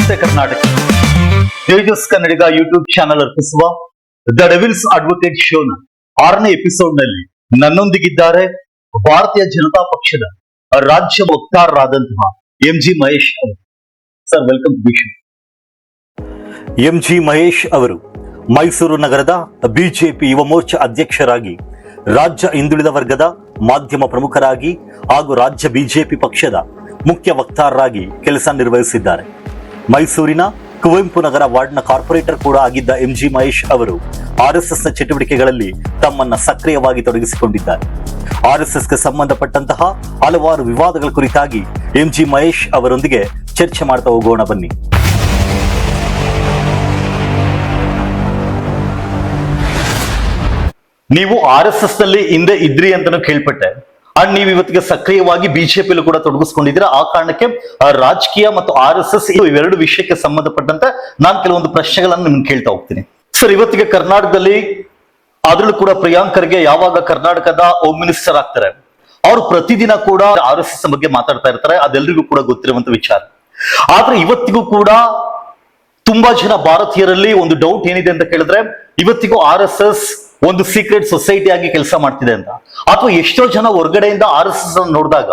ನಮಸ್ತೆ ಕರ್ನಾಟಕ. ತೇಜಸ್ ಕನ್ನಡಿಗ YouTube channel ಅರ್ಪಿಸುವ the devils advocate ಶೋನ 6ನೇ episode ನಲ್ಲಿ ನನ್ನೊಂದಿಗಿದ್ದಾರೆ ಭಾರತೀಯ ಜನತಾ ಪಕ್ಷದ ರಾಜ್ಯ ವಕ್ತಾರರಾದಂತಹ ಎಂ.ಜಿ. ಮಹೇಶ್ ಅವರು. Sir, welcome to the show. M G. Mahesh ಅವರು ಮೈಸೂರು ನಗರದ ಬಿಜೆಪಿ ಯುವ ಮೋರ್ಚಾ ಅಧ್ಯಕ್ಷರಾಗಿ, ರಾಜ್ಯ ಹಿಂದುಳಿದ ವರ್ಗದ ಮಾಧ್ಯಮ ಪ್ರಮುಖರಾಗಿ ಹಾಗೂ ರಾಜ್ಯ ಬಿಜೆಪಿ ಪಕ್ಷದ ಮುಖ್ಯ ವಕ್ತಾರರಾಗಿ ಕೆಲಸ ನಿರ್ವಹಿಸಿದ್ದಾರೆ. ಮೈಸೂರಿನ ಕುವೆಂಪು ನಗರ ವಾರ್ಡ್ನ ಕಾರ್ಪೊರೇಟರ್ ಕೂಡ ಆಗಿದ್ದ ಎಂ.ಜಿ. ಮಹೇಶ್ ಅವರು ಆರ್ಎಸ್ಎಸ್ನ ಚಟುವಟಿಕೆಗಳಲ್ಲಿ ತಮ್ಮನ್ನ ಸಕ್ರಿಯವಾಗಿ ತೊಡಗಿಸಿಕೊಂಡಿದ್ದಾರೆ. ಆರ್ಎಸ್ಎಸ್ಗೆ ಸಂಬಂಧಪಟ್ಟಂತಹ ಹಲವಾರು ವಿವಾದಗಳ ಕುರಿತಾಗಿ ಎಂ.ಜಿ. ಮಹೇಶ್ ಅವರೊಂದಿಗೆ ಚರ್ಚೆ ಮಾಡ್ತಾ ಹೋಗೋಣ ಬನ್ನಿ. ನೀವು RSS ನಲ್ಲಿ ಹಿಂದೆ ಇದ್ರಿ ಅಂತಾನು ಕೇಳ್ಪಟ್ಟೆ. ಅಂಡ್ ನೀವು ಇವತ್ತಿಗೆ ಸಕ್ರಿಯವಾಗಿ ಬಿಜೆಪಿಯಲ್ಲೂ ಕೂಡ ತೊಡಗಿಸ್ಕೊಂಡಿದ್ದೀರಾ. ಆ ಕಾರಣಕ್ಕೆ ರಾಜಕೀಯ ಮತ್ತು RSS ಇವೆರಡು ವಿಷಯಕ್ಕೆ ಸಂಬಂಧಪಟ್ಟಂತೆ ನಾನು ಕೆಲವೊಂದು ಪ್ರಶ್ನೆಗಳನ್ನು ನಿಮ್ಗೆ ಕೇಳ್ತಾ ಹೋಗ್ತೀನಿ. ಸರ್, ಇವತ್ತಿಗೆ ಕರ್ನಾಟಕದಲ್ಲಿ ಅದರಲ್ಲೂ ಕೂಡ ಪ್ರಿಯಾಂಕ್ ಖರ್ಗೆ ಯಾವಾಗ ಕರ್ನಾಟಕದ ಹೋಮ್ ಮಿನಿಸ್ಟರ್ ಆಗ್ತಾರೆ, ಅವರು ಪ್ರತಿದಿನ ಕೂಡ RSS ಬಗ್ಗೆ ಮಾತಾಡ್ತಾ ಇರ್ತಾರೆ. ಅದೆಲ್ಲರಿಗೂ ಕೂಡ ಗೊತ್ತಿರುವಂತ ವಿಚಾರ. ಆದ್ರೆ ಇವತ್ತಿಗೂ ಕೂಡ ತುಂಬಾ ಜನ ಭಾರತೀಯರಲ್ಲಿ ಒಂದು ಡೌಟ್ ಏನಿದೆ ಅಂತ ಕೇಳಿದ್ರೆ, ಇವತ್ತಿಗೂ RSS ಒಂದು ಸೀಕ್ರೆಟ್ ಸೊಸೈಟಿ ಆಗಿ ಕೆಲಸ ಮಾಡ್ತಿದೆ ಅಂತ, ಅಥವಾ ಎಷ್ಟೋ ಜನ ಹೊರಗಡೆಯಿಂದ RSS ಅನ್ನು ನೋಡಿದಾಗ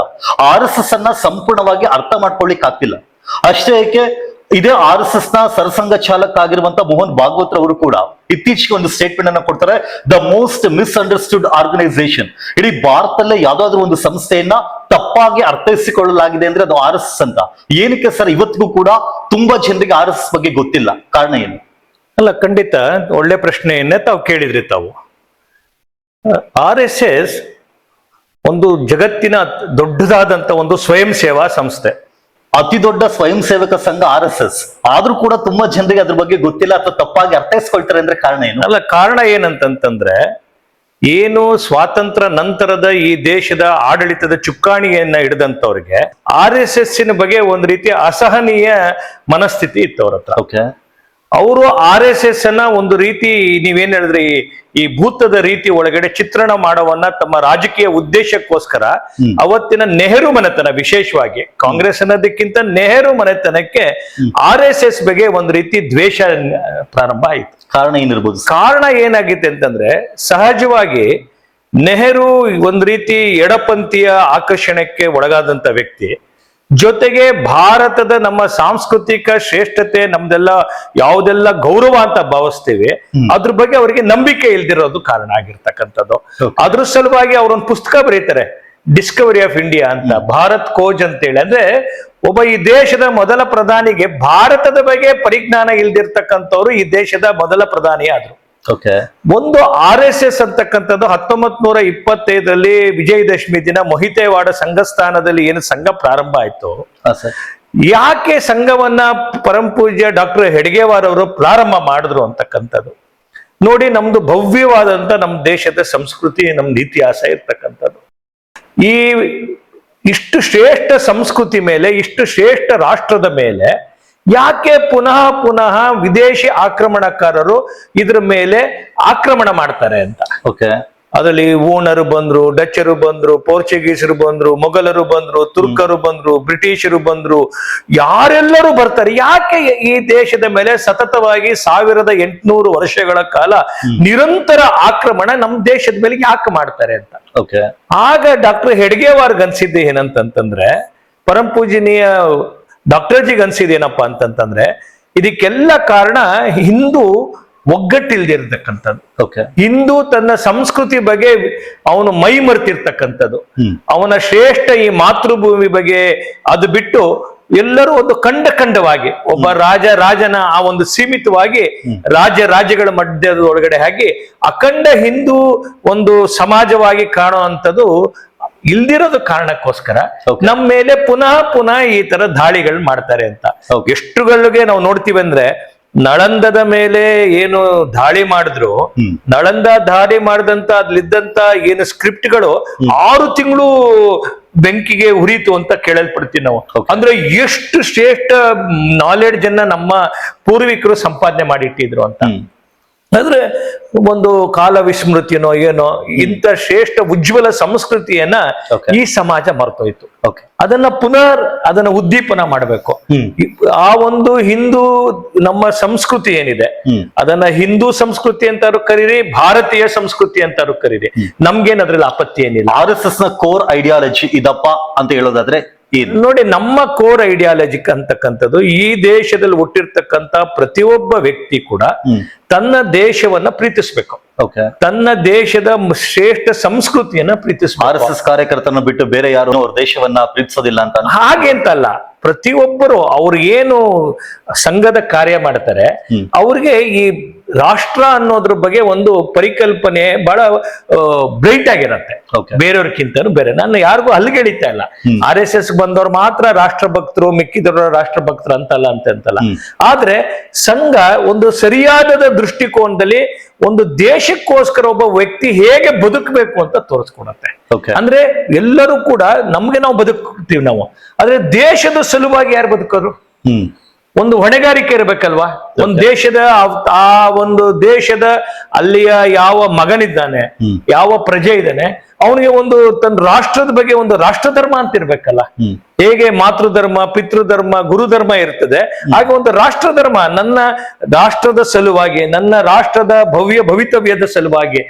RSS ಅನ್ನ ಸಂಪೂರ್ಣವಾಗಿ ಅರ್ಥ ಮಾಡ್ಕೊಳ್ಳಿಕ್ ಆಗ್ತಿಲ್ಲ. ಅಷ್ಟೇ ಏಕೆ, ಇದೇ RSS ನ ಸರಸಂಘ ಚಾಲಕ ಆಗಿರುವಂತ ಮೋಹನ್ ಭಾಗವತ್ ಅವರು ಕೂಡ ಇತ್ತೀಚೆಗೆ ಒಂದು ಸ್ಟೇಟ್ಮೆಂಟ್ ಅನ್ನ ಕೊಡ್ತಾರೆ. ದ ಮೋಸ್ಟ್ ಮಿಸ್ಅಂಡರ್ಸ್ಟುಡ್ ಆರ್ಗನೈಸೇಷನ್, ಇಡೀ ಭಾರತದಲ್ಲೇ ಯಾವ್ದಾದ್ರು ಒಂದು ಸಂಸ್ಥೆಯನ್ನ ತಪ್ಪಾಗಿ ಅರ್ಥೈಸಿಕೊಳ್ಳಲಾಗಿದೆ ಅಂದ್ರೆ ಅದು RSS ಅಂತ. ಏನಕ್ಕೆ ಸರ್ ಇವತ್ತಿಗೂ ಕೂಡ ತುಂಬಾ ಜನರಿಗೆ RSS ಬಗ್ಗೆ ಗೊತ್ತಿಲ್ಲ? ಕಾರಣ ಏನು? ಅಲ್ಲ, ಖಂಡಿತ ಒಳ್ಳೆ ಪ್ರಶ್ನೆಯನ್ನೇ ತಾವು ಕೇಳಿದ್ರಿ. ತಾವು RSS ಒಂದು ಜಗತ್ತಿನ ದೊಡ್ಡದಾದಂತ ಒಂದು ಸ್ವಯಂ ಸೇವಾ ಸಂಸ್ಥೆ, ಅತಿ ದೊಡ್ಡ ಸ್ವಯಂ ಸೇವಕ ಸಂಘ RSS. ಆದ್ರೂ ಕೂಡ ತುಂಬಾ ಜನರಿಗೆ ಅದ್ರ ಬಗ್ಗೆ ಗೊತ್ತಿಲ್ಲ ಅಥವಾ ತಪ್ಪಾಗಿ ಅರ್ಥೈಸ್ಕೊಳ್ತಾರೆ ಅಂದ್ರೆ ಕಾರಣ ಏನು? ಅಲ್ಲ, ಕಾರಣ ಏನಂತಂದ್ರೆ, ಏನು ಸ್ವಾತಂತ್ರ್ಯ ನಂತರದ ಈ ದೇಶದ ಆಡಳಿತದ ಚುಕ್ಕಾಣಿಯನ್ನ ಹಿಡಿದಂತವ್ರಿಗೆ RSS ಬಗ್ಗೆ ಒಂದ್ ರೀತಿಯ ಅಸಹನೀಯ ಮನಸ್ಥಿತಿ ಇತ್ತು ಅವ್ರ ಹತ್ರ. ಓಕೆ, ಅವರು RSS ಅನ್ನ ಒಂದು ರೀತಿ, ನೀವೇನ್ ಹೇಳಿದ್ರಿ, ಈ ಭೂತದ ರೀತಿ ಒಳಗಡೆ ಚಿತ್ರಣ ಮಾಡುವನ್ನ ತಮ್ಮ ರಾಜಕೀಯ ಉದ್ದೇಶಕ್ಕೋಸ್ಕರ ಅವತ್ತಿನ ನೆಹರು ಮನೆತನ, ವಿಶೇಷವಾಗಿ ಕಾಂಗ್ರೆಸ್ ಅನ್ನೋದಕ್ಕಿಂತ ನೆಹರು ಮನೆತನಕ್ಕೆ RSS ಬಗ್ಗೆ ಒಂದು ರೀತಿ ದ್ವೇಷ ಪ್ರಾರಂಭ ಆಯಿತು. ಕಾರಣ ಏನಿರ್ಬೋದು? ಕಾರಣ ಏನಾಗಿತ್ತು ಅಂತಂದ್ರೆ, ಸಹಜವಾಗಿ ನೆಹರು ಒಂದು ರೀತಿ ಎಡಪಂಥೀಯ ಆಕರ್ಷಣೆಗೆ ಒಳಗಾದಂತ ವ್ಯಕ್ತಿ, ಜೊತೆಗೆ ಭಾರತದ ನಮ್ಮ ಸಾಂಸ್ಕೃತಿಕ ಶ್ರೇಷ್ಠತೆ, ನಮ್ದೆಲ್ಲ ಯಾವುದೆಲ್ಲ ಗೌರವ ಅಂತ ಭಾವಿಸ್ತೀವಿ, ಅದ್ರ ಬಗ್ಗೆ ಅವರಿಗೆ ನಂಬಿಕೆ ಇಲ್ದಿರೋದು ಕಾರಣ ಆಗಿರ್ತಕ್ಕಂಥದ್ದು. ಅದ್ರ ಸಲುವಾಗಿ ಅವರೊಂದು ಪುಸ್ತಕ ಬರೀತಾರೆ, ಡಿಸ್ಕವರಿ ಆಫ್ ಇಂಡಿಯಾ ಅಂತ, ಭಾರತ್ ಖೋಜ್ ಅಂತೇಳಿ. ಅಂದ್ರೆ ಒಬ್ಬ ಈ ದೇಶದ ಮೊದಲ ಪ್ರಧಾನಿಗೆ ಭಾರತದ ಬಗ್ಗೆ ಪರಿಜ್ಞಾನ ಇಲ್ದಿರ್ತಕ್ಕಂಥವ್ರು ಈ ದೇಶದ ಮೊದಲ ಪ್ರಧಾನಿ ಆದ್ರು. ಒಂದು RSS ಅಂತಕ್ಕಂಥದ್ದು 1925ರಲ್ಲಿ ವಿಜಯದಶಮಿ ದಿನ ಮೊಹಿತೇವಾಡ ಸಂಘಸ್ಥಾನದಲ್ಲಿ ಏನು ಸಂಘ ಪ್ರಾರಂಭ ಆಯ್ತು, ಯಾಕೆ ಸಂಘವನ್ನ ಪರಮಪೂಜ್ಯ ಡಾಕ್ಟರ್ ಹೆಡ್ಗೇವಾರ್ ಅವರು ಪ್ರಾರಂಭ ಮಾಡಿದ್ರು ಅಂತಕ್ಕಂಥದ್ದು ನೋಡಿ. ನಮ್ದು ಭವ್ಯವಾದಂತ ನಮ್ಮ ದೇಶದ ಸಂಸ್ಕೃತಿ, ನಮ್ದು ಇತಿಹಾಸ ಇರ್ತಕ್ಕಂಥದ್ದು. ಈ ಇಷ್ಟು ಶ್ರೇಷ್ಠ ಸಂಸ್ಕೃತಿ ಮೇಲೆ, ಇಷ್ಟು ಶ್ರೇಷ್ಠ ರಾಷ್ಟ್ರದ ಮೇಲೆ ಯಾಕೆ ಪುನಃ ಪುನಃ ವಿದೇಶಿ ಆಕ್ರಮಣಕಾರರು ಇದ್ರ ಮೇಲೆ ಆಕ್ರಮಣ ಮಾಡ್ತಾರೆ ಅಂತ. ಅದರಲ್ಲಿ ಊಣರು ಬಂದ್ರು, ಡಚ್ಚರು ಬಂದ್ರು, ಪೋರ್ಚುಗೀಸರು ಬಂದ್ರು, ಮೊಘಲರು ಬಂದ್ರು, ತುರ್ಕರು ಬಂದ್ರು, ಬ್ರಿಟಿಷರು ಬಂದ್ರು, ಯಾರೆಲ್ಲರೂ ಬರ್ತಾರೆ. ಯಾಕೆ ಈ ದೇಶದ ಮೇಲೆ ಸತತವಾಗಿ 1800 ವರ್ಷಗಳ ಕಾಲ ನಿರಂತರ ಆಕ್ರಮಣ ನಮ್ಮ ದೇಶದ ಮೇಲೆ ಯಾಕೆ ಮಾಡ್ತಾರೆ ಅಂತ. ಆಗ ಡಾಕ್ಟರ್ ಹೆಡ್ಗೇವಾರ್ಗ್ ಅನ್ಸಿದ್ದು ಏನಂತಂದ್ರೆ, ಪರಮಪೂಜನೀಯ ಡಾಕ್ಟರ್ಜಿಗೆ ಅನ್ಸಿದೇನಪ್ಪಾ ಅಂತಂತಂದ್ರೆ, ಇದಕ್ಕೆಲ್ಲ ಕಾರಣ ಹಿಂದೂ ಒಗ್ಗಟ್ಟಿಲ್ದಿರ್ತಕ್ಕಂಥದ್ದು. ಹಿಂದೂ ತನ್ನ ಸಂಸ್ಕೃತಿ ಬಗ್ಗೆ ಅವನು ಮೈ ಮರೆತಿರ್ತಕ್ಕಂಥದ್ದು. ಅವನ ಶ್ರೇಷ್ಠ ಈ ಮಾತೃಭೂಮಿ ಬಗ್ಗೆ ಅದು ಬಿಟ್ಟು ಎಲ್ಲರೂ ಒಂದು ಖಂಡವಾಗಿ ಒಬ್ಬ ರಾಜನ ಆ ಒಂದು ಸೀಮಿತವಾಗಿ ರಾಜ್ಯಗಳ ಮಧ್ಯದ ಒಳಗಡೆ ಆಗಿ ಅಖಂಡ ಹಿಂದೂ ಒಂದು ಸಮಾಜವಾಗಿ ಕಾಣುವಂಥದ್ದು ಇಲ್ದಿರೋದು ಕಾರಣಕ್ಕೋಸ್ಕರ ನಮ್ಮ ಮೇಲೆ ಪುನಃ ಈ ತರ ದಾಳಿಗಳು ಮಾಡ್ತಾರೆ ಅಂತ. ಎಷ್ಟುಗಳಿಗೆ ನಾವು ನೋಡ್ತೀವಿ ಅಂದ್ರೆ, ನಳಂದದ ಮೇಲೆ ಏನು ದಾಳಿ ಮಾಡಿದ್ರು, ನಳಂದ ದಾಳಿ ಮಾಡಿದಂತ ಅದ್ಲಿದ್ದಂತ ಏನು ಸ್ಕ್ರಿಪ್ಟ್ಗಳು 6 ತಿಂಗಳು ಬೆಂಕಿಗೆ ಉರಿತು ಅಂತ ಕೇಳಲ್ಪಡ್ತೀವಿ ನಾವು. ಅಂದ್ರೆ ಎಷ್ಟು ಶ್ರೇಷ್ಠ ನಾಲೆಡ್ಜ್ ಅನ್ನ ನಮ್ಮ ಪೂರ್ವಿಕರು ಸಂಪಾದನೆ ಮಾಡಿಟ್ಟಿದ್ರು ಅಂತ. ಆದ್ರೆ ಒಂದು ಕಾಲ ವಿಸ್ಮೃತಿನೋ ಏನೋ ಇಂಥ ಶ್ರೇಷ್ಠ ಉಜ್ವಲ ಸಂಸ್ಕೃತಿಯನ್ನ Okay. ಈ ಸಮಾಜ ಮರ್ತೋಯ್ತು. ಓಕೆ. ಅದನ್ನ ಉದ್ದೀಪನ ಮಾಡಬೇಕು. ಆ ಒಂದು ಹಿಂದೂ ನಮ್ಮ ಸಂಸ್ಕೃತಿ ಏನಿದೆ ಅದನ್ನ ಹಿಂದೂ ಸಂಸ್ಕೃತಿ ಅಂತಾರು ಕರೀರಿ, ಭಾರತೀಯ ಸಂಸ್ಕೃತಿ ಅಂತಾರು ಕರೀರಿ, ನಮ್ಗೇನ್ ಅದ್ರಲ್ಲಿ ಆಪತ್ತಿ ಏನಿಲ್ಲ. RSS ನ ಕೋರ್ ಐಡಿಯಾಲಜಿ ಇದಪ್ಪ ಅಂತ ಹೇಳೋದಾದ್ರೆ ಏನು? ನೋಡಿ, ನಮ್ಮ ಕೋರ್ ಐಡಿಯಾಲಜಿಕ್ ಅಂತಕ್ಕಂಥದ್ದು ಈ ದೇಶದಲ್ಲಿ ಹುಟ್ಟಿರ್ತಕ್ಕಂಥ ಪ್ರತಿಯೊಬ್ಬ ವ್ಯಕ್ತಿ ಕೂಡ ತನ್ನ ದೇಶವನ್ನ ಪ್ರೀತಿಸ್ಬೇಕು. ಓಕೆ. ತನ್ನ ದೇಶದ ಶ್ರೇಷ್ಠ ಸಂಸ್ಕೃತಿಯನ್ನ ಪ್ರೀತಿಸ್ಬೇಕು. RSS ಕಾರ್ಯಕರ್ತರನ್ನ ಬಿಟ್ಟು ಬೇರೆ ಯಾರು ಅವ್ರ ದೇಶವನ್ನ ಪ್ರೀತಿಸೋದಿಲ್ಲ ಅಂತ ಹಾಗೆ ಅಂತಲ್ಲ, ಪ್ರತಿಯೊಬ್ಬರು ಅವ್ರು ಏನು ಸಂಘದ ಕಾರ್ಯ ಮಾಡ್ತಾರೆ ಅವ್ರಿಗೆ ಈ ರಾಷ್ಟ್ರ ಅನ್ನೋದ್ರ ಬಗ್ಗೆ ಒಂದು ಪರಿಕಲ್ಪನೆ ಬಹಳ ಬ್ರೈಟ್ ಆಗಿರತ್ತೆ Okay. ಬೇರೆಯವ್ರಕ್ಕಿಂತನೂ ಬೇರೆ. ನಾನು ಯಾರಿಗೂ ಅಲ್ಲಿಗೆಳಿತಾ ಇಲ್ಲ. RSS ಬಂದವ್ರು ಮಾತ್ರ ರಾಷ್ಟ್ರ ಭಕ್ತರು, ಮಿಕ್ಕಿದವರು ರಾಷ್ಟ್ರ ಭಕ್ತರು ಅಂತಲ್ಲ ಅಂತಲ್ಲ. ಆದ್ರೆ ಸಂಘ ಒಂದು ಸರಿಯಾದ ದೃಷ್ಟಿಕೋನದಲ್ಲಿ ಒಂದು ದೇಶಕ್ಕೋಸ್ಕರ ಒಬ್ಬ ವ್ಯಕ್ತಿ ಹೇಗೆ ಬದುಕಬೇಕು ಅಂತ ತೋರಿಸ್ಕೊಡತ್ತೆ. Okay. ಅಂದ್ರೆ ಎಲ್ಲರೂ ಕೂಡ ನಮ್ಗೆ ನಾವು ಬದುಕ್ತೀವಿ ನಾವು, ಆದ್ರೆ ದೇಶದ ಸಲುವಾಗಿ ಯಾರು ಬದುಕೋರು? ಒಂದು ಹೊಣೆಗಾರಿಕೆ ಇರಬೇಕಲ್ವಾ? ಒಂದು ದೇಶದ ಆ ಒಂದು ದೇಶದ ಅಲ್ಲಿಯ ಯಾವ ಮಗನಿದ್ದಾನೆ, ಯಾವ ಪ್ರಜೆ ಇದ್ದಾನೆ, ಅವನಿಗೆ ಒಂದು ತನ್ನ ರಾಷ್ಟ್ರದ ಬಗ್ಗೆ ಒಂದು ರಾಷ್ಟ್ರಧರ್ಮ ಅಂತ ಇರ್ಬೇಕಲ್ಲ. ಹೇಗೆ ಮಾತೃಧರ್ಮ, ಪಿತೃಧರ್ಮ, ಗುರುಧರ್ಮ ಇರ್ತದೆ, ಹಾಗೆ ಒಂದು ರಾಷ್ಟ್ರಧರ್ಮ. ನನ್ನ ರಾಷ್ಟ್ರದ ಸಲುವಾಗಿ, ನನ್ನ ರಾಷ್ಟ್ರದ ಭವಿತವ್ಯದ ಸಲುವಾಗಿ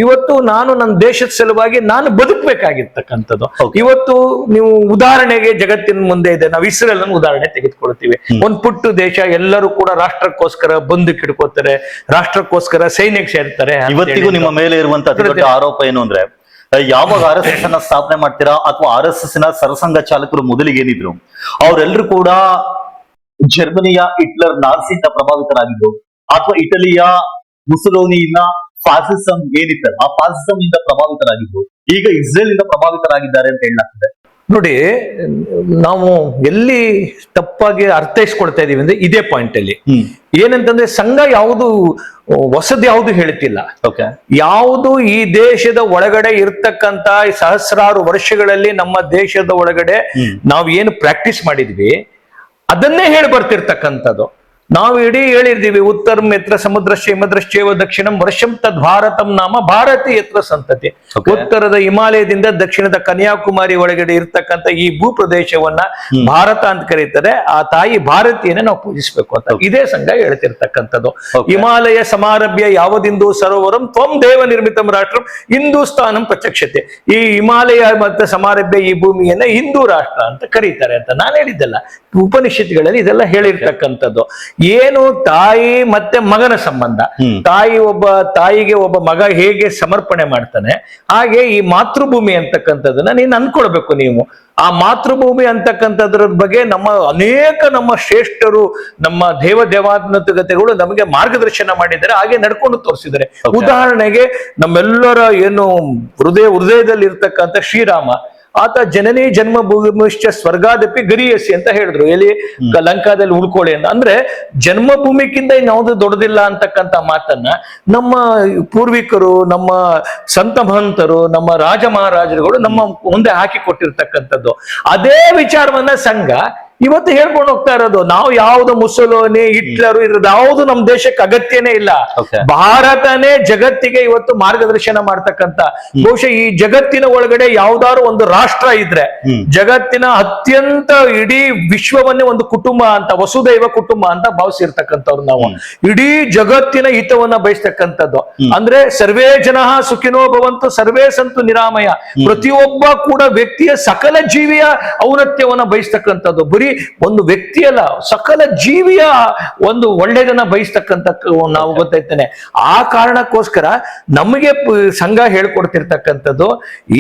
ಇವತ್ತು ನಾನು ನನ್ನ ದೇಶದ ಸಲುವಾಗಿ ನಾನು ಬದುಕಬೇಕಾಗಿರ್ತಕ್ಕಂಥದ್ದು. ಇವತ್ತು ನೀವು ಉದಾಹರಣೆಗೆ ಜಗತ್ತಿನ ಮುಂದೆ ಇದೆ, ನಾವು ಇಸ್ರೇಲ್ ಅನ್ನು ಉದಾಹರಣೆ ತೆಗೆದುಕೊಳ್ತೀವಿ. ಒಂದು ಪುಟ್ಟ ದೇಶ, ಎಲ್ಲರೂ ಕೂಡ ರಾಷ್ಟ್ರಕ್ಕೋಸ್ಕರ ಬಂದು ಕಿಡ್ಕೋತಾರೆ, ರಾಷ್ಟ್ರಕ್ಕೋಸ್ಕರ ಸೈನ್ಯಕ್ಕೆ ಸೇರ್ತಾರೆ. ಇವತ್ತಿಗೂ ನಿಮ್ಮ ಮೇಲೆ ಇರುವಂತ ಅತಿ ದೊಡ್ಡ ಆರೋಪ ಏನು ಅಂದ್ರೆ, ಯಾವಾಗ RSS ಅನ್ನ ಸ್ಥಾಪನೆ ಮಾಡ್ತೀರಾ ಅಥವಾ RSS ನ ಸರಸಂಘ ಚಾಲಕರು ಮೊದಲಿಗೆ ಏನಿದ್ರು ಅವರೆಲ್ಲರೂ ಕೂಡ ಜರ್ಮನಿಯ ಹಿಟ್ಲರ್ ನಾಜಿಯಿಂದ ಪ್ರಭಾವಿತರಾಗಿದ್ರು, ಅಥವಾ ಇಟಲಿಯ ಮುಸೋಲಿನಿಯ ಫಾಸಿಸಂ ಏನಿತ್ತು ಆ ಫಾಸಿಸಂ ಇಂದ ಪ್ರಭಾವಿತರಾಗಿದ್ರು. ಈಗ ಇಸ್ರೇಲ್ ಇಂದ ಪ್ರಭಾವಿತರಾಗಿದ್ದಾರೆ ಅಂತ ಹೇಳಲಾಗ್ತದೆ. ನೋಡಿ, ನಾವು ಎಲ್ಲಿ ತಪ್ಪಾಗಿ ಅರ್ಥೈಸ್ಕೊಳ್ತಾ ಇದೀವಿ ಅಂದ್ರೆ ಇದೇ ಪಾಯಿಂಟ್ ಅಲ್ಲಿ. ಏನಂತಂದ್ರೆ ಸಂಘ ಯಾವುದು ಹೊಸದು ಯಾವುದು ಹೇಳ್ತಿಲ್ಲ. ಯಾವುದು ಈ ದೇಶದ ಒಳಗಡೆ ಇರ್ತಕ್ಕಂತ ಸಹಸ್ರಾರು ವರ್ಷಗಳಲ್ಲಿ ನಮ್ಮ ದೇಶದ ಒಳಗಡೆ ನಾವು ಏನು ಪ್ರಾಕ್ಟೀಸ್ ಮಾಡಿದ್ವಿ ಅದನ್ನೇ ಹೇಳಿ ಬರ್ತಿರ್ತಕ್ಕಂಥದ್ದು. ನಾವು ಇಡೀ ಹೇಳಿರ್ತೀವಿ, ಉತ್ತರಂ ಯತ್ರ ಸಮುದ್ರಶ್ಚೈವ ದಕ್ಷಿಣಂ ವರ್ಷಂ ತದ್ ಭಾರತಂ ನಾಮ ಭಾರತಿ ಯತ್ರ ಸಂತತಿ. ಉತ್ತರದ ಹಿಮಾಲಯದಿಂದ ದಕ್ಷಿಣದ ಕನ್ಯಾಕುಮಾರಿ ಒಳಗಡೆ ಇರ್ತಕ್ಕಂಥ ಈ ಭೂ ಪ್ರದೇಶವನ್ನ ಭಾರತ ಅಂತ ಕರೀತಾರೆ. ಆ ತಾಯಿ ಭಾರತೀಯನೇ ನಾವು ಪೂಜಿಸ್ಬೇಕು ಅಂತ ಇದೇ ಸಂಘ ಹೇಳ್ತಿರ್ತಕ್ಕಂಥದ್ದು. ಹಿಮಾಲಯ ಸಮಾರಭ್ಯ ಯಾವದಿಂದು ಸರೋವರಂ ತ್ವಂ ದೇವ ನಿರ್ಮಿತಂ ರಾಷ್ಟ್ರಂ ಹಿಂದೂಸ್ತಾನಂ ಪ್ರಚಕ್ಷತೆ. ಈ ಹಿಮಾಲಯ ಮತ್ತೆ ಸಮಾರಭ್ಯ ಈ ಭೂಮಿಯನ್ನ ಹಿಂದೂ ರಾಷ್ಟ್ರ ಅಂತ ಕರೀತಾರೆ ಅಂತ ನಾನು ಹೇಳಿದ್ದೆಲ್ಲ. ಉಪನಿಷತ್ತುಗಳಲ್ಲಿ ಇದೆಲ್ಲ ಹೇಳಿರ್ತಕ್ಕಂಥದ್ದು. ಏನು ತಾಯಿ ಮತ್ತೆ ಮಗನ ಸಂಬಂಧ, ತಾಯಿಗೆ ಒಬ್ಬ ಮಗ ಹೇಗೆ ಸಮರ್ಪಣೆ ಮಾಡ್ತಾನೆ ಹಾಗೆ ಈ ಮಾತೃಭೂಮಿ ಅಂತಕ್ಕಂಥದ್ದನ್ನ ನೀನು ಅನ್ಕೊಳ್ಬೇಕು. ನೀವು ಆ ಮಾತೃಭೂಮಿ ಅಂತಕ್ಕಂಥದ್ರ ಬಗ್ಗೆ ನಮ್ಮ ಶ್ರೇಷ್ಠರು, ನಮ್ಮ ದೇವಾತ್ಮಕತೆಗಳು ನಮಗೆ ಮಾರ್ಗದರ್ಶನ ಮಾಡಿದ್ದಾರೆ, ಹಾಗೆ ನಡ್ಕೊಂಡು ತೋರಿಸಿದ್ದಾರೆ. ಉದಾಹರಣೆಗೆ ನಮ್ಮೆಲ್ಲರ ಏನು ಹೃದಯದಲ್ಲಿ ಇರ್ತಕ್ಕಂಥ ಶ್ರೀರಾಮ, ಆತ ಜನನಿ ಜನ್ಮ ಭೂಮಿಶ್ಚ ಸ್ವರ್ಗಾದಪಿ ಗರಿಯಸಿ ಅಂತ ಹೇಳಿದ್ರು. ಎಲ್ಲಿ ಲಂಕಾದಲ್ಲಿ ಉಳ್ಕೊಳ್ಳಿ ಅಂತ. ಅಂದ್ರೆ ಜನ್ಮಭೂಮಿಗಿಂತ ಇನ್ಯಾವುದು ದೊಡ್ಡದಿಲ್ಲ ಅಂತಕ್ಕಂಥ ಮಾತನ್ನ ನಮ್ಮ ಪೂರ್ವಿಕರು, ನಮ್ಮ ಸಂತ ಮಹಂತರು, ನಮ್ಮ ರಾಜ ಮಹಾರಾಜರುಗಳು ನಮ್ಮ ಮುಂದೆ ಹಾಕಿ ಕೊಟ್ಟಿರ್ತಕ್ಕಂಥದ್ದು. ಅದೇ ವಿಚಾರವನ್ನ ಸಂಘ ಇವತ್ತು ಹೇಳ್ಕೊಂಡು ಹೋಗ್ತಾ ಇರೋದು. ನಾವು ಯಾವ್ದು ಮುಸೋಲಿನಿ, ಹಿಟ್ಲರು ಇರೋದು ಯಾವುದು ನಮ್ಮ ದೇಶಕ್ಕೆ ಅಗತ್ಯನೇ ಇಲ್ಲ. ಭಾರತನೇ ಜಗತ್ತಿಗೆ ಇವತ್ತು ಮಾರ್ಗದರ್ಶನ ಮಾಡ್ತಕ್ಕಂಥ. ಬಹುಶಃ ಈ ಜಗತ್ತಿನ ಒಳಗಡೆ ಯಾವ್ದಾದ್ರು ಒಂದು ರಾಷ್ಟ್ರ ಇದ್ರೆ ಜಗತ್ತಿನ ಅತ್ಯಂತ ಇಡೀ ವಿಶ್ವವನ್ನೇ ಒಂದು ಕುಟುಂಬ ಅಂತ, ವಸುದೈವ ಕುಟುಂಬ ಅಂತ ಭಾವಿಸಿರ್ತಕ್ಕಂಥವ್ರು ನಾವು. ಇಡೀ ಜಗತ್ತಿನ ಹಿತವನ್ನ ಬಯಸ್ತಕ್ಕಂಥದ್ದು. ಅಂದ್ರೆ ಸರ್ವೇ ಜನ ಸುಖಿನೋ ಭವಂತು ಸರ್ವೇ ಸಂತು ನಿರಾಮಯ. ಪ್ರತಿಯೊಬ್ಬ ಕೂಡ ವ್ಯಕ್ತಿಯ ಸಕಲ ಜೀವಿಯ ಔನ್ನತ್ಯವನ್ನ ಬಯಸ್ತಕ್ಕಂಥದ್ದು. ಬರೀ ಒಂದು ವ್ಯಕ್ತಿಯಲ್ಲ, ಸಕಲ ಜೀವಿಯ ಒಂದು ಒಳ್ಳೆಯದನ್ನ ಬಯಸ್ತಕ್ಕಂಥ ನಾವು ಗೊತ್ತಾಯ್ತಾನೆ. ಆ ಕಾರಣಕ್ಕೋಸ್ಕರ ನಮಗೆ ಸಂಘ ಹೇಳ್ಕೊಡ್ತಿರ್ತಕ್ಕಂಥದ್ದು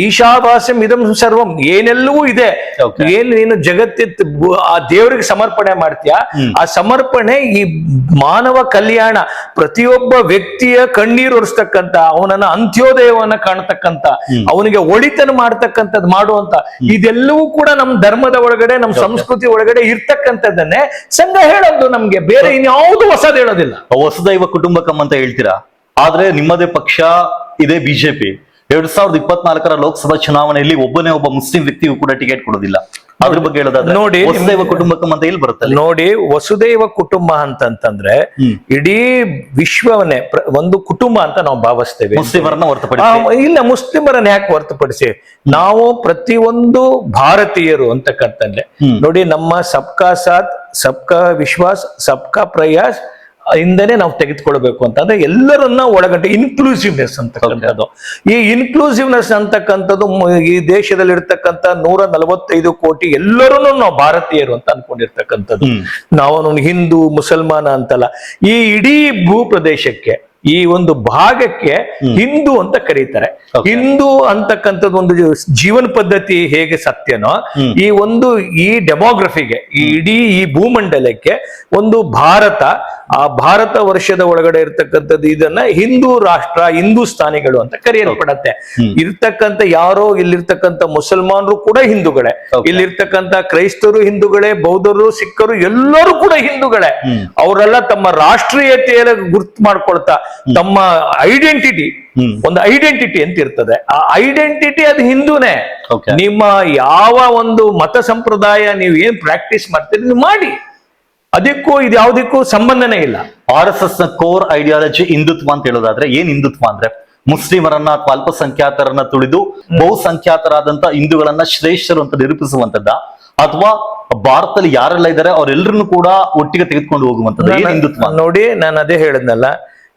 ಈಶಾವಾಸ್ಯಂ ಇದಂ ಸರ್ವಂ, ಏನೆಲ್ಲವೂ ಇದೆ. ಏನ್ ನೀನು ಆ ದೇವರಿಗೆ ಸಮರ್ಪಣೆ ಮಾಡ್ತೀಯ, ಆ ಸಮರ್ಪಣೆ ಈ ಮಾನವ ಕಲ್ಯಾಣ, ಪ್ರತಿಯೊಬ್ಬ ವ್ಯಕ್ತಿಯ ಕಣ್ಣೀರು ಒರೆಸ್ತಕ್ಕಂಥ, ಅವನನ್ನ ಅಂತ್ಯೋದಯವನ್ನ ಕಾಣತಕ್ಕಂಥ, ಅವನಿಗೆ ಒಳಿತನ ಮಾಡ್ತಕ್ಕಂಥದ್ದು ಮಾಡುವಂತ, ಇದೆಲ್ಲವೂ ಕೂಡ ನಮ್ಮ ಧರ್ಮದ ಒಳಗಡೆ, ನಮ್ಮ ಸಂಸ್ಕೃತಿ ಒಳಗಡೆ ಇರ್ತಕ್ಕಂಥದ್ದನ್ನೇ ಸಂಘ ಹೇಳೋದು. ನಮ್ಗೆ ಬೇರೆ ಇನ್ಯಾವುದು ಹೊಸದು ಹೇಳೋದಿಲ್ಲ. ವಸುದೈವ ಕುಟುಂಬಕಂ ಅಂತ ಹೇಳ್ತೀರಾ, ಆದ್ರೆ ನಿಮ್ಮದೇ ಪಕ್ಷ ಇದೇ ಬಿಜೆಪಿ 2024 ಲೋಕಸಭಾ ಚುನಾವಣೆಯಲ್ಲಿ ಒಬ್ಬ ಮುಸ್ಲಿಂ ವ್ಯಕ್ತಿಗೂ ಕೂಡ ಟಿಕೆಟ್ ಕೊಡೋದಿಲ್ಲ. ಅದ್ರ ಬಗ್ಗೆ ಹೇಳೋದಾದ್ರೆ ನೋಡಿ, ವಸುದೈವ ಕುಟುಂಬಕಂ ಅಂತ ಎಲ್ಲಿ ಬರುತ್ತೆ? ನೋಡಿ, ವಸುದೈವ ಕುಟುಂಬ ಅಂತಂತಂದ್ರೆ ಇಡೀ ವಿಶ್ವವನ್ನೇ ಒಂದು ಕುಟುಂಬ ಅಂತ ನಾವು ಭಾವಿಸ್ತೇವೆ. ಮುಸ್ಲಿಮರನ್ನ ಹೊರತುಪಡಿಸಿ ಇಲ್ಲ, ಮುಸ್ಲಿಮರನ್ನ ಯಾಕೆ ಹೊರತುಪಡಿಸಿ ನಾವು ಪ್ರತಿಯೊಂದು ಭಾರತೀಯರು ಅಂತಕ್ಕಂತಂದ್ರೆ ನೋಡಿ, ನಮ್ಮ ಸಬ್ಕಾ ಸಾಥ್ ಸಬ್ಕಾ ವಿಶ್ವಾಸ್ ಸಬ್ಕಾ ಪ್ರಯಾಸ್ ಇಂದನೇ ನಾವು ತೆಗೆದುಕೊಳ್ಬೇಕು ಅಂತಂದ್ರೆ ಎಲ್ಲರನ್ನ ಒಳಗಂಟೆ ಇನ್ಕ್ಲೂಸಿವ್ನೆಸ್ ಅಂತಕ್ಕಂಥದ್ದು. ಈ ಇನ್ಕ್ಲೂಸಿವ್ನೆಸ್ ಅಂತಕ್ಕಂಥದ್ದು ಈ ದೇಶದಲ್ಲಿ ಇರ್ತಕ್ಕಂಥ 145 ಕೋಟಿ ಎಲ್ಲರೂ ನಾವು ಭಾರತೀಯರು ಅಂತ ಅನ್ಕೊಂಡಿರ್ತಕ್ಕಂಥದ್ದು. ನಾವು ಹಿಂದೂ ಮುಸಲ್ಮಾನ ಅಂತಲ್ಲ, ಈ ಇಡೀ ಭೂ ಪ್ರದೇಶಕ್ಕೆ ಈ ಒಂದು ಭಾಗಕ್ಕೆ ಹಿಂದೂ ಅಂತ ಕರೀತಾರೆ. ಹಿಂದೂ ಅಂತಕ್ಕಂಥದ್ದು ಒಂದು ಜೀವನ ಪದ್ಧತಿ ಹೇಗೆ ಸತ್ಯನೋ, ಈ ಡೆಮೋಗ್ರಫಿಗೆ, ಈ ಇಡೀ ಈ ಭೂಮಂಡಲಕ್ಕೆ ಒಂದು ಭಾರತ, ಆ ಭಾರತ ವರ್ಷದ ಒಳಗಡೆ ಇರ್ತಕ್ಕಂಥದ್ದು ಇದನ್ನ ಹಿಂದೂ ರಾಷ್ಟ್ರ, ಹಿಂದೂಸ್ತಾನಿಗಳು ಅಂತ ಕರೆಯಲ್ಪಡತ್ತೆ. ಇರ್ತಕ್ಕಂಥ ಯಾರೋ ಇಲ್ಲಿರ್ತಕ್ಕಂಥ ಮುಸಲ್ಮಾನರು ಕೂಡ ಹಿಂದೂಗಳೇ, ಇಲ್ಲಿರ್ತಕ್ಕಂಥ ಕ್ರೈಸ್ತರು ಹಿಂದೂಗಳೇ, ಬೌದ್ಧರು, ಸಿಖ್ಖರು ಎಲ್ಲರೂ ಕೂಡ ಹಿಂದೂಗಳೇ. ಅವರೆಲ್ಲ ತಮ್ಮ ರಾಷ್ಟ್ರೀಯತೆಯ ಗುರ್ತು ಮಾಡ್ಕೊಳ್ತಾ ತಮ್ಮ ಐಡೆಂಟಿಟಿ, ಒಂದು ಐಡೆಂಟಿಟಿ ಅಂತ ಇರ್ತದೆ, ಆ ಐಡೆಂಟಿಟಿ ಅದು ಹಿಂದೂನೇ. ನಿಮ್ಮ ಯಾವ ಒಂದು ಮತ ಸಂಪ್ರದಾಯ ನೀವು ಏನ್ ಪ್ರಾಕ್ಟೀಸ್ ಮಾಡ್ತೀರಿ ನೀವು ಮಾಡಿ, ಅದಕ್ಕೂ ಇದು ಯಾವುದಕ್ಕೂ ಸಂಬಂಧನೇ ಇಲ್ಲ. RSS ನ ಕೋರ್ ಐಡಿಯಾಲಜಿ ಹಿಂದುತ್ವ ಅಂತ ಹೇಳೋದಾದ್ರೆ ಏನ್ ಹಿಂದುತ್ವ ಅಂದ್ರೆ ಮುಸ್ಲಿಮರನ್ನ ಅಥವಾ ಅಲ್ಪಸಂಖ್ಯಾತರನ್ನ ತುಳಿದು ಬಹುಸಂಖ್ಯಾತರಾದಂತ ಹಿಂದೂಗಳನ್ನ ಶ್ರೇಷ್ಠರು ಅಂತ ನಿರೂಪಿಸುವಂತದ್ದ, ಅಥವಾ ಭಾರತದಲ್ಲಿ ಯಾರೆಲ್ಲ ಇದ್ದಾರೆ ಅವರೆಲ್ಲರನ್ನು ಕೂಡ ಒಟ್ಟಿಗೆ ತೆಗೆದುಕೊಂಡು ಹೋಗುವಂತದ್ದು ಏನ್ ಹಿಂದುತ್ವ? ನೋಡಿ, ನಾನು ಅದೇ ಹೇಳದ್ನಲ್ಲ,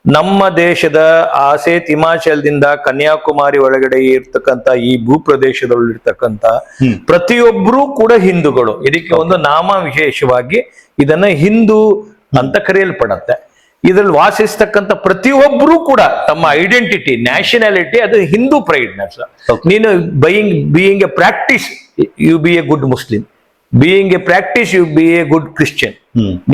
ನಮ್ಮ ದೇಶದ ಆಸೇತ್ ಹಿಮಾಚಲದಿಂದ ಕನ್ಯಾಕುಮಾರಿ ಒಳಗಡೆ ಇರ್ತಕ್ಕಂಥ ಈ ಭೂಪ್ರದೇಶದಲ್ಲಿರ್ತಕ್ಕಂಥ ಪ್ರತಿಯೊಬ್ಬರೂ ಕೂಡ ಹಿಂದೂಗಳು. ಇದಕ್ಕೆ ಒಂದು ನಾಮ ವಿಶೇಷವಾಗಿ ಇದನ್ನ ಹಿಂದೂ ಅಂತ ಕರೆಯಲ್ಪಡತ್ತೆ. ಇದ್ರಲ್ಲಿ ವಾಸಿಸ್ತಕ್ಕಂಥ ಪ್ರತಿಯೊಬ್ಬರೂ ಕೂಡ ತಮ್ಮ ಐಡೆಂಟಿಟಿ, ನ್ಯಾಷನಾಲಿಟಿ ಅದು ಹಿಂದೂ ಪ್ರೈಡ್ನೆಸ್. ನೀನು being a practice you be a good Muslim, being a practice you be a good Christian.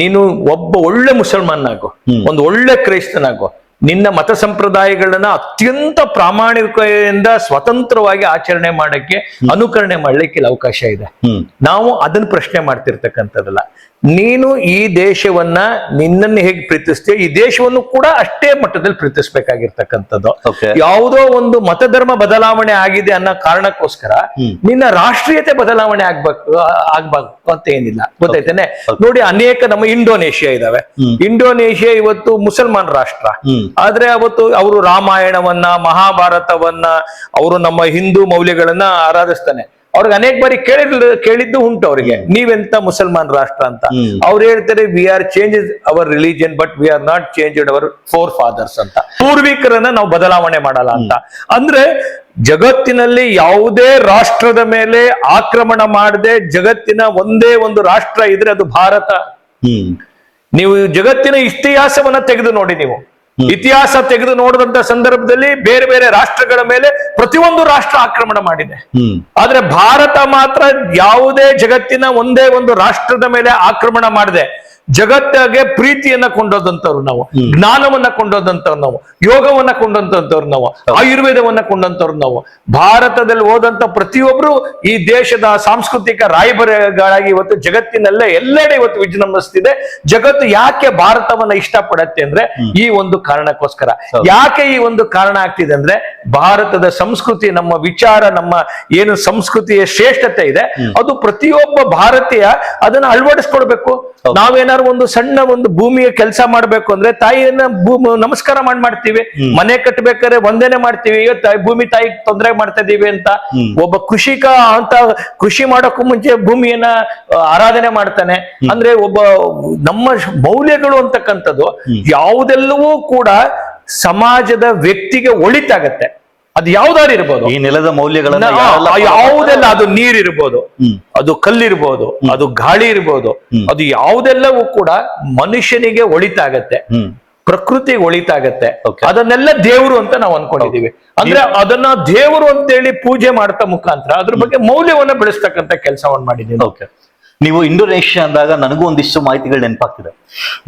ನೀನು ಒಬ್ಬ ಒಳ್ಳೆ ಮುಸಲ್ಮಾನಾಗು, ಒಂದು ಒಳ್ಳೆ ಕ್ರೈಸ್ತನಾಗು, ನಿನ್ನ ಮತ ಸಂಪ್ರದಾಯಗಳನ್ನ ಅತ್ಯಂತ ಪ್ರಾಮಾಣಿಕತೆಯಿಂದ ಸ್ವತಂತ್ರವಾಗಿ ಆಚರಣೆ ಮಾಡಕ್ಕೆ, ಅನುಕರಣೆ ಮಾಡ್ಲಿಕ್ಕೆ ಅವಕಾಶ ಇದೆ. ನಾವು ಅದನ್ನ ಪ್ರಶ್ನೆ ಮಾಡ್ತಿರ್ತಕ್ಕಂಥದ್ದಲ್ಲ. ನೀನು ಈ ದೇಶವನ್ನ ನಿನ್ನನ್ನು ಹೇಗೆ ಪ್ರೀತಿಸ್ತೀಯ, ಈ ದೇಶವನ್ನು ಕೂಡ ಅಷ್ಟೇ ಮಟ್ಟದಲ್ಲಿ ಪ್ರೀತಿಸ್ಬೇಕಾಗಿರ್ತಕ್ಕಂಥದ್ದು. ಯಾವುದೋ ಒಂದು ಮತಧರ್ಮ ಬದಲಾವಣೆ ಆಗಿದೆ ಅನ್ನೋ ಕಾರಣಕ್ಕೋಸ್ಕರ ನಿನ್ನ ರಾಷ್ಟ್ರೀಯತೆ ಬದಲಾವಣೆ ಆಗ್ಬೇಕು ಅಂತ ಏನಿಲ್ಲ, ಗೊತ್ತೈತೇನೆ? ನೋಡಿ, ಅನೇಕ ನಮ್ಮ ಇಂಡೋನೇಷಿಯಾ ಇದಾವೆ. ಇಂಡೋನೇಷಿಯಾ ಇವತ್ತು ಮುಸಲ್ಮಾನ್ ರಾಷ್ಟ್ರ, ಆದ್ರೆ ಅವತ್ತು ಅವರು ರಾಮಾಯಣವನ್ನ, ಮಹಾಭಾರತವನ್ನ, ಅವರು ನಮ್ಮ ಹಿಂದೂ ಮೌಲ್ಯಗಳನ್ನ ಆರಾಧಿಸ್ತಾನೆ. ಅವ್ರಿಗೆ ಅನೇಕ ಬಾರಿ ಕೇಳಿದ್ದು ಉಂಟು ಅವ್ರಿಗೆ, ನೀವೆಂತ ಮುಸಲ್ಮಾನ್ ರಾಷ್ಟ್ರ ಅಂತ. ಅವ್ರು ಹೇಳ್ತಾರೆ, we are change our religion but we are not change our forefathers ಅಂತ. ಪೂರ್ವಿಕರನ್ನ ನಾವು ಬದಲಾವಣೆ ಮಾಡಲ್ಲ ಅಂತ. ಅಂದ್ರೆ ಜಗತ್ತಿನಲ್ಲಿ ಯಾವುದೇ ರಾಷ್ಟ್ರದ ಮೇಲೆ ಆಕ್ರಮಣ ಮಾಡದೆ ಜಗತ್ತಿನ ಒಂದೇ ಒಂದು ರಾಷ್ಟ್ರ ಇದ್ರೆ ಅದು ಭಾರತ. ನೀವು ಜಗತ್ತಿನ ಇತಿಹಾಸವನ್ನ ತೆಗೆದು ನೋಡಿ, ನೀವು ಇತಿಹಾಸ ತೆಗೆದು ನೋಡಿದಂತ ಸಂದರ್ಭದಲ್ಲಿ ಬೇರೆ ಬೇರೆ ರಾಷ್ಟ್ರಗಳ ಮೇಲೆ ಪ್ರತಿಯೊಂದು ರಾಷ್ಟ್ರ ಆಕ್ರಮಣ ಮಾಡಿದೆ. ಆದ್ರೆ ಭಾರತ ಮಾತ್ರ ಯಾವುದೇ ಜಗತ್ತಿನ ಒಂದೇ ಒಂದು ರಾಷ್ಟ್ರದ ಮೇಲೆ ಆಕ್ರಮಣ ಮಾಡದೆ ಜಗತ್ತಿಗೆ ಪ್ರೀತಿಯನ್ನ ಕೊಂಡೋದಂತವ್ರು ನಾವು, ಜ್ಞಾನವನ್ನ ಕೊಂಡೋದಂತವ್ರು ನಾವು, ಯೋಗವನ್ನ ಕೊಂಡಂತವ್ರು ನಾವು, ಆಯುರ್ವೇದವನ್ನ ಕೊಂಡಂತವ್ರು ನಾವು. ಭಾರತದಲ್ಲಿ ಹೋದಂತ ಪ್ರತಿಯೊಬ್ರು ಈ ದೇಶದ ಸಾಂಸ್ಕೃತಿಕ ರಾಯಭಾರಿಗಳಾಗಿ ಇವತ್ತು ಜಗತ್ತಿನಲ್ಲೇ ಎಲ್ಲೆಡೆ ಇವತ್ತು ವಿಜೃಂಭಿಸ್ತಿದೆ. ಜಗತ್ತು ಯಾಕೆ ಭಾರತವನ್ನ ಇಷ್ಟಪಡತ್ತೆ ಅಂದ್ರೆ ಈ ಒಂದು ಕಾರಣಕ್ಕೋಸ್ಕರ. ಯಾಕೆ ಈ ಒಂದು ಕಾರಣ ಆಗ್ತಿದೆ ಅಂದ್ರೆ ಭಾರತದ ಸಂಸ್ಕೃತಿ, ನಮ್ಮ ವಿಚಾರ, ನಮ್ಮ ಏನು ಸಂಸ್ಕೃತಿಯ ಶ್ರೇಷ್ಠತೆ ಇದೆ ಅದು ಪ್ರತಿಯೊಬ್ಬ ಭಾರತೀಯ ಅದನ್ನ ಅಳವಡಿಸ್ಕೊಳ್ಬೇಕು. ನಾವೇನಾದ್ರು ಒಂದು ಸಣ್ಣ ಒಂದು ಭೂಮಿಯ ಕೆಲಸ ಮಾಡ್ಬೇಕು ಅಂದ್ರೆ ತಾಯಿಯನ್ನ ನಮಸ್ಕಾರ ಮಾಡ್ತೀವಿ, ಮನೆ ಕಟ್ಟಬೇಕಾದ್ರೆ ವಂದನೆ ಮಾಡ್ತೀವಿ, ಭೂಮಿ ತಾಯಿ ತೊಂದರೆ ಮಾಡ್ತಾ ಇದೀವಿ ಅಂತ. ಒಬ್ಬ ಕೃಷಿಕ ಅಂತ ಕೃಷಿ ಮಾಡೋಕ್ಕೂ ಮುಂಚೆ ಭೂಮಿಯನ್ನ ಆರಾಧನೆ ಮಾಡ್ತಾನೆ. ಅಂದ್ರೆ ಒಬ್ಬ ನಮ್ಮ ಮೌಲ್ಯಗಳು ಅಂತಕ್ಕಂಥದ್ದು ಯಾವುದೆಲ್ಲವೂ ಕೂಡ ಸಮಾಜದ ವ್ಯಕ್ತಿಗೆ ಒಳಿತಾಗತ್ತೆ. ಅದು ಯಾವ್ದಾರು ಇರ್ಬೋದು, ಈ ನೆಲದ ಮೌಲ್ಯಗಳನ್ನ ಯಾವುದೆಲ್ಲ, ಅದು ನೀರಿರ್ಬೋದು, ಅದು ಕಲ್ಲಿರ್ಬೋದು, ಅದು ಗಾಳಿ ಇರ್ಬೋದು, ಅದು ಯಾವುದೆಲ್ಲವೂ ಕೂಡ ಮನುಷ್ಯನಿಗೆ ಒಳಿತಾಗತ್ತೆ, ಪ್ರಕೃತಿಗೆ ಒಳಿತಾಗತ್ತೆ. ಅದನ್ನೆಲ್ಲ ದೇವರು ಅಂತ ನಾವು ಅನ್ಕೊಂಡಿದೀವಿ. ಅಂದ್ರೆ ಅದನ್ನ ದೇವರು ಅಂತೇಳಿ ಪೂಜೆ ಮಾಡ್ತಾ ಮುಖಾಂತರ ಅದ್ರ ಬಗ್ಗೆ ಮೌಲ್ಯವನ್ನ ಬೆಳೆಸ್ತಕ್ಕಂಥ ಕೆಲಸವನ್ನ ಮಾಡಿದೀವಿ. ನೀವು ಇಂಡೋನೇಷ್ಯಾ ಅಂದಾಗ ನನಗೂ ಒಂದಿಷ್ಟು ಮಾಹಿತಿಗಳು ನೆನಪಾಗ್ತಿದೆ.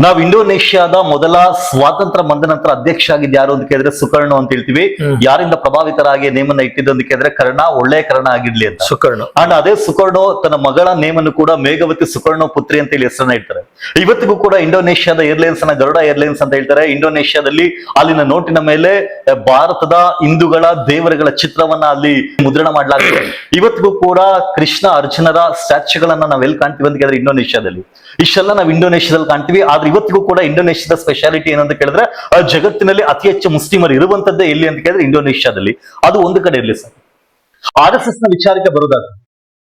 ನಾವು ಇಂಡೋನೇಷ್ಯಾದ ಮೊದಲ ಸ್ವಾತಂತ್ರ್ಯ ಬಂದ ನಂತರ ಅಧ್ಯಕ್ಷ ಆಗಿದ್ದು ಯಾರು ಅಂತ ಕೇಳಿದ್ರೆ ಸುಕರ್ಣೋ ಅಂತ ಹೇಳ್ತೀವಿ. ಯಾರಿಂದ ಪ್ರಭಾವಿತರಾಗಿ ನೇಮನ್ನ ಇಟ್ಟಿದ್ದು ಅಂತ ಕೇಳಿದ್ರೆ ಕರ್ಣ, ಒಳ್ಳೆಯ ಕರ್ಣ ಆಗಿರ್ಲಿ ಅಂತ. ಸುಕರ್ಣ ಅಂಡ್ ಅದೇ ಸುಕರ್ಣೋ ತನ್ನ ಮಗಳ ನೇಮನ್ನು ಕೂಡ ಮೇಘವತಿ ಸುಕರ್ಣೋ ಪುತ್ರಿ ಅಂತ ಹೇಳಿ ಹೆಸರನ್ನ ಇಡ್ತಾರೆ. ಇವತ್ತಿಗೂ ಕೂಡ ಇಂಡೋನೇಷ್ಯಾದ ಏರ್ಲೈನ್ಸ್ ನ ಗರುಡ ಏರ್ಲೈನ್ಸ್ ಅಂತ ಹೇಳ್ತಾರೆ. ಇಂಡೋನೇಷ್ಯಾದಲ್ಲಿ ಅಲ್ಲಿನ ನೋಟಿನ ಮೇಲೆ ಭಾರತದ ಹಿಂದೂಗಳ ದೇವರುಗಳ ಚಿತ್ರವನ್ನ ಅಲ್ಲಿ ಮುದ್ರಣ ಮಾಡಲಾಗಿದೆ. ಇವತ್ತಿಗೂ ಕೂಡ ಕೃಷ್ಣ ಅರ್ಜುನರ ಸ್ಟ್ಯಾಚ್ಯೂಗಳನ್ನ ನಾವ್ ಎಲ್ಲಿ ಕಾಣ್ತೀವಿ ಅಂತ ಕೇಳಿದ್ರೆ ಇಂಡೋನೇಷ್ಯಾದಲ್ಲಿ. ಇಷ್ಟೆಲ್ಲ ನಾವು ಇಂಡೋನೇಷ್ಯಾದಲ್ಲಿ ಕಾಣ್ತೀವಿ. ಆದ್ರೆ ಇವತ್ತಿಗೂ ಕೂಡ ಇಂಡೋನೇಷ್ಯಾದ ಸ್ಪೆಷಾಲಿಟಿ ಏನಂತ ಕೇಳಿದ್ರೆ ಜಗತ್ತಿನಲ್ಲಿ ಅತಿ ಹೆಚ್ಚು ಮುಸ್ಲಿಮರು ಇರುವಂತದ್ದೇ ಎಲ್ಲಿ ಅಂತ ಕೇಳಿದ್ರೆ ಇಂಡೋನೇಷ್ಯಾದಲ್ಲಿ. ಅದು ಒಂದು ಕಡೆ ಇರ್ಲಿ ಸರ್. RSS ನ ವಿಚಾರಕ್ಕೆ ಬರೋದಾದ್ರೆ,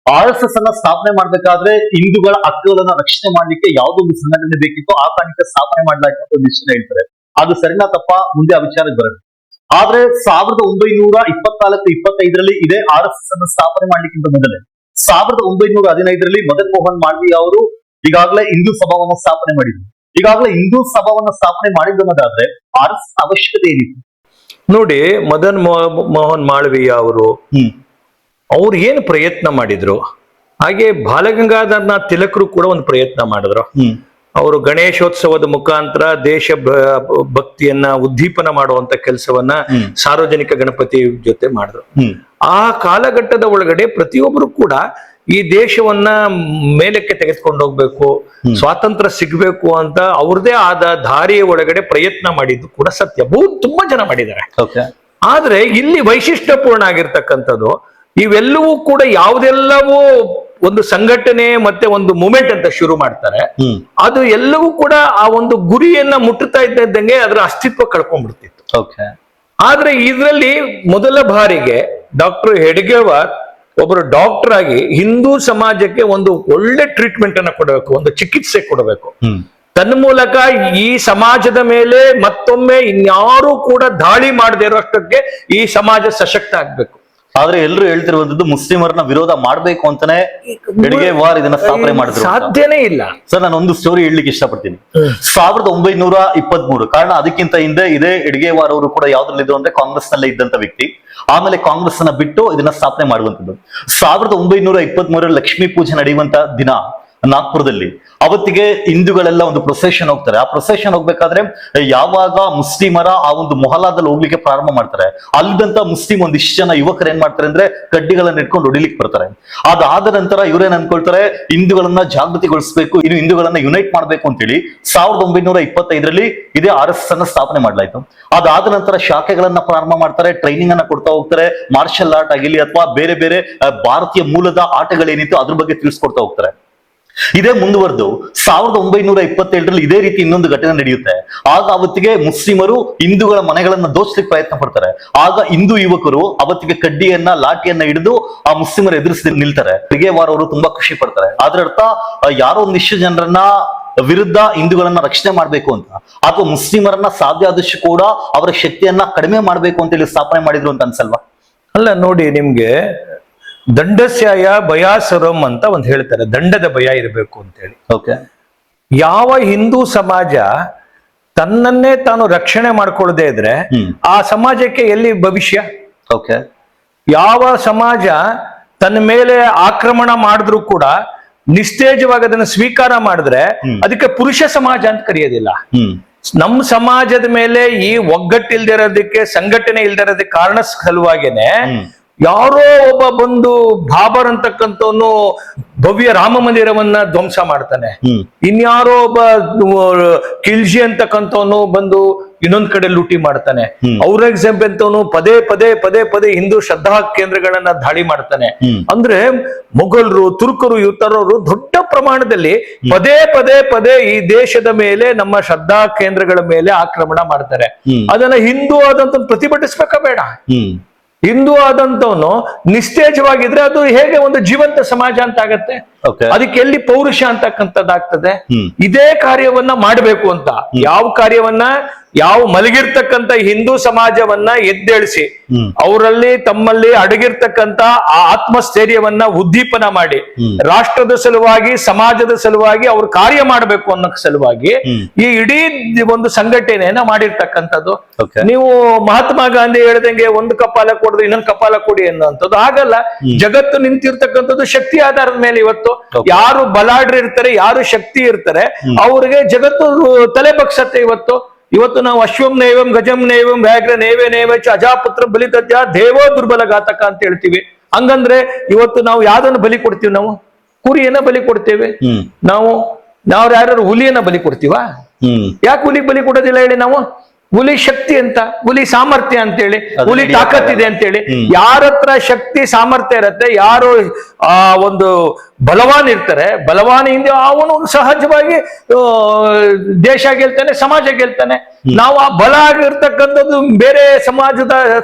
RSS ಅನ್ನ ಸ್ಥಾಪನೆ ಮಾಡ್ಬೇಕಾದ್ರೆ ಹಿಂದೂಗಳ ಹಕ್ಕುಗಳನ್ನ ರಕ್ಷಣೆ ಮಾಡ್ಲಿಕ್ಕೆ ಯಾವುದೋ ಒಂದು ಸಂಘಟನೆ ಬೇಕಿತ್ತು, ಆ ಕಾರಣಕ್ಕೆ ಸ್ಥಾಪನೆ ಮಾಡಲಾಯ್ತು ಅಂತ ಒಂದು ವಿಷಯ ಹೇಳ್ತಾರೆ. ಅದು ಸರಿನಾ ತಪ್ಪ ಮುಂದೆ ಆ ವಿಚಾರಕ್ಕೆ ಬರುತ್ತೆ. ಆದ್ರೆ 1924-25 ಇದೇ RSS ಅನ್ನು ಸ್ಥಾಪನೆ ಮಾಡ್ಲಿಕ್ಕಿಂತ ಮೊದಲೇ 1915 ಮದನ್ ಮೋಹನ್ ಮಾಳವೀಯ ಅವರು ಈಗಾಗಲೇ ಹಿಂದೂ ಸಭಾವನ್ನ ಸ್ಥಾಪನೆ ಮಾಡಿದ್ರು. ಈಗಾಗಲೇ ಹಿಂದೂ ಸಭಾವನ್ನ ಸ್ಥಾಪನೆ ಮಾಡಿದ್ದದಾದ್ರೆ RSS ಅವಶ್ಯಕತೆ ಏನಿತ್ತು ನೋಡಿ. ಮದನ್ ಮೋಹನ್ ಮಾಳವೀಯ ಅವರು ಏನು ಪ್ರಯತ್ನ ಮಾಡಿದ್ರು, ಹಾಗೆ ಬಾಲಗಂಗಾಧರನಾಥ್ ತಿಲಕರು ಕೂಡ ಒಂದು ಪ್ರಯತ್ನ ಮಾಡಿದ್ರು. ಅವರು ಗಣೇಶೋತ್ಸವದ ಮುಖಾಂತರ ದೇಶ ಭಕ್ತಿಯನ್ನ ಉದ್ದೀಪನ ಮಾಡುವಂತ ಕೆಲಸವನ್ನ ಸಾರ್ವಜನಿಕ ಗಣಪತಿ ಜೊತೆ ಮಾಡಿದ್ರು. ಆ ಕಾಲಘಟ್ಟದ ಒಳಗಡೆ ಪ್ರತಿಯೊಬ್ಬರು ಕೂಡ ಈ ದೇಶವನ್ನ ಮೇಲಕ್ಕೆ ತೆಗೆದುಕೊಂಡು ಹೋಗ್ಬೇಕು, ಸ್ವಾತಂತ್ರ್ಯ ಸಿಗ್ಬೇಕು ಅಂತ ಅವ್ರದೇ ಆದ ದಾರಿಯ ಒಳಗಡೆ ಪ್ರಯತ್ನ ಮಾಡಿದ್ದು ಕೂಡ ಸತ್ಯ. ತುಂಬಾ ಜನ ಮಾಡಿದ್ದಾರೆ. ಆದ್ರೆ ಇಲ್ಲಿ ವೈಶಿಷ್ಟ್ಯಪೂರ್ಣ ಆಗಿರ್ತಕ್ಕಂಥದ್ದು ಇವೆಲ್ಲವೂ ಕೂಡ ಯಾವುದೆಲ್ಲವೂ ಒಂದು ಸಂಘಟನೆ ಮತ್ತೆ ಒಂದು ಮೂಮೆಂಟ್ ಅಂತ ಶುರು ಮಾಡ್ತಾರೆ, ಅದು ಎಲ್ಲವೂ ಕೂಡ ಆ ಒಂದು ಗುರಿಯನ್ನ ಮುಟ್ಟುತ್ತಾ ಇದ್ದಂಗೆ ಅದರ ಅಸ್ತಿತ್ವ ಕಳ್ಕೊಂಡ್ಬಿಡ್ತಿತ್ತು. ಆದ್ರೆ ಇದರಲ್ಲಿ ಮೊದಲ ಬಾರಿಗೆ ಡಾಕ್ಟರ್ ಹೆಡ್ಗೇವಾರ್ ಒಬ್ಬರು ಡಾಕ್ಟರ್ ಆಗಿ ಹಿಂದೂ ಸಮಾಜಕ್ಕೆ ಒಂದು ಒಳ್ಳೆ ಟ್ರೀಟ್ಮೆಂಟ್ ಅನ್ನ ಕೊಡಬೇಕು, ಒಂದು ಚಿಕಿತ್ಸೆ ಕೊಡಬೇಕು. ತನ್ನ ಮೂಲಕ ಈ ಸಮಾಜದ ಮೇಲೆ ಮತ್ತೊಮ್ಮೆ ಇನ್ಯಾರು ಕೂಡ ದಾಳಿ ಮಾಡದೇ ಇರೋಷ್ಟಕ್ಕೆ ಈ ಸಮಾಜ ಸಶಕ್ತ ಆಗ್ಬೇಕು. ಆದ್ರೆ ಎಲ್ಲರೂ ಹೇಳ್ತಿರುವಂತದ್ದು ಮುಸ್ಲಿಮರನ್ನ ವಿರೋಧ ಮಾಡ್ಬೇಕು ಅಂತಾನೆ ಹೆಡ್ಗೇವಾರ್ ಇದನ್ನ ಸ್ಥಾಪನೆ ಮಾಡಿದ್ರು. ಸಾಧ್ಯನೇ ಇಲ್ಲ ಸರ್. ನಾನು ಒಂದು ಸ್ಟೋರಿ ಹೇಳಲಿಕ್ಕೆ ಇಷ್ಟಪಡ್ತೀನಿ. 1923, ಕಾರಣ ಅದಕ್ಕಿಂತ ಹಿಂದೆ ಇದೇ ಹೆಡ್ಗೇವಾರ್ ಅವರು ಕೂಡ ಯಾವ್ದ್ರಲ್ಲಿದ್ರು ಅಂದ್ರೆ ಕಾಂಗ್ರೆಸ್ ನಲ್ಲೇ ಇದ್ದಂತ ವ್ಯಕ್ತಿ. ಆಮೇಲೆ ಕಾಂಗ್ರೆಸ್ ಅನ್ನ ಬಿಟ್ಟು ಇದನ್ನ ಸ್ಥಾಪನೆ ಮಾಡುವಂತದ್ದು. 1923 ಲಕ್ಷ್ಮೀ ಪೂಜೆ ನಡೆಯುವಂತ ದಿನ ನಾಗ್ಪುರದಲ್ಲಿ ಅವತ್ತಿಗೆ ಹಿಂದೂಗಳೆಲ್ಲ ಒಂದು ಪ್ರೊಸೆಷನ್ ಹೋಗ್ತಾರೆ. ಆ ಪ್ರೊಸೆಷನ್ ಹೋಗ್ಬೇಕಾದ್ರೆ ಯಾವಾಗ ಮುಸ್ಲಿಮರ ಆ ಒಂದು ಮೊಹಲಾದಲ್ಲಿ ಹೋಗ್ಲಿಕ್ಕೆ ಪ್ರಾರಂಭ ಮಾಡ್ತಾರೆ, ಅಲ್ಲಿದ್ದಂತ ಮುಸ್ಲಿಂ ಒಂದಿಷ್ಟು ಜನ ಯುವಕರು ಏನ್ ಮಾಡ್ತಾರೆ ಅಂದ್ರೆ ಕಡ್ಡಿಗಳನ್ನ ಇಟ್ಕೊಂಡು ಹೊಡಿಲಿಕ್ಕೆ ಬರ್ತಾರೆ. ಅದಾದ ನಂತರ ಇವ್ರೇನ್ ಅನ್ಕೊಳ್ತಾರೆ, ಹಿಂದೂಗಳನ್ನ ಜಾಗೃತಿಗೊಳಿಸಬೇಕು, ಇನ್ನು ಹಿಂದೂಗಳನ್ನ ಯುನೈಟ್ ಮಾಡ್ಬೇಕು ಅಂತೇಳಿ 1925 ಇದೇ RSS ಅನ್ನ ಸ್ಥಾಪನೆ ಮಾಡ್ಲಾಯ್ತು. ಅದಾದ ನಂತರ ಶಾಖೆಗಳನ್ನ ಪ್ರಾರಂಭ ಮಾಡ್ತಾರೆ, ಟ್ರೈನಿಂಗ್ ಅನ್ನ ಕೊಡ್ತಾ ಹೋಗ್ತಾರೆ. ಮಾರ್ಷಲ್ ಆರ್ಟ್ ಆಗಿರ್ಲಿ ಅಥವಾ ಬೇರೆ ಬೇರೆ ಭಾರತೀಯ ಮೂಲದ ಆಟಗಳೇನಿತ್ತು ಅದ್ರ ಬಗ್ಗೆ ತಿಳಿಸ್ಕೊಡ್ತಾ ಹೋಗ್ತಾರೆ. ಇದೇ ಮುಂದುವರೆದು 1927 ಇದೇ ರೀತಿ ಇನ್ನೊಂದು ಘಟನೆ ನಡೆಯುತ್ತೆ. ಆಗ ಅವತ್ತಿಗೆ ಮುಸ್ಲಿಮರು ಹಿಂದೂಗಳ ಮನೆಗಳನ್ನ ದೋಚಲಿಕ್ಕೆ ಪ್ರಯತ್ನ ಪಡ್ತಾರೆ. ಆಗ ಹಿಂದೂ ಯುವಕರು ಅವತ್ತಿಗೆ ಕಡ್ಡಿಯನ್ನ ಲಾಠಿಯನ್ನ ಹಿಡಿದು ಆ ಮುಸ್ಲಿಮರು ಎದುರಿಸಿ ನಿಲ್ತಾರೆ. ಹೆಡ್ಗೇವಾರ್ ಅವರು ತುಂಬಾ ಖುಷಿ ಪಡ್ತಾರೆ. ಅದ್ರ ಅರ್ಥ ಯಾರೋ ಒಂದಿಷ್ಟು ಜನರನ್ನ ವಿರುದ್ಧ ಹಿಂದೂಗಳನ್ನ ರಕ್ಷಣೆ ಮಾಡ್ಬೇಕು ಅಂತ, ಅಥವಾ ಮುಸ್ಲಿಮರನ್ನ ಸಾಧ್ಯ ಆದಷ್ಟು ಕೂಡ ಅವರ ಶಕ್ತಿಯನ್ನ ಕಡಿಮೆ ಮಾಡ್ಬೇಕು ಅಂತ ಹೇಳಿ ಸ್ಥಾಪನೆ ಮಾಡಿದ್ರು ಅಂತ ಅನ್ಸಲ್ವಾ? ಅಲ್ಲ ನೋಡಿ, ನಿಮ್ಗೆ ದಂಡಸ್ಯಾಯ ಭಯಾಸುರಂ ಅಂತ ಒಂದು ಹೇಳ್ತಾರೆ, ದಂಡದ ಭಯ ಇರಬೇಕು ಅಂತ ಹೇಳಿ. ಯಾವ ಹಿಂದೂ ಸಮಾಜ ತನ್ನನ್ನೇ ತಾನು ರಕ್ಷಣೆ ಮಾಡ್ಕೊಳ್ಳದೆ ಇದ್ರೆ ಆ ಸಮಾಜಕ್ಕೆ ಎಲ್ಲಿ ಭವಿಷ್ಯ? ಯಾವ ಸಮಾಜ ತನ್ನ ಮೇಲೆ ಆಕ್ರಮಣ ಮಾಡಿದ್ರು ಕೂಡ ನಿಸ್ತೇಜವಾಗಿ ಅದನ್ನು ಸ್ವೀಕಾರ ಮಾಡಿದ್ರೆ ಅದಕ್ಕೆ ಪುರುಷ ಸಮಾಜ ಅಂತ ಕರೆಯೋದಿಲ್ಲ. ನಮ್ಮ ಸಮಾಜದ ಮೇಲೆ ಈ ಒಗ್ಗಟ್ಟಿಲ್ದಿರೋದಕ್ಕೆ, ಸಂಘಟನೆ ಇಲ್ದಿರೋದಕ್ಕೆ ಕಾರಣ ಸಲುವಾಗೇನೆ ಯಾರೋ ಒಬ್ಬ ಬಂದು ಬಾಬರ್ ಅಂತಕ್ಕಂಥವನು ಭವ್ಯ ರಾಮ ಮಂದಿರವನ್ನ ಧ್ವಂಸ ಮಾಡ್ತಾನೆ, ಇನ್ಯಾರೋ ಒಬ್ಬ ಖಿಲ್ಜಿ ಅಂತಕ್ಕಂಥವನು ಬಂದು ಇನ್ನೊಂದ್ ಕಡೆ ಲೂಟಿ ಮಾಡ್ತಾನೆ, ಔರಂಗಜೇಬ್ ಅಂತವನು ಪದೇ ಪದೇ ಪದೇ ಪದೇ ಹಿಂದೂ ಶ್ರದ್ಧಾ ಕೇಂದ್ರಗಳನ್ನ ದಾಳಿ ಮಾಡ್ತಾನೆ. ಅಂದ್ರೆ ಮೊಘಲರು, ತುರ್ಕರು, ಇತರರು ದೊಡ್ಡ ಪ್ರಮಾಣದಲ್ಲಿ ಪದೇ ಪದೇ ಪದೇ ಈ ದೇಶದ ಮೇಲೆ, ನಮ್ಮ ಶ್ರದ್ಧಾ ಕೇಂದ್ರಗಳ ಮೇಲೆ ಆಕ್ರಮಣ ಮಾಡ್ತಾರೆ. ಅದನ್ನ ಹಿಂದೂ ಆದಂತ ಪ್ರತಿಭಟಿಸ್ಬೇಕಾ ಬೇಡ? ಹಿಂದೂ ಆದಂತವನು ನಿಸ್ತೇಜವಾಗಿದ್ರೆ ಅದು ಹೇಗೆ ಒಂದು ಜೀವಂತ ಸಮಾಜ ಅಂತ ಆಗತ್ತೆ? ಅದಕ್ಕೆ ಎಲ್ಲಿ ಪೌರುಷ ಅಂತಕ್ಕಂಥದ್ದಾಗ್ತದೆ? ಇದೇ ಕಾರ್ಯವನ್ನ ಮಾಡಬೇಕು ಅಂತ, ಯಾವ ಕಾರ್ಯವನ್ನ ಯಾವ ಮಲಗಿರ್ತಕ್ಕಂಥ ಹಿಂದೂ ಸಮಾಜವನ್ನ ಎದ್ದೇಳಿಸಿ ಅವರಲ್ಲಿ ತಮ್ಮಲ್ಲಿ ಅಡಗಿರ್ತಕ್ಕಂಥ ಆ ಆತ್ಮಸ್ಥೈರ್ಯವನ್ನ ಉದ್ದೀಪನ ಮಾಡಿ ರಾಷ್ಟ್ರದ ಸಲುವಾಗಿ ಸಮಾಜದ ಸಲುವಾಗಿ ಅವ್ರು ಕಾರ್ಯ ಮಾಡಬೇಕು ಅನ್ನೋ ಸಲುವಾಗಿ ಈ ಇಡೀ ಒಂದು ಸಂಘಟನೆಯನ್ನ ಮಾಡಿರ್ತಕ್ಕಂಥದ್ದು. ನೀವು ಮಹಾತ್ಮ ಗಾಂಧಿ ಹೇಳ್ದಂಗೆ ಒಂದು ಕಪಾಲ ಕೊಡದ್ರೆ ಇನ್ನೊಂದು ಕಪಾಲ ಕೊಡಿ ಅನ್ನುವಂಥದ್ದು ಆಗಲ್ಲ. ಜಗತ್ತು ನಿಂತಿರ್ತಕ್ಕಂಥದ್ದು ಶಕ್ತಿ ಆಧಾರದ ಮೇಲೆ. ಇವತ್ತು ಯಾರು ಬಲಾಢ್ರ ಇರ್ತಾರೆ, ಯಾರು ಶಕ್ತಿ ಇರ್ತಾರೆ, ಅವ್ರಿಗೆ ಜಗತ್ತು ತಲೆ ಬಗ್ಸತ್ತೆ. ಇವತ್ತು ನಾವು ಅಶ್ವಂ ನೈವಂ ಗಜಂ ನೈವಂ ವ್ಯಾಘ್ರ ನೈವೇ ನೈವ ಚ ಅಜಾಪುತ್ರ ಬಲಿತತ್ಯ ದೇವೋ ದುರ್ಬಲ ಘಾತಕ ಅಂತ ಹೇಳ್ತೀವಿ. ಹಂಗಂದ್ರೆ ಇವತ್ತು ನಾವು ಯಾವ್ದನ್ನು ಬಲಿ ಕೊಡ್ತೀವಿ? ನಾವು ಕುರಿಯನ್ನ ಬಲಿ ಕೊಡ್ತೇವೆ. ನಾವು ಯಾರು ಹುಲಿಯನ್ನ ಬಲಿ ಕೊಡ್ತೀವಾ? ಯಾಕೆ ಹುಲಿ ಬಲಿ ಕೊಡೋದಿಲ್ಲ ಹೇಳಿ? ನಾವು ಹುಲಿ ಶಕ್ತಿ ಅಂತ, ಹುಲಿ ಸಾಮರ್ಥ್ಯ ಅಂತೇಳಿ, ಹುಲಿ ತಾಕತ್ತಿದೆ ಅಂತೇಳಿ. ಯಾರತ್ರ ಶಕ್ತಿ ಸಾಮರ್ಥ್ಯ ಇರತ್ತೆ, ಯಾರು ಆ ಒಂದು ಬಲವಾನ್ ಇರ್ತಾರೆ, ಬಲವಾನಿಂದ ಅವನು ಸಹಜವಾಗಿ ದೇಶ ಗೆಲ್ತಾನೆ, ಸಮಾಜ ಗೆಲ್ತಾನೆ. ನಾವು ಆ ಬಲ ಆಗಿರ್ತಕ್ಕಂಥದ್ದು ಬೇರೆ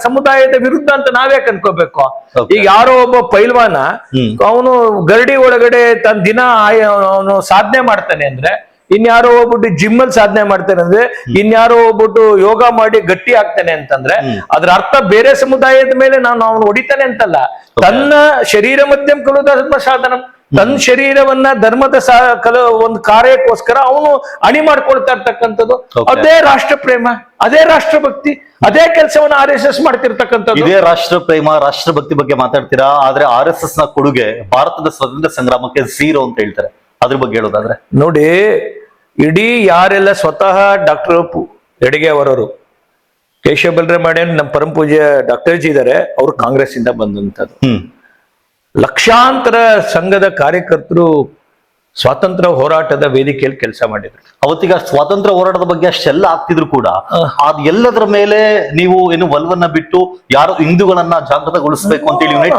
ಸಮುದಾಯದ ವಿರುದ್ಧ ಅಂತ ನಾವ್ಯಾಕೆ ಅನ್ಕೋಬೇಕು? ಈಗ ಯಾರೋ ಒಬ್ಬ ಪೈಲ್ವಾನ ಅವನು ಗರಡಿ ಒಳಗಡೆ ತನ್ನ ದಿನ ಅವನು ಸಾಧನೆ ಮಾಡ್ತಾನೆ ಅಂದ್ರೆ, ಇನ್ಯಾರೋ ಹೋಗ್ಬಿಟ್ಟು ಜಿಮ್ ಅಲ್ಲಿ ಸಾಧನೆ ಮಾಡ್ತಾನೆ ಅಂದ್ರೆ, ಇನ್ಯಾರೋ ಹೋಗ್ಬಿಟ್ಟು ಯೋಗ ಮಾಡಿ ಗಟ್ಟಿ ಆಗ್ತಾನೆ ಅಂತಂದ್ರೆ ಅದ್ರ ಅರ್ಥ ಬೇರೆ ಸಮುದಾಯದ ಮೇಲೆ ಅವನು ಹೊಡಿತಾನೆ ಅಂತಲ್ಲ. ತನ್ನ ಶರೀರ ಮಧ್ಯಮ ಕಲು ಧರ್ಮ ಸಾಧನ, ತನ್ನ ಶರೀರವನ್ನ ಧರ್ಮದ ಒಂದು ಕಾರ್ಯಕ್ಕೋಸ್ಕರ ಅವನು ಅಣಿ ಮಾಡ್ಕೊಳ್ತಾ ಇರ್ತಕ್ಕಂಥದ್ದು. ಅದೇ ರಾಷ್ಟ್ರ ಪ್ರೇಮ, ಅದೇ ರಾಷ್ಟ್ರಭಕ್ತಿ, ಅದೇ ಕೆಲಸವನ್ನ RSS ಮಾಡ್ತಿರ್ತಕ್ಕಂಥದ್ದು. ಇದೇ ರಾಷ್ಟ್ರ ಪ್ರೇಮ, ರಾಷ್ಟ್ರಭಕ್ತಿ ಬಗ್ಗೆ ಮಾತಾಡ್ತೀರಾ, ಆದ್ರೆ RSS ನ ಕೊಡುಗೆ ಭಾರತದ ಸ್ವಾತಂತ್ರ್ಯ ಸಂಗ್ರಾಮಕ್ಕೆ 0 ಅಂತ ಹೇಳ್ತಾರೆ. ಅದ್ರ ಬಗ್ಗೆ ಹೇಳೋದಾದ್ರೆ ನೋಡಿ, ಇಡೀ ಯಾರೆಲ್ಲ ಸ್ವತಃ ಡಾಕ್ಟರ್ ಯಡಿಗೆ ಅವರವರು, ಕೇಶವ ಬಲರಾಮಣ್ಯನ್ ನಮ್ಮ ಪರಮ ಪೂಜ್ಯ ಡಾಕ್ಟರ್ ಜಿ ಇದ್ದಾರೆ, ಅವರು ಕಾಂಗ್ರೆಸ್ ಇಂದ ಬಂದಂತದ್ದು. ಲಕ್ಷಾಂತರ ಸಂಘದ ಕಾರ್ಯಕರ್ತರು ಸ್ವಾತಂತ್ರ್ಯ ಹೋರಾಟದ ವೇದಿಕೆಯಲ್ಲಿ ಕೆಲಸ ಮಾಡಿದ್ರು. ಅವತ್ತೀಗ ಸ್ವಾತಂತ್ರ್ಯ ಹೋರಾಟದ ಬಗ್ಗೆ ಅಷ್ಟೆಲ್ಲ ಆಗ್ತಿದ್ರು ಕೂಡ ಅದ್ ಎಲ್ಲದರ ಮೇಲೆ ನೀವು ಏನು ಒಲವನ್ನ ಬಿಟ್ಟು ಯಾರು ಹಿಂದೂಗಳನ್ನ ಜಾಗೃತಗೊಳಿಸಬೇಕು ಅಂತ ಹೇಳಿ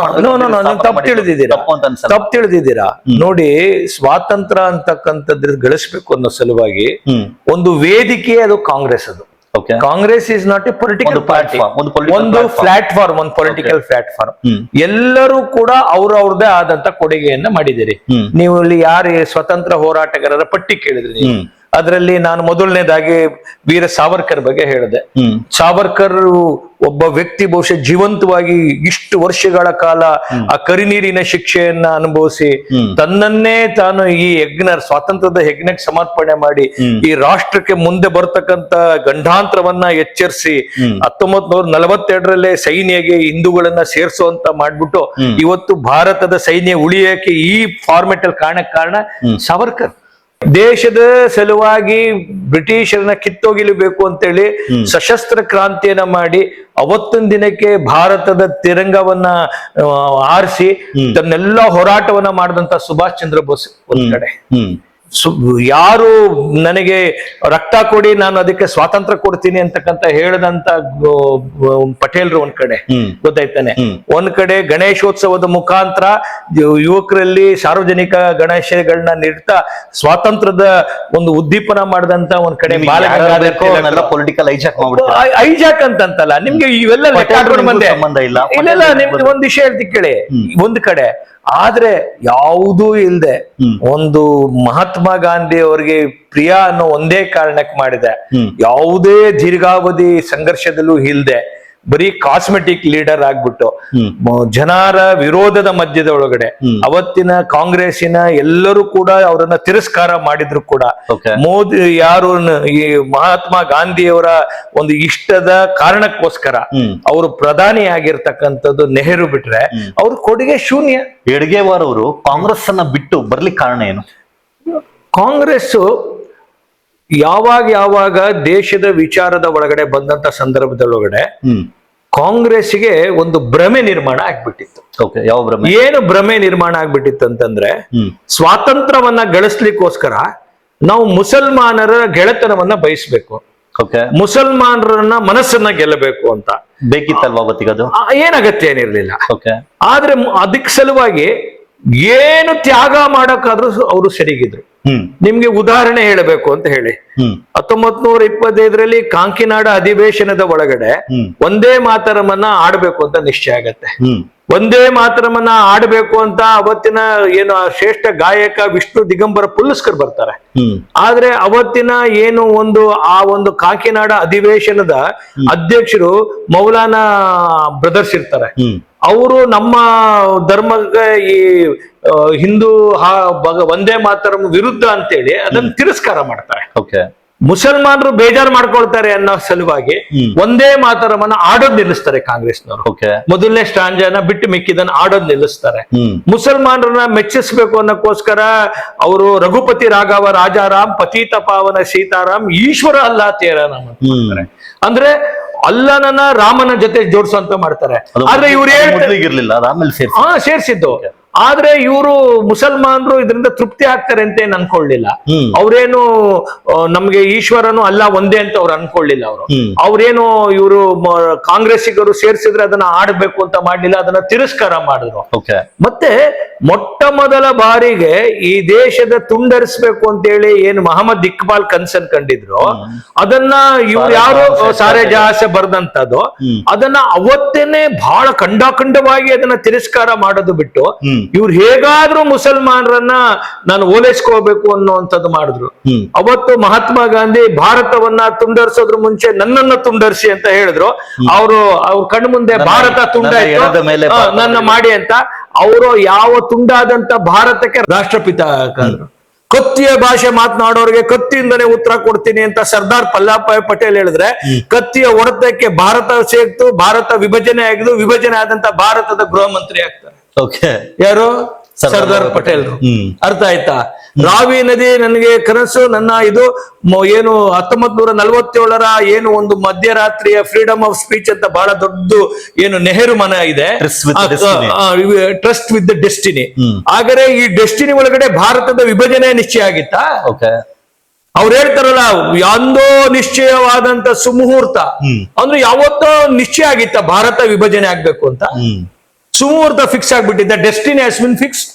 ತಪ್ಪು ತಿಳಿದಿದ್ದೀರಾ. ನೋಡಿ, ಸ್ವಾತಂತ್ರ್ಯ ಅಂತಕ್ಕಂಥದ್ದು ಗಳಿಸ್ಬೇಕು ಅನ್ನೋ ಸಲುವಾಗಿ ಒಂದು ವೇದಿಕೆ, ಅದು ಕಾಂಗ್ರೆಸ್. ಅದು Congress is not A political party, ಒಂದು ಪ್ಲಾಟ್ಫಾರ್ಮ್, ಒಂದು ಪೊಲಿಟಿಕಲ್ ಪ್ಲಾಟ್ಫಾರ್ಮ್. ಎಲ್ಲರೂ ಕೂಡ ಅವ್ರದೇ ಆದಂತ ಕೊಡುಗೆಯನ್ನ ಮಾಡಿದಿರಿ. ನೀವು ಇಲ್ಲಿ ಯಾರು ಸ್ವತಂತ್ರ ಹೋರಾಟಗಾರರ ಪಟ್ಟಿ ಕೇಳಿದ್ರಿ, ಅದರಲ್ಲಿ ನಾನು ಮೊದಲನೇದಾಗಿ ವೀರ ಸಾವರ್ಕರ್ ಬಗ್ಗೆ ಹೇಳಿದೆ. ಸಾವರ್ಕರ್ ಒಬ್ಬ ವ್ಯಕ್ತಿ ಬಹುಶಃ ಜೀವಂತವಾಗಿ ಇಷ್ಟು ವರ್ಷಗಳ ಕಾಲ ಆ ಕರಿನೀರಿನ ಶಿಕ್ಷೆಯನ್ನ ಅನುಭವಿಸಿ ತನ್ನನ್ನೇ ತಾನು ಈ ಸ್ವಾತಂತ್ರ್ಯದ ಯಜ್ಞಕ್ಕೆ ಸಮರ್ಪಣೆ ಮಾಡಿ ಈ ರಾಷ್ಟ್ರಕ್ಕೆ ಮುಂದೆ ಬರ್ತಕ್ಕಂತ ಗಂಡಾಂತರವನ್ನ ಎಚ್ಚರಿಸಿ 1942ರಲ್ಲೇ ಸೈನ್ಯಗೆ ಹಿಂದೂಗಳನ್ನ ಸೇರಿಸುವಂತ ಮಾಡ್ಬಿಟ್ಟು ಇವತ್ತು ಭಾರತದ ಸೈನ್ಯ ಉಳಿಯಕ್ಕೆ ಈ ಫಾರ್ಮೆಟ್ ಅಲ್ಲಿ ಕಾರಣ ಸಾವರ್ಕರ್. ದೇಶದ ಸಲುವಾಗಿ ಬ್ರಿಟಿಷರನ್ನ ಕಿತ್ತೊಗಿಲಬೇಕು ಅಂತೇಳಿ ಸಶಸ್ತ್ರ ಕ್ರಾಂತಿಯನ್ನ ಮಾಡಿ ಅವತ್ತೊಂದು ದಿನಕ್ಕೆ ಭಾರತದ ತಿರಂಗವನ್ನ ಆರಿಸಿ ತನ್ನೆಲ್ಲ ಹೋರಾಟವನ್ನ ಮಾಡಿದಂತ ಸುಭಾಷ್ ಚಂದ್ರ ಬೋಸ್ ಒಂದ್ ಕಡೆ, ಯಾರು ನನಗೆ ರಕ್ತ ಕೊಡಿ ನಾನು ಅದಕ್ಕೆ ಸ್ವಾತಂತ್ರ್ಯ ಕೊಡ್ತೀನಿ ಅಂತಕ್ಕಂತ ಹೇಳಿದಂತ ಪಟೇಲ್ರು ಒಂದ್ ಕಡೆ, ಗೊತ್ತಾಯ್ತಾನೆ. ಒಂದ್ ಕಡೆ ಗಣೇಶೋತ್ಸವದ ಮುಖಾಂತರ ಯುವಕರಲ್ಲಿ ಸಾರ್ವಜನಿಕ ಗಣೇಶಗಳನ್ನ ನೀಡ್ತಾ ಸ್ವಾತಂತ್ರ್ಯದ ಒಂದು ಉದ್ದೀಪನ ಮಾಡಿದಂತ ಒಂದ್ ಕಡೆ ಪೊಲಿಟಿಕಲ್ ಐಜಾಕ್ ಅಂತಲ್ಲ. ನಿಮ್ಗೆ ಇವೆಲ್ಲ ಲೆಕ್ಕ ಇಲ್ಲ. ನಿಮ್ಗೆ ಒಂದ್ ವಿಷಯ ಹೇಳ್ತಿ ಕೇಳಿ. ಒಂದ್ ಕಡೆ ಆದ್ರೆ ಯಾವುದೂ ಇಲ್ದೆ ಒಂದು ಮಹಾತ್ಮ ಗಾಂಧಿ ಅವರಿಗೆ ಪ್ರಿಯ ಅನ್ನೋ ಒಂದೇ ಕಾರಣಕ್ಕೆ ಮಾಡಿದೆ, ಯಾವುದೇ ದೀರ್ಘಾವಧಿ ಸಂಘರ್ಷದಲ್ಲೂ ಇಲ್ದೆ ಬರೀ ಕಾಸ್ಮೆಟಿಕ್ ಲೀಡರ್ ಆಗ್ಬಿಟ್ಟು ಜನರ ವಿರೋಧದ ಮಧ್ಯದ ಒಳಗಡೆ ಅವತ್ತಿನ ಕಾಂಗ್ರೆಸ್ಸಿನ ಎಲ್ಲರೂ ಕೂಡ ಅವರನ್ನ ತಿರಸ್ಕಾರ ಮಾಡಿದ್ರು ಕೂಡ ಮೋದಿ ಯಾರು ಈ ಮಹಾತ್ಮ ಗಾಂಧಿಯವರ ಒಂದು ಇಷ್ಟದ ಕಾರಣಕ್ಕೋಸ್ಕರ ಅವರು ಪ್ರಧಾನಿ ಆಗಿರ್ತಕ್ಕಂಥದ್ದು ನೆಹರು ಬಿಟ್ರೆ ಅವ್ರ ಕೊಡುಗೆ ಶೂನ್ಯ. ಹೆಡ್ಗೇವಾರ್ ಅವರು ಕಾಂಗ್ರೆಸ್ ಅನ್ನ ಬಿಟ್ಟು ಬರ್ಲಿಕ್ಕೆ ಕಾರಣ ಏನು? ಕಾಂಗ್ರೆಸ್ ಯಾವಾಗ ದೇಶದ ವಿಚಾರದ ಒಳಗಡೆ ಬಂದಂತ ಸಂದರ್ಭದೊಳಗಡೆ ಕಾಂಗ್ರೆಸ್ಗೆ ಒಂದು ಭ್ರಮೆ ನಿರ್ಮಾಣ ಆಗ್ಬಿಟ್ಟಿತ್ತು. ಯಾವ ಭ್ರಮೆ? ಏನು ಭ್ರಮೆ ನಿರ್ಮಾಣ ಆಗ್ಬಿಟ್ಟಿತ್ತು ಅಂತಂದ್ರೆ, ಸ್ವಾತಂತ್ರ್ಯವನ್ನ ಗಳಿಸ್ಲಿಕ್ಕೋಸ್ಕರ ನಾವು ಮುಸಲ್ಮಾನರ ಗೆಳೆತನವನ್ನ ಬಯಸ್ಬೇಕು, ಮುಸಲ್ಮಾನರನ್ನ ಮನಸ್ಸನ್ನ ಗೆಲ್ಲಬೇಕು ಅಂತ ಬೇಕಿತ್ತಲ್ವಾ ಅವತ್ತಿಗೆ? ಅದು ಏನ್ ಅಗತ್ಯ ಏನಿರ್ಲಿಲ್ಲ. ಆದ್ರೆ ಅದಕ್ಕೆ ಸಲುವಾಗಿ ಏನು ತ್ಯಾಗ ಮಾಡಕ್ಕಾದ್ರೂ ಅವರು ಸರಿಗಿದ್ರು. ನಿಮ್ಗೆ ಉದಾಹರಣೆ ಹೇಳಬೇಕು ಅಂತ ಹೇಳಿ, 1925ರಲ್ಲಿ ಕಾಂಕಿನಾಡ ಅಧಿವೇಶನದ ಒಳಗಡೆ ಒಂದೇ ಮಾತರಮನ್ನ ಆಡ್ಬೇಕು ಅಂತ ನಿಶ್ಚಯ ಆಗತ್ತೆ. ಒಂದೇ ಮಾತರಮನ್ನ ಆಡ್ಬೇಕು ಅಂತ ಅವತ್ತಿನ ಏನು ಆ ಶ್ರೇಷ್ಠ ಗಾಯಕ ವಿಷ್ಣು ದಿಗಂಬರ ಪುಲ್ಲಸ್ಕರ್ ಬರ್ತಾರೆ. ಆದ್ರೆ ಅವತ್ತಿನ ಏನು ಆ ಒಂದು ಕಾಕಿನಾಡ ಅಧಿವೇಶನದ ಅಧ್ಯಕ್ಷರು ಮೌಲಾನಾ ಬ್ರದರ್ಸ್ ಇರ್ತಾರೆ. ಅವರು ನಮ್ಮ ಧರ್ಮಕ್ಕೆ ಈ ಹಿಂದೂ ಒಂದೇ ಮಾತರಂ ವಿರುದ್ಧ ಅಂತೇಳಿ ಅದನ್ನ ತಿರಸ್ಕಾರ ಮಾಡ್ತಾರೆ. ಮುಸಲ್ಮಾನರು ಬೇಜಾರು ಮಾಡ್ಕೊಳ್ತಾರೆ ಅನ್ನೋ ಸಲುವಾಗಿ ಒಂದೇ ಮಾತರಮನ್ನ ಆಡೋದ್ ನಿಲ್ಲಿಸ್ತಾರೆ ಕಾಂಗ್ರೆಸ್ನವರು. ಮೊದಲನೇ ಸ್ಟಾಂಜನ ಬಿಟ್ಟು ಮಿಕ್ಕಿದನ್ನ ಆಡೋದ್ ನಿಲ್ಲಿಸ್ತಾರೆ. ಮುಸಲ್ಮಾನರನ್ನ ಮೆಚ್ಚಿಸ್ಬೇಕು ಅನ್ನೋಕ್ಕೋಸ್ಕರ ಅವರು ರಘುಪತಿ ರಾಘವ ರಾಜಾರಾಮ್ ಪತೀತ ಪಾವನ ಸೀತಾರಾಮ್ ಈಶ್ವರ ಅಲ್ಲಾ ತೇರ ನಾಮ ಮಾಡ್ತಾರೆ. ಅಂದ್ರೆ ಅಲ್ಲನನ್ನ ರಾಮನ ಜೊತೆ ಜೋಡಿಸುವಂತ ಮಾಡ್ತಾರೆ. ಆದ್ರೆ ಇವ್ರು ಸೇರ್ಸಿದ್ದು. ಆದ್ರೆ ಇವರು ಮುಸಲ್ಮಾನರು ಇದರಿಂದ ತೃಪ್ತಿ ಆಗ್ತಾರೆ ಅಂತ ಏನ್ ಅನ್ಕೊಳ್ಳಿಲ್ಲ. ಅವ್ರೇನು ನಮ್ಗೆ ಈಶ್ವರನು ಅಲ್ಲ ಒಂದೇ ಅಂತ ಅವ್ರು ಅನ್ಕೊಳ್ಳಿಲ್ಲ. ಅವ್ರೇನು ಇವರು ಕಾಂಗ್ರೆಸ್ಸಿಗರು ಸೇರ್ಸಿದ್ರೆ ಅದನ್ನ ಆಡ್ಬೇಕು ಅಂತ ಮಾಡ್ಲಿಲ್ಲ, ಅದನ್ನ ತಿರಸ್ಕಾರ ಮಾಡಿದ್ರು. ಮತ್ತೆ ಮೊಟ್ಟ ಮೊದಲ ಬಾರಿಗೆ ಈ ದೇಶದ ತುಂಡರಿಸ್ಬೇಕು ಅಂತ ಹೇಳಿ ಏನು ಮಹಮ್ಮದ್ ಇಕ್ಬಾಲ್ ಕನ್ಸನ್ ಕಂಡಿದ್ರು, ಅದನ್ನ ಇವ್ರು ಯಾರು ಸಾರೆ ಜಹಾಸೆ ಬರ್ದಂತದ್ದು ಅದನ್ನ ಅವತ್ತೇನೆ ಬಹಳ ಖಂಡಾಖಂಡವಾಗಿ ಅದನ್ನ ತಿರಸ್ಕಾರ ಮಾಡೋದು ಬಿಟ್ಟು ಇವ್ರು ಹೇಗಾದ್ರೂ ಮುಸಲ್ಮಾನರನ್ನ ನಾನು ಓಲೈಸ್ಕೋಬೇಕು ಅನ್ನುವಂಥದ್ದು ಮಾಡಿದ್ರು. ಅವತ್ತು ಮಹಾತ್ಮ ಗಾಂಧಿ ಭಾರತವನ್ನ ತುಂಡರಿಸೋದ್ರ ಮುಂಚೆ ನನ್ನನ್ನ ತುಂಡರಿಸಿ ಅಂತ ಹೇಳಿದ್ರು. ಅವ್ರ ಕಣ್ಣು ಮುಂದೆ ಭಾರತ ತುಂಡಾಯ್ತು ನನ್ನ ಮಾಡಿ ಅಂತ ಅವರು ಯಾವ ತುಂಡಾದಂತ ಭಾರತಕ್ಕೆ ರಾಷ್ಟ್ರಪಿತ ಕತ್ತಿಯ ಭಾಷೆ ಮಾತನಾಡೋರಿಗೆ ಕತ್ತಿಯಿಂದನೇ ಉತ್ತರ ಕೊಡ್ತೀನಿ ಅಂತ ಸರ್ದಾರ್ ವಲ್ಲಭಭಾಯಿ ಪಟೇಲ್ ಹೇಳಿದ್ರೆ, ಕತ್ತಿಯ ಹೊಡೆತಕ್ಕೆ ಭಾರತ ಸೇರ್ತು, ಭಾರತ ವಿಭಜನೆ ಆಗಿದ್ದು, ವಿಭಜನೆ ಆದಂತ ಭಾರತದ ಗೃಹ ಮಂತ್ರಿ ಆಗ್ತಾರೆ. ಯಾರು? ಸರ್ದಾರ್ ಪಟೇಲ್. ಅರ್ಥ ಆಯ್ತಾ? ರಾವಿ ನದಿ ನನಗೆ ಕನಸು, ನನ್ನ ಇದು ಏನು 1947 ಏನು ಒಂದು ಮಧ್ಯರಾತ್ರಿಯ ಫ್ರೀಡಮ್ ಆಫ್ ಸ್ಪೀಚ್ ಅಂತ ಬಹಳ ದೊಡ್ಡ ಏನು ನೆಹರು ಮನ ಇದೆ, ಟ್ರಸ್ಟ್ ವಿತ್ ದ ಡೆಸ್ಟಿನಿ. ಹಾಗಾದ್ರೆ ಈ ಡೆಸ್ಟಿನಿ ಒಳಗಡೆ ಭಾರತದ ವಿಭಜನೆ ನಿಶ್ಚಯ ಆಗಿತ್ತಾ? ಅವ್ರು ಹೇಳ್ತಾರಲ್ಲ, ಯಾಂದೋ ನಿಶ್ಚಯವಾದಂತ ಸುಮುಹೂರ್ತ ಅಂದ್ರೆ ಯಾವತ್ತೋ ನಿಶ್ಚಯ ಆಗಿತ್ತ ಭಾರತ ವಿಭಜನೆ ಆಗ್ಬೇಕು ಅಂತ. ಸುಮುಹೂರ್ತ ಫಿಕ್ಸ್ ಆಗ್ಬಿಟ್ಟಿದ್ದ, ಡೆಸ್ಟಿನಿ ಹ್ಯಾಸ್ ಬಿನ್ ಫಿಕ್ಸ್ಡ್.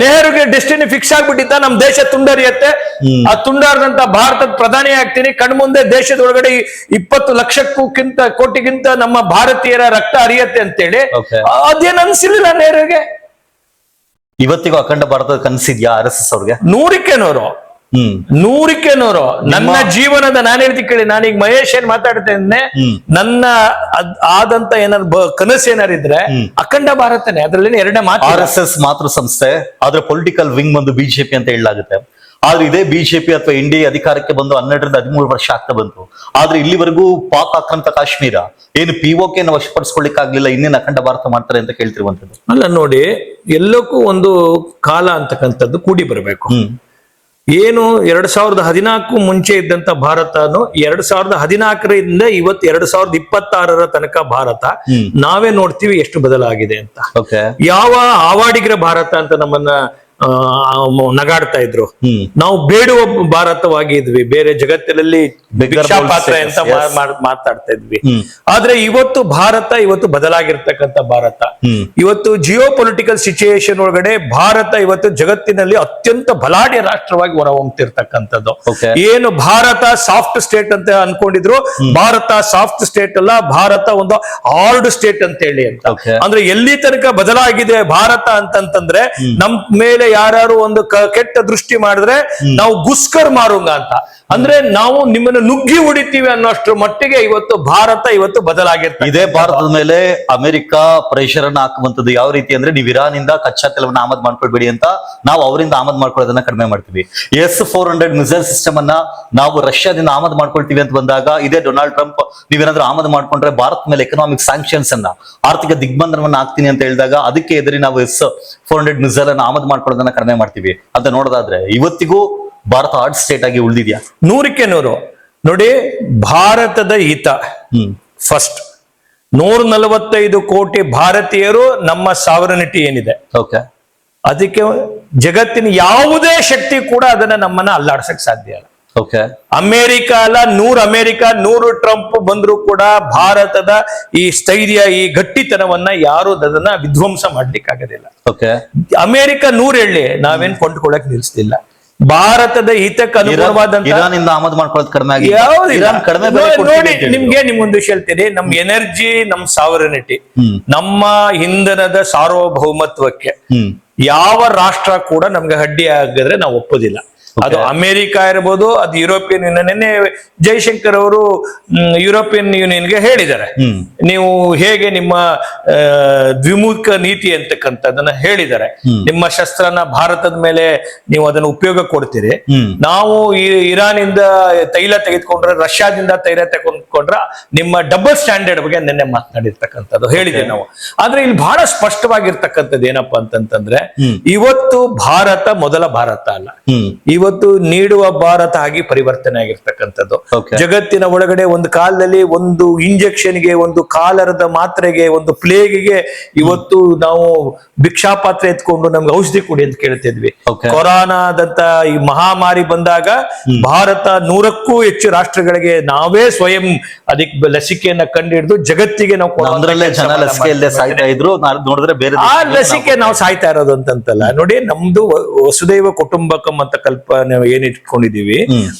ನೆಹರುಗೆ ಡೆಸ್ಟಿನಿ ಫಿಕ್ಸ್ ಆಗ್ಬಿಟ್ಟಿದ್ದ, ನಮ್ ದೇಶ ತುಂಡರಿಯತ್ತೆ, ಆ ತುಂಡಾರದಂತ ಭಾರತದ ಪ್ರಧಾನಿ ಆಗ್ತೀನಿ, ಕಣ್ಮುಂದೆ ದೇಶದೊಳಗಡೆ 20 ಲಕ್ಷಕ್ಕಿಂತ ಕೋಟಿಗಿಂತ ನಮ್ಮ ಭಾರತೀಯರ ರಕ್ತ ಹರಿಯತ್ತೆ ಅಂತೇಳಿ. ಅದೇನ್ ಅನ್ಸಿರ್ಲಿಲ್ಲ ನೆಹರುಗೆ. ಇವತ್ತಿಗೂ ಅಖಂಡ ಭಾರತದ ಕನಸಿದ್ಯಾ RSS ಅವ್ರಿಗೆ? 100ಕ್ಕೆ 100. ನನ್ನ ಜೀವನದ ನಾನು ಹೇಳ್ತಿ ಕೇಳಿ, ನಾನೀಗ ಮಹೇಶ್ ಏನ್ ಮಾತಾಡ್ತೇನೆ, ನನ್ನ ಆದಂತ ಏನಾದ್ರು ಕನಸು ಏನಾರಿದ್ರೆ ಅಖಂಡ ಭಾರತನೇ. ಅದ್ರಲ್ಲಿ ಎರಡನೇ ಮಾತು. RSS ಮಾತೃ ಸಂಸ್ಥೆ, ಆದ್ರೆ ಪೊಲಿಟಿಕಲ್ ವಿಂಗ್ ಬಂದು ಬಿಜೆಪಿ ಅಂತ ಹೇಳಲಾಗುತ್ತೆ. ಆದ್ರೆ ಇದೇ ಬಿಜೆಪಿ ಅಥವಾ NDA ಅಧಿಕಾರಕ್ಕೆ ಬಂದು 12ರಿಂದ 13 ವರ್ಷ ಆಗ್ತಾ ಬಂತು. ಆದ್ರೆ ಇಲ್ಲಿವರೆಗೂ ಪಾಕ್ ಆಕ್ರಾಂತ ಕಾಶ್ಮೀರ ಏನು POK ವಶಪಡಿಸ್ಕೊಳ್ಳಿಕ್ ಆಗ್ಲಿಲ್ಲ, ಇನ್ನೇನು ಅಖಂಡ ಭಾರತ ಮಾಡ್ತಾರೆ ಅಂತ ಕೇಳ್ತಿರುವಂತದ್ದು. ಅಲ್ಲ ನೋಡಿ, ಎಲ್ಲಕ್ಕೂ ಒಂದು ಕಾಲ ಅಂತಕ್ಕಂಥದ್ದು ಕೂಡಿ ಬರಬೇಕು. ಏನು 2014 ಮುಂಚೆ ಇದ್ದಂತ ಭಾರತನು 2014ರಿಂದ ಇವತ್ತು 2026 ತನಕ ಭಾರತ ನಾವೇ ನೋಡ್ತೀವಿ ಎಷ್ಟು ಬದಲಾಗಿದೆ ಅಂತ. ಯಾವ ಆವಾಡಿಗರ ಭಾರತ ಅಂತ ನಮ್ಮನ್ನ ನಗಾಡ್ತಾ ಇದ್ರು. ನಾವು ಬೇಡುವ ಭಾರತವಾಗಿ ಇದ್ವಿ, ಬೇರೆ ಜಗತ್ತಿನಲ್ಲಿ ಭಿಕ್ಷಾ ಪಾತ್ರ ಅಂತ ಮಾತಾಡ್ತಾ ಇದ್ವಿ. ಆದ್ರೆ ಇವತ್ತು ಭಾರತ ಇವತ್ತು ಬದಲಾಗಿರ್ತಕ್ಕಂಥ ಭಾರತ. ಇವತ್ತು ಜಿಯೋ ಪೊಲಿಟಿಕಲ್ ಸಿಚುಯೇಷನ್ ಒಳಗಡೆ ಭಾರತ ಇವತ್ತು ಜಗತ್ತಿನಲ್ಲಿ ಅತ್ಯಂತ ಬಲಾಢ್ಯ ರಾಷ್ಟ್ರವಾಗಿ ಹೊರಹೊಮ್ಮತಿರ್ತಕ್ಕಂಥದ್ದು. ಏನು ಭಾರತ ಸಾಫ್ಟ್ ಸ್ಟೇಟ್ ಅಂತ ಅನ್ಕೊಂಡಿದ್ರು, ಭಾರತ ಸಾಫ್ಟ್ ಸ್ಟೇಟ್ ಅಲ್ಲ, ಭಾರತ ಒಂದು ಹಾರ್ಡ್ ಸ್ಟೇಟ್ ಅಂತ ಹೇಳಿ ಅಂತ. ಅಂದ್ರೆ ಎಲ್ಲಿ ತನಕ ಬದಲಾಗಿದೆ ಭಾರತ ಅಂತಂತಂದ್ರೆ, ನಮ್ ಮೇಲೆ ಯಾರು ಒಂದು ಕೆಟ್ಟ ದೃಷ್ಟಿ ಮಾಡಿದ್ರೆ ನಾವು ಗುಸ್ಕರ್ ಮಾರುಂಗ ಅಂತ, ಅಂದ್ರೆ ನಾವು ನಿಮ್ಮನ್ನು ನುಗ್ಗಿ ಹೊಡಿತೀವಿ ಅನ್ನೋಷ್ಟ್ರ ಮಟ್ಟಿಗೆ ಇವತ್ತು ಭಾರತ ಇವತ್ತು ಬದಲಾಗಿರ್ತದೆ. ಇದೇ ಭಾರತದ ಮೇಲೆ ಅಮೆರಿಕ ಪ್ರೆಷರ್ ಅನ್ನ ಹಾಕುವಂತದ್ದು ಯಾವ ರೀತಿ ಅಂದ್ರೆ, ನೀವು ಇರಾನಿಂದ ಕಚ್ಚಾ ತೆಲವನ್ನ ಆಮದು ಮಾಡ್ಕೊಳ್ಬೇಡಿ ಅಂತ ನಾವು ಅವರಿಂದ ಆಮದು ಮಾಡ್ಕೊಳ್ಳೋದನ್ನ ಕಡಿಮೆ ಮಾಡ್ತೀವಿ. S-400 ಮಿಸೈಲ್ ಸಿಸ್ಟಮ್ ಅನ್ನ ನಾವು ರಷ್ಯಾದಿಂದ ಆಮದು ಮಾಡ್ಕೊಳ್ತೀವಿ ಅಂತ ಬಂದಾಗ, ಇದೇ ಡೊನಾಲ್ಡ್ ಟ್ರಂಪ್ ನೀವೇನಾದ್ರೂ ಆಮದು ಮಾಡ್ಕೊಂಡ್ರೆ ಭಾರತ ಮೇಲೆ ಎಕನಾಮಿಕ್ ಸ್ಯಾಂಕ್ಷನ್ಸ್ ಅನ್ನ, ಆರ್ಥಿಕ ದಿಗ್ಬಂಧನವನ್ನ ಹಾಕ್ತೀನಿ ಅಂತ ಹೇಳಿದಾಗ, ಅದಕ್ಕೆ ಎದುರಿ ನಾವು S-400 ಮಿಸೈಲ್ ಅನ್ನ ಆಮದು ಮಾಡ್ಕೊಳ್ಳೋದನ್ನ ಕಡಿಮೆ ಮಾಡ್ತೀವಿ ಅಂತ ನೋಡೋದಾದ್ರೆ, ಇವತ್ತಿಗೂ ಭಾರತ ಹಾರ್ಡ್ ಸ್ಟೇಟ್ ಆಗಿ ಉಳಿದಿದ್ಯಾ? 100ಕ್ಕೆ 100. ನೋಡಿ, ಭಾರತದ ಹಿತ ಫಸ್ಟ್. 145 ಕೋಟಿ ಭಾರತೀಯರು ನಮ್ಮ ಸಾವರನಿಟಿ ಏನಿದೆ, ಅದಕ್ಕೆ ಜಗತ್ತಿನ ಯಾವುದೇ ಶಕ್ತಿ ಕೂಡ ಅದನ್ನ ನಮ್ಮನ್ನ ಅಲ್ಲಾಡ್ಸಕ್ ಸಾಧ್ಯ ಇಲ್ಲ. ಅಮೆರಿಕ ಅಲ್ಲ, 100 ಅಮೆರಿಕ 100 ಟ್ರಂಪ್ ಬಂದ್ರು ಕೂಡ ಭಾರತದ ಈ ಸ್ಥೈರ್ಯ, ಈ ಗಟ್ಟಿತನವನ್ನ ಯಾರು ಅದನ್ನ ವಿಧ್ವಂಸ ಮಾಡ್ಲಿಕ್ಕೆ ಆಗೋದಿಲ್ಲ. ಅಮೆರಿಕ 100 ಹೇಳಿ ನಾವೇನ್ ಕೊಂಡ್ಕೊಳಕ್ ನಿಲ್ಸ್ತಿಲ್ಲ. ಭಾರತದ ಹಿತಕ್ಕೆ ಅನುಗುಣವಾದಂತ ಇರಾನ್ ಆಮದು ಮಾಡ್ಕೊಳ್ಳೋದು ಕಡಿಮೆ ಆಗಿದೆ. ಯಾವುದಿಲ್ಲ. ಇರಾನ್ ಕಡಿಮೆ ಬೆಲೆ ಕೊಡ್ತೀವಿ ನೋಡಿ ಅಂತ ಹೇಳಿದ್ರು. ನಿಮ್ಗೊಂದು ವಿಷಯ ಹೇಳ್ತೀನಿ, ನಮ್ ಎನರ್ಜಿ, ನಮ್ ಸಾವರನಿಟಿ, ನಮ್ಮ ಇಂಧನದ ಸಾರ್ವಭೌಮತ್ವಕ್ಕೆ ಯಾವ ರಾಷ್ಟ್ರ ಕೂಡ ನಮ್ಗೆ ಅಡ್ಡಿ ಆಗಿದ್ರೆ ನಾವು ಒಪ್ಪೋದಿಲ್ಲ. ಅದು ಅಮೆರಿಕ ಇರ್ಬೋದು, ಅದು ಯುರೋಪಿಯನ್ ಯೂನಿಯನ್. ನಿನ್ನೆ ಜೈಶಂಕರ್ ಅವರು ಯುರೋಪಿಯನ್ ಯೂನಿಯನ್ಗೆ ಹೇಳಿದ್ದಾರೆ, ನೀವು ಹೇಗೆ ನಿಮ್ಮ ದ್ವಿಮುಖ ನೀತಿ ಅಂತಕ್ಕಂಥದ್ದನ್ನ ಹೇಳಿದ್ದಾರೆ. ನಿಮ್ಮ ಶಸ್ತ್ರನ ಭಾರತದ ಮೇಲೆ ನೀವು ಅದನ್ನು ಉಪಯೋಗ ಕೊಡ್ತೀರಿ, ನಾವು ಇರಾನಿಂದ ತೈಲ ತೆಗೆದುಕೊಂಡ್ರೆ, ರಷ್ಯಾದಿಂದ ತೈಲ ತೆಗೆದುಕೊಂಡ್ರೆ ನಿಮ್ಮ ಡಬಲ್ ಸ್ಟ್ಯಾಂಡರ್ಡ್ ಬಗ್ಗೆ ನಿನ್ನೆ ಮಾತನಾಡಿರ್ತಕ್ಕಂಥದ್ದು ಹೇಳಿದೆ ನಾವು. ಆದ್ರೆ ಇಲ್ಲಿ ಬಹಳ ಸ್ಪಷ್ಟವಾಗಿರ್ತಕ್ಕಂಥದ್ದು ಏನಪ್ಪಾ ಅಂತಂತಂದ್ರೆ, ಇವತ್ತು ಭಾರತ ಮೊದಲ ಭಾರತ ಅಲ್ಲ, ಇವತ್ತು ನೀಡುವ ಭಾರತ ಆಗಿ ಪರಿವರ್ತನೆ ಆಗಿರ್ತಕ್ಕಂಥದ್ದು. ಜಗತ್ತಿನ ಒಳಗಡೆ ಒಂದು ಕಾಲದಲ್ಲಿ ಒಂದು ಇಂಜೆಕ್ಷನ್ಗೆ, ಒಂದು ಕಾಲರದ ಮಾತ್ರೆಗೆ, ಒಂದು ಪ್ಲೇಗ್ಗೆ ಇವತ್ತು ನಾವು ಭಿಕ್ಷಾಪಾತ್ರೆ ಎತ್ಕೊಂಡು ನಮ್ಗೆ ಔಷಧಿ ಕೊಡಿ ಅಂತ ಕೇಳ್ತಿದ್ವಿ. ಕೊರೋನಾದಂತ ಈ ಮಹಾಮಾರಿ ಬಂದಾಗ ಭಾರತ 100ಕ್ಕೂ ಹೆಚ್ಚು ರಾಷ್ಟ್ರಗಳಿಗೆ ನಾವೇ ಸ್ವಯಂ ಅದಕ್ಕೆ ಲಸಿಕೆಯನ್ನ ಕಂಡುಹಿಡಿದು ಜಗತ್ತಿಗೆ ನಾವು ಆ ಲಸಿಕೆ ನಾವು ಸಾಯ್ತಾ ಇರೋದು ಅಂತಂತಲ್ಲ. ನೋಡಿ, ನಮ್ದು ವಸುದೈವ ಕುಟುಂಬಕಂ ಅಂತ ಕಲ್ಪನೆ ಏನ್ ಇಟ್ಕೊಂಡಿದೀವಿ,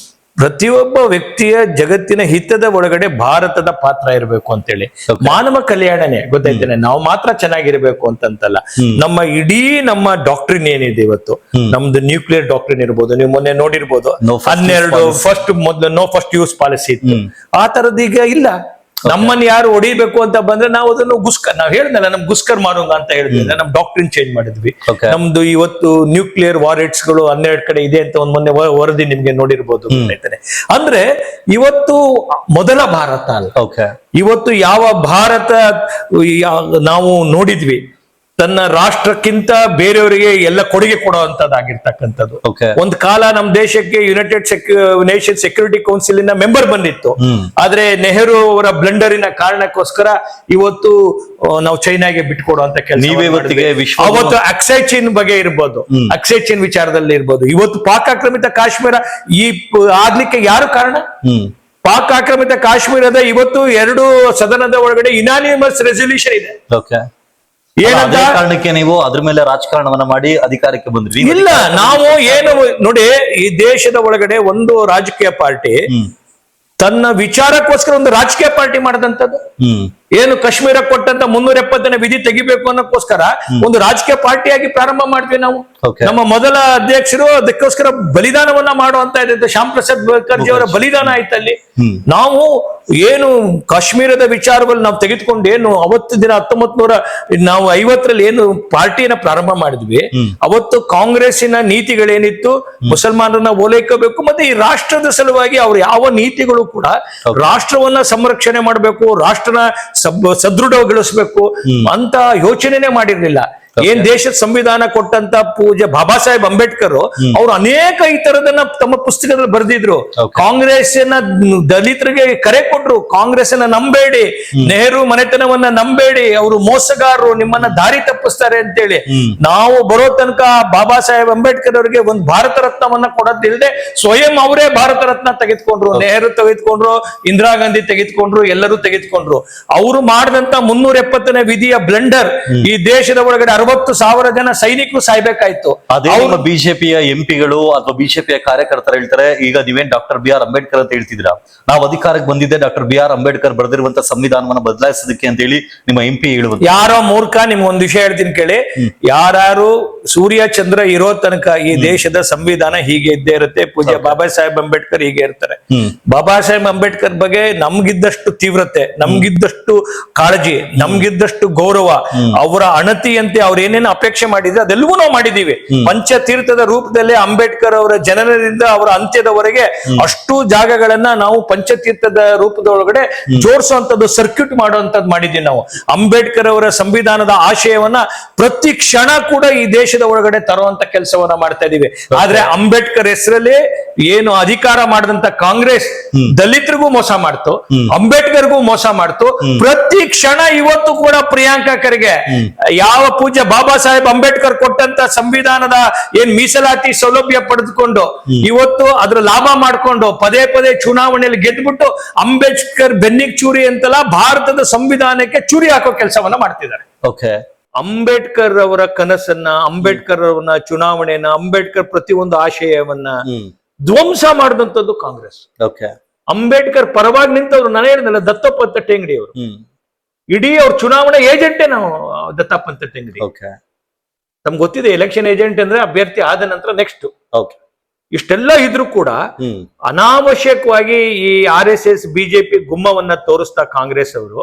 ಪ್ರತಿಯೊಬ್ಬ ವ್ಯಕ್ತಿಯ ಜಗತ್ತಿನ ಹಿತದ ಒಳಗಡೆ ಭಾರತದ ಪಾತ್ರ ಇರಬೇಕು ಅಂತೇಳಿ. ಮಾನವ ಕಲ್ಯಾಣನೇ ಗೊತ್ತಾಯ್ತೇನೆ, ನಾವು ಮಾತ್ರ ಚೆನ್ನಾಗಿರ್ಬೇಕು ಅಂತಂತಲ್ಲ. ನಮ್ಮ ಇಡೀ ನಮ್ಮ ಡಾಕ್ಟ್ರಿನ್ ಏನಿದೆ ಇವತ್ತು, ನಮ್ದು ನ್ಯೂಕ್ಲಿಯರ್ ಡಾಕ್ಟ್ರಿನ್ ಇರ್ಬೋದು, ನೀವು ಮೊನ್ನೆ ನೋಡಿರ್ಬೋದು, 12 ಮೊದಲು ನೋ ಫಸ್ಟ್ ಯೂಸ್ ಪಾಲಿಸಿ ಇತ್ತು. ಆ ತರದೀಗ ಇಲ್ಲ. ನಮ್ಮನ್ನ ಯಾರು ಹೊಡಿಬೇಕು ಅಂತ ಬಂದ್ರೆ ನಾವು ಅದನ್ನು ನಾವ್ ಹೇಳಿದ್ನಲ್ಲ, ನಮ್ ಗುಸ್ಕರ್ ಮಾಡೋಂಗ ಅಂತ ಹೇಳಿದ್ವಿ, ನಮ್ ಡಾಕ್ಟ್ರಿನ್ ಚೇಂಜ್ ಮಾಡಿದ್ವಿ. ನಮ್ದು ಇವತ್ತು ನ್ಯೂಕ್ಲಿಯರ್ ವಾರೆಟ್ಸ್ ಗಳು 12 ಕಡೆ ಇದೆ ಅಂತ ಒಂದ್ ಮೊನ್ನೆ ವರದಿ ನಿಮ್ಗೆ ನೋಡಿರ್ಬೋದು. ಅಂದ್ರೆ ಇವತ್ತು ಮೊದಲ ಭಾರತ ಅಲ್ಲ, ಇವತ್ತು ಯಾವ ಭಾರತ ನಾವು ನೋಡಿದ್ವಿ ತನ್ನ ರಾಷ್ಟ್ರಕ್ಕಿಂತ ಬೇರೆಯವರಿಗೆ ಎಲ್ಲ ಕೊಡುಗೆ ಕೊಡುವಂತದ್ದಾಗಿರ್ತಕ್ಕಂಥದ್ದು. ಒಂದು ಕಾಲ ನಮ್ಮ ದೇಶಕ್ಕೆ ಯುನೈಟೆಡ್ ನೇಷನ್ ಸೆಕ್ಯೂರಿಟಿ ಕೌನ್ಸಿಲ್ ಇಂದ ಮೆಂಬರ್ ಬಂದಿತ್ತು. ಆದ್ರೆ ನೆಹರು ಅವರ ಬ್ಲಂಡರಿನ ಕಾರಣಕ್ಕೋಸ್ಕರ ಇವತ್ತು ನಾವು ಚೈನಾಗೆ ಬಿಟ್ಕೊಡುವಂತ ಕೆಲಸ. ಅವತ್ತು ಅಕ್ಸೈ ಚೀನ್ ಬಗ್ಗೆ ಇರ್ಬೋದು, ಅಕ್ಸೈ ಚೀನ್ ವಿಚಾರದಲ್ಲಿ ಇರ್ಬೋದು. ಇವತ್ತು ಪಾಕ್ ಆಕ್ರಮಿತ ಕಾಶ್ಮೀರ ಈ ಆಗ್ಲಿಕ್ಕೆ ಯಾರು ಕಾರಣ? ಪಾಕ್ ಆಕ್ರಮಿತ ಕಾಶ್ಮೀರದ ಇವತ್ತು 2 ಸದನದ ಒಳಗಡೆ ಯುನಾನಿಮಸ್ ರೆಸಲ್ಯೂಷನ್ ಇದೆ. ಏನಂತ ಕಾರಣಕ್ಕೆ ನೀವು ಅದ್ರ ಮೇಲೆ ರಾಜಕಾರಣವನ್ನ ಮಾಡಿ ಅಧಿಕಾರಕ್ಕೆ ಬಂದ್ರಿ? ಇಲ್ಲ, ನಾವು ಏನು ನೋಡಿ, ಈ ದೇಶದ ಒಳಗಡೆ ಒಂದು ರಾಜಕೀಯ ಪಾರ್ಟಿ ತನ್ನ ವಿಚಾರಕ್ಕೋಸ್ಕರ ಒಂದು ರಾಜಕೀಯ ಪಾರ್ಟಿ ಮಾಡದಂತದ್ದು. ಏನು ಕಾಶ್ಮೀರ ಕೊಟ್ಟಂತ 370ನೇ ವಿಧಿ ತೆಗಿಬೇಕು ಅನ್ನೋಕ್ಕೋಸ್ಕರ ಒಂದು ರಾಜಕೀಯ ಪಾರ್ಟಿಯಾಗಿ ಪ್ರಾರಂಭ ಮಾಡ್ತೀವಿ ನಾವು. ನಮ್ಮ ಮೊದಲ ಅಧ್ಯಕ್ಷರು ಅದಕ್ಕೋಸ್ಕರ ಬಲಿದಾನವನ್ನ ಮಾಡುವಂತ ಇದೆ. ಶ್ಯಾಮ್ ಪ್ರಸಾದ್ ಮುಖರ್ಜಿ ಅವರ ಬಲಿದಾನ ಆಯ್ತಲ್ಲಿ. ನಾವು ಏನು ಕಾಶ್ಮೀರದ ವಿಚಾರದಲ್ಲಿ ನಾವು ತೆಗೆದುಕೊಂಡು ಏನು ಅವತ್ತು ದಿನ 1950ರಲ್ಲಿ ಏನು ಪಾರ್ಟಿಯನ್ನ ಪ್ರಾರಂಭ ಮಾಡಿದ್ವಿ, ಅವತ್ತು ಕಾಂಗ್ರೆಸ್ಸಿನ ನೀತಿಗಳೇನಿತ್ತು, ಮುಸಲ್ಮಾನರನ್ನ ಓಲೈಕಬೇಕು, ಮತ್ತೆ ಈ ರಾಷ್ಟ್ರದ ಸಲುವಾಗಿ ಅವ್ರು ಯಾವ ನೀತಿಗಳು ಕೂಡ ರಾಷ್ಟ್ರವನ್ನ ಸಂರಕ್ಷಣೆ ಮಾಡಬೇಕು, ರಾಷ್ಟ್ರನ ಸದೃಢಗೊಳಿಸಬೇಕು ಅಂತ ಯೋಚನೆನೇ ಮಾಡಿರ್ಲಿಲ್ಲ. ಏನ್ ದೇಶದ ಸಂವಿಧಾನ ಕೊಟ್ಟಂತ ಪೂಜೆ ಬಾಬಾ ಸಾಹೇಬ್ ಅಂಬೇಡ್ಕರ್ ಅವರು ಅನೇಕ ಈ ತರದನ್ನ ತಮ್ಮ ಪುಸ್ತಕದಲ್ಲಿ ಬರೆದಿದ್ರು. ಕಾಂಗ್ರೆಸ್ನ ದಲಿತರಿಗೆ ಕರೆ ಕೊಟ್ರು, ಕಾಂಗ್ರೆಸ್ನ ನಂಬೇಡಿ, ನೆಹರು ಮನೆತನವನ್ನ ನಂಬೇಡಿ, ಅವರು ಮೋಸಗಾರರು, ನಿಮ್ಮನ್ನ ದಾರಿ ತಪ್ಪಿಸ್ತಾರೆ ಅಂತೇಳಿ. ನಾವು ಬರೋ ತನಕ ಬಾಬಾ ಸಾಹೇಬ್ ಅಂಬೇಡ್ಕರ್ ಅವರಿಗೆ ಒಂದು ಭಾರತ ರತ್ನವನ್ನ ಕೊಡೋದಿಲ್ಲದೆ ಸ್ವಯಂ ಅವರೇ ಭಾರತ ರತ್ನ ತೆಗೆದುಕೊಂಡ್ರು. ನೆಹರು ತೆಗೆದುಕೊಂಡ್ರು, ಇಂದಿರಾ ಗಾಂಧಿ ತೆಗೆದುಕೊಂಡ್ರು, ಎಲ್ಲರೂ ತೆಗೆದುಕೊಂಡ್ರು. ಅವರು ಮಾಡಿದಂತ 370ನೇ ವಿಧಿಯ ಬ್ಲಂಡರ್ ಈ ದೇಶದ ಒಳಗಡೆ 60,000 ಜನ ಸೈನಿಕರು ಸಾಯ್ಬೇಕಾಯ್ತು. ಅದೇ ಬಿಜೆಪಿಯ ಎಂಪಿಗಳು ಅಥವಾ ಬಿಜೆಪಿಯ ಕಾರ್ಯಕರ್ತರು ಹೇಳ್ತಾರೆ, ಈಗ ನೀವೇನ್ ಡಾಕ್ಟರ್ ಬಿ ಆರ್ ಅಂಬೇಡ್ಕರ್ ಅಂತ ಹೇಳ್ತಿದ್ರ, ನಾವು ಅಧಿಕಾರಕ್ಕೆ ಬಂದಿದ್ದೆ ಡಾಕ್ಟರ್ ಬಿ ಆರ್ ಅಂಬೇಡ್ಕರ್ ಬರೆದಿರುವಂತ ಸಂವಿಧಾನವನ್ನ ಬದಲಾಯಿಸೋದಕ್ಕೆ ಅಂತ ಹೇಳಿ ನಿಮ್ಮ ಎಂಪಿ ಹೇಳುವುದು. ಯಾರೋ ಮೂರ್ಖ, ನಿಮ್ಗೆ ಒಂದು ವಿಷಯ ಹೇಳ್ತೀನಿ ಕೇಳಿ. ಯಾರು ಸೂರ್ಯ ಚಂದ್ರ ಇರೋ ತನಕ ಈ ದೇಶದ ಸಂವಿಧಾನ ಹೀಗೆ ಇದ್ದೇ ಇರುತ್ತೆ. ಪೂಜ್ಯ ಬಾಬಾ ಸಾಹೇಬ್ ಅಂಬೇಡ್ಕರ್ ಹೀಗೆ ಇರ್ತಾರೆ. ಬಾಬಾ ಸಾಹೇಬ್ ಅಂಬೇಡ್ಕರ್ ಬಗ್ಗೆ ನಮ್ಗಿದ್ದಷ್ಟು ತೀವ್ರತೆ, ನಮ್ಗಿದ್ದಷ್ಟು ಕಾಳಜಿ, ನಮ್ಗಿದ್ದಷ್ಟು ಗೌರವ, ಅವರ ಅಣತಿಯಂತೆ ಅವ್ರ ಏನೇನು ಅಪೇಕ್ಷೆ ಮಾಡಿದ್ರೆ ಅದೆಲ್ಲವೂ ನಾವು ಮಾಡಿದೀವಿ. ಪಂಚತೀರ್ಥದ ರೂಪದಲ್ಲಿ ಅಂಬೇಡ್ಕರ್ ಅವರ ಜನನದಿಂದ ಅವರ ಅಂತ್ಯದವರೆಗೆ ಅಷ್ಟು ಜಾಗಗಳನ್ನ ನಾವು ಪಂಚತೀರ್ಥದ ರೂಪದ ಒಳಗಡೆ ಜೋಡಿಸುವಂತದ್ದು, ಸರ್ಕ್ಯೂಟ್ ಮಾಡುವಂತದ್ದು ಮಾಡಿದೀವಿ ನಾವು. ಅಂಬೇಡ್ಕರ್ ಅವರ ಸಂವಿಧಾನದ ಆಶಯವನ್ನ ಪ್ರತಿ ಕ್ಷಣ ಕೂಡ ಈ ದೇಶದ ಒಳಗಡೆ ತರುವಂತ ಕೆಲಸವನ್ನ ಮಾಡ್ತಾ ಇದೀವಿ. ಆದ್ರೆ ಅಂಬೇಡ್ಕರ್ ಹೆಸರಲ್ಲಿ ಏನು ಅಧಿಕಾರ ಮಾಡಿದಂತ ಕಾಂಗ್ರೆಸ್ ದಲಿತರಿಗೂ ಮೋಸ ಮಾಡ್ತು, ಅಂಬೇಡ್ಕರ್ಗೂ ಮೋಸ ಮಾಡ್ತು. ಪ್ರತಿ ಕ್ಷಣ ಇವತ್ತು ಕೂಡ ಪ್ರಿಯಾಂಕಾ ಖರ್ಗೆ ಯಾವ ಪೂಜ್ಯ ಬಾಬಾ ಸಾಹೇಬ್ ಅಂಬೇಡ್ಕರ್ ಕೊಟ್ಟಂತ ಸಂವಿಧಾನದ ಏನ್ ಮೀಸಲಾತಿ ಸೌಲಭ್ಯ ಪಡೆದುಕೊಂಡು ಇವತ್ತು ಅದ್ರ ಲಾಭ ಮಾಡ್ಕೊಂಡು ಪದೇ ಪದೇ ಚುನಾವಣೆಯಲ್ಲಿ ಗೆದ್ಬಿಟ್ಟು ಅಂಬೇಡ್ಕರ್ ಬೆನ್ನಿಗೆ ಚೂರಿ ಅಂತಲ್ಲ ಭಾರತದ ಸಂವಿಧಾನಕ್ಕೆ ಚೂರಿ ಹಾಕೋ ಕೆಲಸವನ್ನ ಮಾಡ್ತಿದ್ದಾರೆ. ಓಕೆ, ಅಂಬೇಡ್ಕರ್ ಅವರ ಕನಸನ್ನ, ಅಂಬೇಡ್ಕರ್ ಅವರ ಚುನಾವಣೆಯನ್ನ, ಅಂಬೇಡ್ಕರ್ ಪ್ರತಿಯೊಂದು ಆಶಯವನ್ನ ಧ್ವಂಸ ಮಾಡಿದಂಥದ್ದು ಕಾಂಗ್ರೆಸ್. ಓಕೆ. ಅಂಬೇಡ್ಕರ್ ಪರವಾಗಿ ನಿಂತವ್ರು, ನಾನು ಹೇಳಿದ್ನಲ್ಲ ದತ್ತಪ್ಪ ತಟ್ಟೆಂಗಡಿ ಅವರು, ಇಡೀ ಅವ್ರ ಚುನಾವಣಾ ಏಜೆಂಟೇ ನಾವು ದತ್ತಪ್ಪ ತಟ್ಟೆಂಗಡಿ. ಓಕೆ. ತಮ್ಗೆ ಗೊತ್ತಿದೆ, ಎಲೆಕ್ಷನ್ ಏಜೆಂಟ್ ಅಂದ್ರೆ ಅಭ್ಯರ್ಥಿ ಆದ ನಂತರ ನೆಕ್ಸ್ಟ್. ಓಕೆ. ಇಷ್ಟೆಲ್ಲ ಇದ್ರೂ ಕೂಡ ಅನಾವಶ್ಯಕವಾಗಿ ಈ RSS BJP ಗುಮ್ಮವನ್ನ ತೋರಿಸ್ತಾ ಕಾಂಗ್ರೆಸ್ ಅವರು,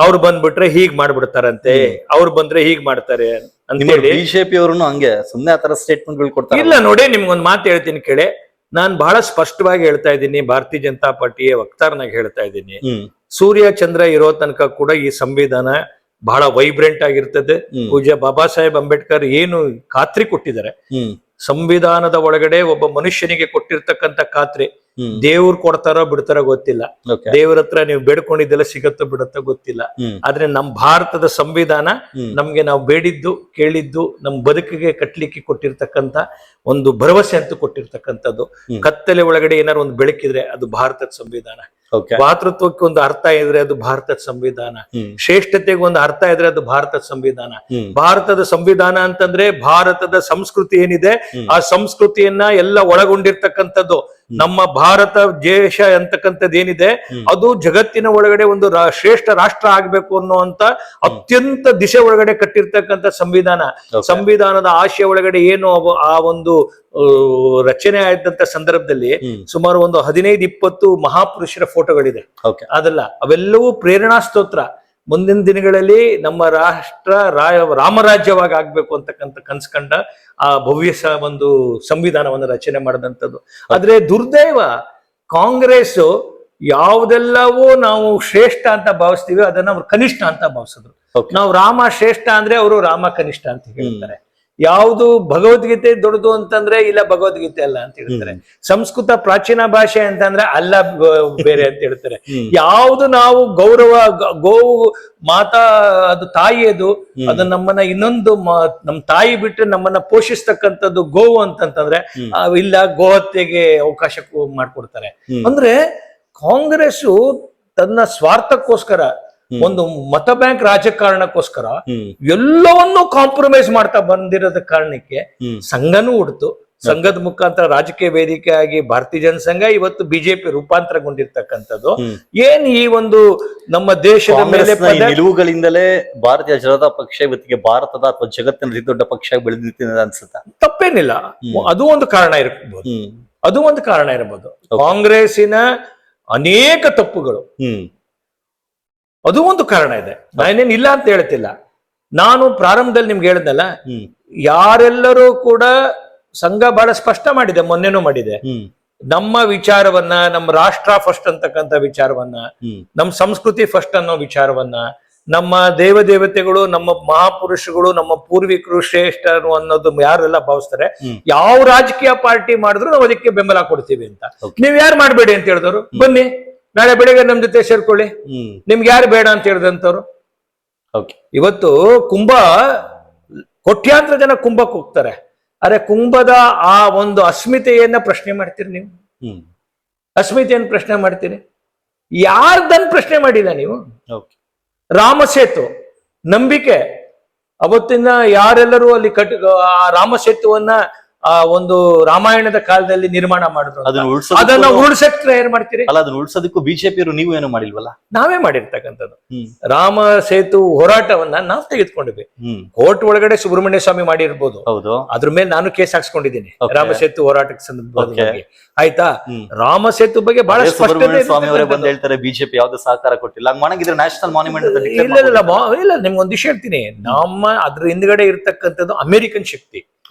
ಅವ್ರು ಬಂದ್ಬಿಟ್ರೆ ಹೀಗ್ ಮಾಡ್ಬಿಡ್ತಾರಂತೆ, ಅವ್ರು ಬಂದ್ರೆ ಹೀಗ್ ಮಾಡ್ತಾರೆ ಅಂತೇಳಿ ಬಿಜೆಪಿ ಅವ್ರು ಹಂಗೆ ಸುಮ್ನೆ ಆತರ ಸ್ಟೇಟ್ಮೆಂಟ್ ಕೊಡ್ತಾರೆ. ಇಲ್ಲ ನೋಡಿ, ನಿಮ್ಗೊಂದು ಮಾತು ಹೇಳ್ತೀನಿ ಕೇಳಿ. ನಾನು ಬಹಳ ಸ್ಪಷ್ಟವಾಗಿ ಹೇಳ್ತಾ ಇದ್ದೀನಿ, ಭಾರತೀಯ ಜನತಾ ಪಾರ್ಟಿಯ ವಕ್ತಾರನಾಗಿ ಹೇಳ್ತಾ ಇದ್ದೀನಿ, ಸೂರ್ಯ ಚಂದ್ರ ಇರೋ ತನಕ ಕೂಡ ಈ ಸಂವಿಧಾನ ಬಹಳ ವೈಬ್ರೆಂಟ್ ಆಗಿರ್ತದೆ. ಪೂಜ್ಯ ಬಾಬಾ ಸಾಹೇಬ್ ಅಂಬೇಡ್ಕರ್ ಏನು ಖಾತ್ರಿ ಕೊಟ್ಟಿದ್ದಾರೆ, ಸಂವಿಧಾನದ ಒಳಗಡೆ ಒಬ್ಬ ಮನುಷ್ಯನಿಗೆ ಕೊಟ್ಟಿರ್ತಕ್ಕಂಥ ಖಾತ್ರಿ, ದೇವ್ರು ಕೊಡ್ತಾರೋ ಬಿಡ್ತಾರೋ ಗೊತ್ತಿಲ್ಲ, ದೇವ್ರ ಹತ್ರ ನೀವು ಬೇಡ್ಕೊಂಡಿದ್ದೆಲ್ಲ ಸಿಗತ್ತೋ ಬಿಡತ್ತೋ ಗೊತ್ತಿಲ್ಲ. ಆದ್ರೆ ನಮ್ ಭಾರತದ ಸಂವಿಧಾನ ನಮ್ಗೆ ನಾವು ಬೇಡಿದ್ದು ಕೇಳಿದ್ದು ನಮ್ ಬದುಕಿಗೆ ಕಟ್ಲಿಕ್ಕೆ ಕೊಟ್ಟಿರ್ತಕ್ಕಂಥ ಒಂದು ಭರವಸೆ ಅಂತೂ ಕೊಟ್ಟಿರ್ತಕ್ಕಂಥದ್ದು. ಕತ್ತಲೆ ಒಳಗಡೆ ಏನಾರು ಒಂದು ಬೆಳಕಿದ್ರೆ ಅದು ಭಾರತದ ಸಂವಿಧಾನ. ಭಾತೃತ್ವಕ್ಕೆ ಒಂದು ಅರ್ಥ ಇದ್ರೆ ಅದು ಭಾರತದ ಸಂವಿಧಾನ. ಶ್ರೇಷ್ಠತೆಗೆ ಒಂದು ಅರ್ಥ ಇದ್ರೆ ಅದು ಭಾರತದ ಸಂವಿಧಾನ. ಭಾರತದ ಸಂವಿಧಾನ ಅಂತಂದ್ರೆ ಭಾರತದ ಸಂಸ್ಕೃತಿ ಏನಿದೆ ಆ ಸಂಸ್ಕೃತಿಯನ್ನ ಎಲ್ಲ ಒಳಗೊಂಡಿರ್ತಕ್ಕಂಥದ್ದು. ನಮ್ಮ ಭಾರತ ದೇಶ ಅಂತಕ್ಕಂಥದ್ದು ಏನಿದೆ ಅದು ಜಗತ್ತಿನ ಒಳಗಡೆ ಒಂದು ಶ್ರೇಷ್ಠ ರಾಷ್ಟ್ರ ಆಗ್ಬೇಕು ಅನ್ನುವಂತ ಅತ್ಯಂತ ದಿಶೆ ಒಳಗಡೆ ಕಟ್ಟಿರ್ತಕ್ಕಂಥ ಸಂವಿಧಾನ. ಸಂವಿಧಾನದ ಆಶಯ ಒಳಗಡೆ ಏನು ಆ ಒಂದು ರಚನೆ ಆದಂತ ಸಂದರ್ಭದಲ್ಲಿ ಸುಮಾರು ಒಂದು 15-20 ಮಹಾಪುರುಷರ ಫೋಟೋಗಳಿದೆ. ಅದಲ್ಲ, ಅವೆಲ್ಲವೂ ಪ್ರೇರಣಾ ಸ್ತೋತ್ರ. ಮುಂದಿನ ದಿನಗಳಲ್ಲಿ ನಮ್ಮ ರಾಷ್ಟ್ರ ರಾಮರಾಜ್ಯವಾಗಿ ಆಗ್ಬೇಕು ಅಂತಕ್ಕಂಥ ಕನ್ಸ್ಕಂಡ ಆ ಭವ್ಯ ಒಂದು ಸಂವಿಧಾನವನ್ನು ರಚನೆ ಮಾಡಿದಂಥದ್ದು. ಆದ್ರೆ ದುರ್ದೈವ, ಕಾಂಗ್ರೆಸ್ ಯಾವುದೆಲ್ಲವೂ ನಾವು ಶ್ರೇಷ್ಠ ಅಂತ ಭಾವಿಸ್ತೀವಿ ಅದನ್ನ ಅವ್ರು ಕನಿಷ್ಠ ಅಂತ ಭಾವಿಸಿದ್ರು. ನಾವು ರಾಮ ಶ್ರೇಷ್ಠ ಅಂದ್ರೆ ಅವರು ರಾಮ ಕನಿಷ್ಠ ಅಂತ ಹೇಳ್ತಾರೆ. ಯಾವುದು ಭಗವದ್ಗೀತೆ ದೊಡ್ಡದು ಅಂತಂದ್ರೆ ಇಲ್ಲ ಭಗವದ್ಗೀತೆ ಅಲ್ಲ ಅಂತ ಹೇಳ್ತಾರೆ. ಸಂಸ್ಕೃತ ಪ್ರಾಚೀನ ಭಾಷೆ ಅಂತಂದ್ರೆ ಅಲ್ಲ ಬೇರೆ ಅಂತ ಹೇಳ್ತಾರೆ. ಯಾವುದು ನಾವು ಗೌರವ, ಗೋವು ಮಾತಾ ಅದು ತಾಯಿ, ಅದು ನಮ್ಮನ್ನ ಇನ್ನೊಂದು ನಮ್ ತಾಯಿ ಬಿಟ್ಟು ನಮ್ಮನ್ನ ಪೋಷಿಸ್ತಕ್ಕಂಥದ್ದು ಗೋವು ಅಂತಂತಂದ್ರೆ ಇಲ್ಲ ಗೋಹತ್ಯೆಗೆ ಅವಕಾಶ ಮಾಡ್ಕೊಡ್ತಾರೆ. ಅಂದ್ರೆ ಕಾಂಗ್ರೆಸ್ ತನ್ನ ಸ್ವಾರ್ಥಕ್ಕೋಸ್ಕರ, ಒಂದು ಮತ ಬ್ಯಾಂಕ್ ರಾಜಕಾರಣಕ್ಕೋಸ್ಕರ ಎಲ್ಲವನ್ನೂ ಕಾಂಪ್ರಮೈಸ್ ಮಾಡ್ತಾ ಬಂದಿರೋದ ಕಾರಣಕ್ಕೆ ಸಂಘನೂ ಹುಡ್ತು. ಸಂಘದ ಮುಖಾಂತರ ರಾಜಕೀಯ ವೇದಿಕೆ ಆಗಿ ಭಾರತೀಯ ಜನಸಂಘ ಇವತ್ತು ಬಿಜೆಪಿ ರೂಪಾಂತರಗೊಂಡಿರ್ತಕ್ಕಂಥದ್ದು. ಏನ್ ಈ ಒಂದು ನಮ್ಮ ದೇಶದ ಮೇಲೆ ನಿಲುವುಗಳಿಂದಲೇ ಭಾರತೀಯ ಜನತಾ ಪಕ್ಷ ಇವತ್ತಿಗೆ ಭಾರತದ ಅಥವಾ ಜಗತ್ತಿನ ಅತಿ ದೊಡ್ಡ ಪಕ್ಷ ಬೆಳೆದಿತ್ತು ಅನ್ಸುತ್ತೆ. ತಪ್ಪೇನಿಲ್ಲ, ಅದು ಒಂದು ಕಾರಣ ಇರಬಹುದು. ಅದು ಒಂದು ಕಾರಣ ಇರಬಹುದು. ಕಾಂಗ್ರೆಸ್ಸಿನ ಅನೇಕ ತಪ್ಪುಗಳು ಅದು ಒಂದು ಕಾರಣ ಇದೆ. ನಾನೇನ್ ಇಲ್ಲ ಅಂತ ಹೇಳ್ತಿಲ್ಲ. ನಾನು ಪ್ರಾರಂಭದಲ್ಲಿ ನಿಮ್ಗೆ ಹೇಳಿದ್ನಲ್ಲ, ಯಾರೆಲ್ಲರೂ ಕೂಡ ಸಂಘ ಬಹಳ ಸ್ಪಷ್ಟ ಮಾಡಿದೆ, ಮೊನ್ನೆನೂ ಮಾಡಿದೆ, ನಮ್ಮ ವಿಚಾರವನ್ನ, ನಮ್ಮ ರಾಷ್ಟ್ರ ಫಸ್ಟ್ ಅಂತಕ್ಕಂಥ ವಿಚಾರವನ್ನ, ನಮ್ಮ ಸಂಸ್ಕೃತಿ ಫಸ್ಟ್ ಅನ್ನೋ ವಿಚಾರವನ್ನ, ನಮ್ಮ ದೇವತೆಗಳು, ನಮ್ಮ ಮಹಾಪುರುಷಗಳು, ನಮ್ಮ ಪೂರ್ವಿಕರು ಶ್ರೇಷ್ಠರು ಅನ್ನೋದು ಯಾರೆಲ್ಲ ಭಾವಿಸ್ತಾರೆ, ಯಾವ ರಾಜಕೀಯ ಪಾರ್ಟಿ ಮಾಡಿದ್ರು ನಾವು ಅದಕ್ಕೆ ಬೆಂಬಲ ಕೊಡ್ತೀವಿ ಅಂತ. ನೀವ್ ಯಾರು ಮಾಡ್ಬೇಡಿ ಅಂತ ಹೇಳಿದವರು, ಬನ್ನಿ ನಾಳೆ ಬೆಳಿಗ್ಗೆ ನಮ್ ಜೊತೆ ಸೇರ್ಕೊಳ್ಳಿ, ನಿಮ್ಗೆ ಯಾರು ಬೇಡ ಅಂತ ಹೇಳಿದಂತವ್ರು. ಇವತ್ತು ಕುಂಭ, ಕೋಟ್ಯಾಂತರ ಜನ ಕುಂಭಕ್ಕೆ ಹೋಗ್ತಾರೆ. ಅರೆ ಕುಂಭದ ಆ ಒಂದು ಅಸ್ಮಿತೆಯನ್ನ ಪ್ರಶ್ನೆ ಮಾಡ್ತೀರಿ ನೀವು? ಅಸ್ಮಿತೆಯನ್ನು ಪ್ರಶ್ನೆ ಮಾಡ್ತೀರಿ? ಯಾರ್ದನ್ ಪ್ರಶ್ನೆ ಮಾಡಿಲ್ಲ ನೀವು? ರಾಮಸೇತು ನಂಬಿಕೆ, ಅವತ್ತಿನ ಯಾರೆಲ್ಲರೂ ಅಲ್ಲಿ ಆ ರಾಮಸೇತುವನ್ನ ಆ ಒಂದು ರಾಮಾಯಣದ ಕಾಲದಲ್ಲಿ ನಿರ್ಮಾಣ ಮಾಡಿದ್ರು, ಅದನ್ನ ಉಳಿಸಕ್ಕೆ ಏನ್ ಮಾಡ್ತೀರಿ? ಅಲ್ಲ, ಅದನ್ನ ಉಳಿಸೋದಕ್ಕೂ ಬಿಜೆಪಿ ನೀವು ಏನು ಮಾಡಿಲ್ವಲ್ಲ? ನಾವೇ ಮಾಡಿರ್ತಕ್ಕಂಥದ್ದು. ರಾಮ ಸೇತು ಹೋರಾಟವನ್ನ ನಾವು ತೆಗೆದುಕೊಂಡಿದ್ವಿ. ಕೋರ್ಟ್ ಒಳಗಡೆ ಸುಬ್ರಹ್ಮಣ್ಯ ಸ್ವಾಮಿ ಮಾಡಿರ್ಬೋದು, ಅದ್ರ ಮೇಲೆ ನಾನು ಕೇಸ್ ಹಾಕ್ಸ್ಕೊಂಡಿದ್ದೀನಿ ರಾಮ ಸೇತು ಹೋರಾಟಕ್ಕೆ ಸಂದರ್ಭದಲ್ಲಿ. ಆಯ್ತಾ? ರಾಮ ಸೇತು ಬಗ್ಗೆ ಬಹಳ ಸ್ಪಷ್ಟತೆ ಸ್ವಾಮಿ ಅವರೇ ಬಂದು ಹೇಳ್ತಾರೆ ಬಿಜೆಪಿ ಯಾವ್ದು ಸಹಕಾರ ಕೊಟ್ಟಿಲ್ಲ. ಹಂಗ್ ಮಾಡಂಗಿದ್ರೆ ನ್ಯಾಷನಲ್ ಮಾನ್ಯುಮೆಂಟ್ ಇಲ್ಲ, ನಿಮ್ಗೊಂದು ವಿಷಯ ಹೇಳ್ತೀನಿ. ನಮ್ಮ ಅದ್ರ ಹಿಂದ್ಗಡೆ ಇರ್ತಕ್ಕಂಥದ್ದು ಅಮೆರಿಕನ್ ಶಕ್ತಿ.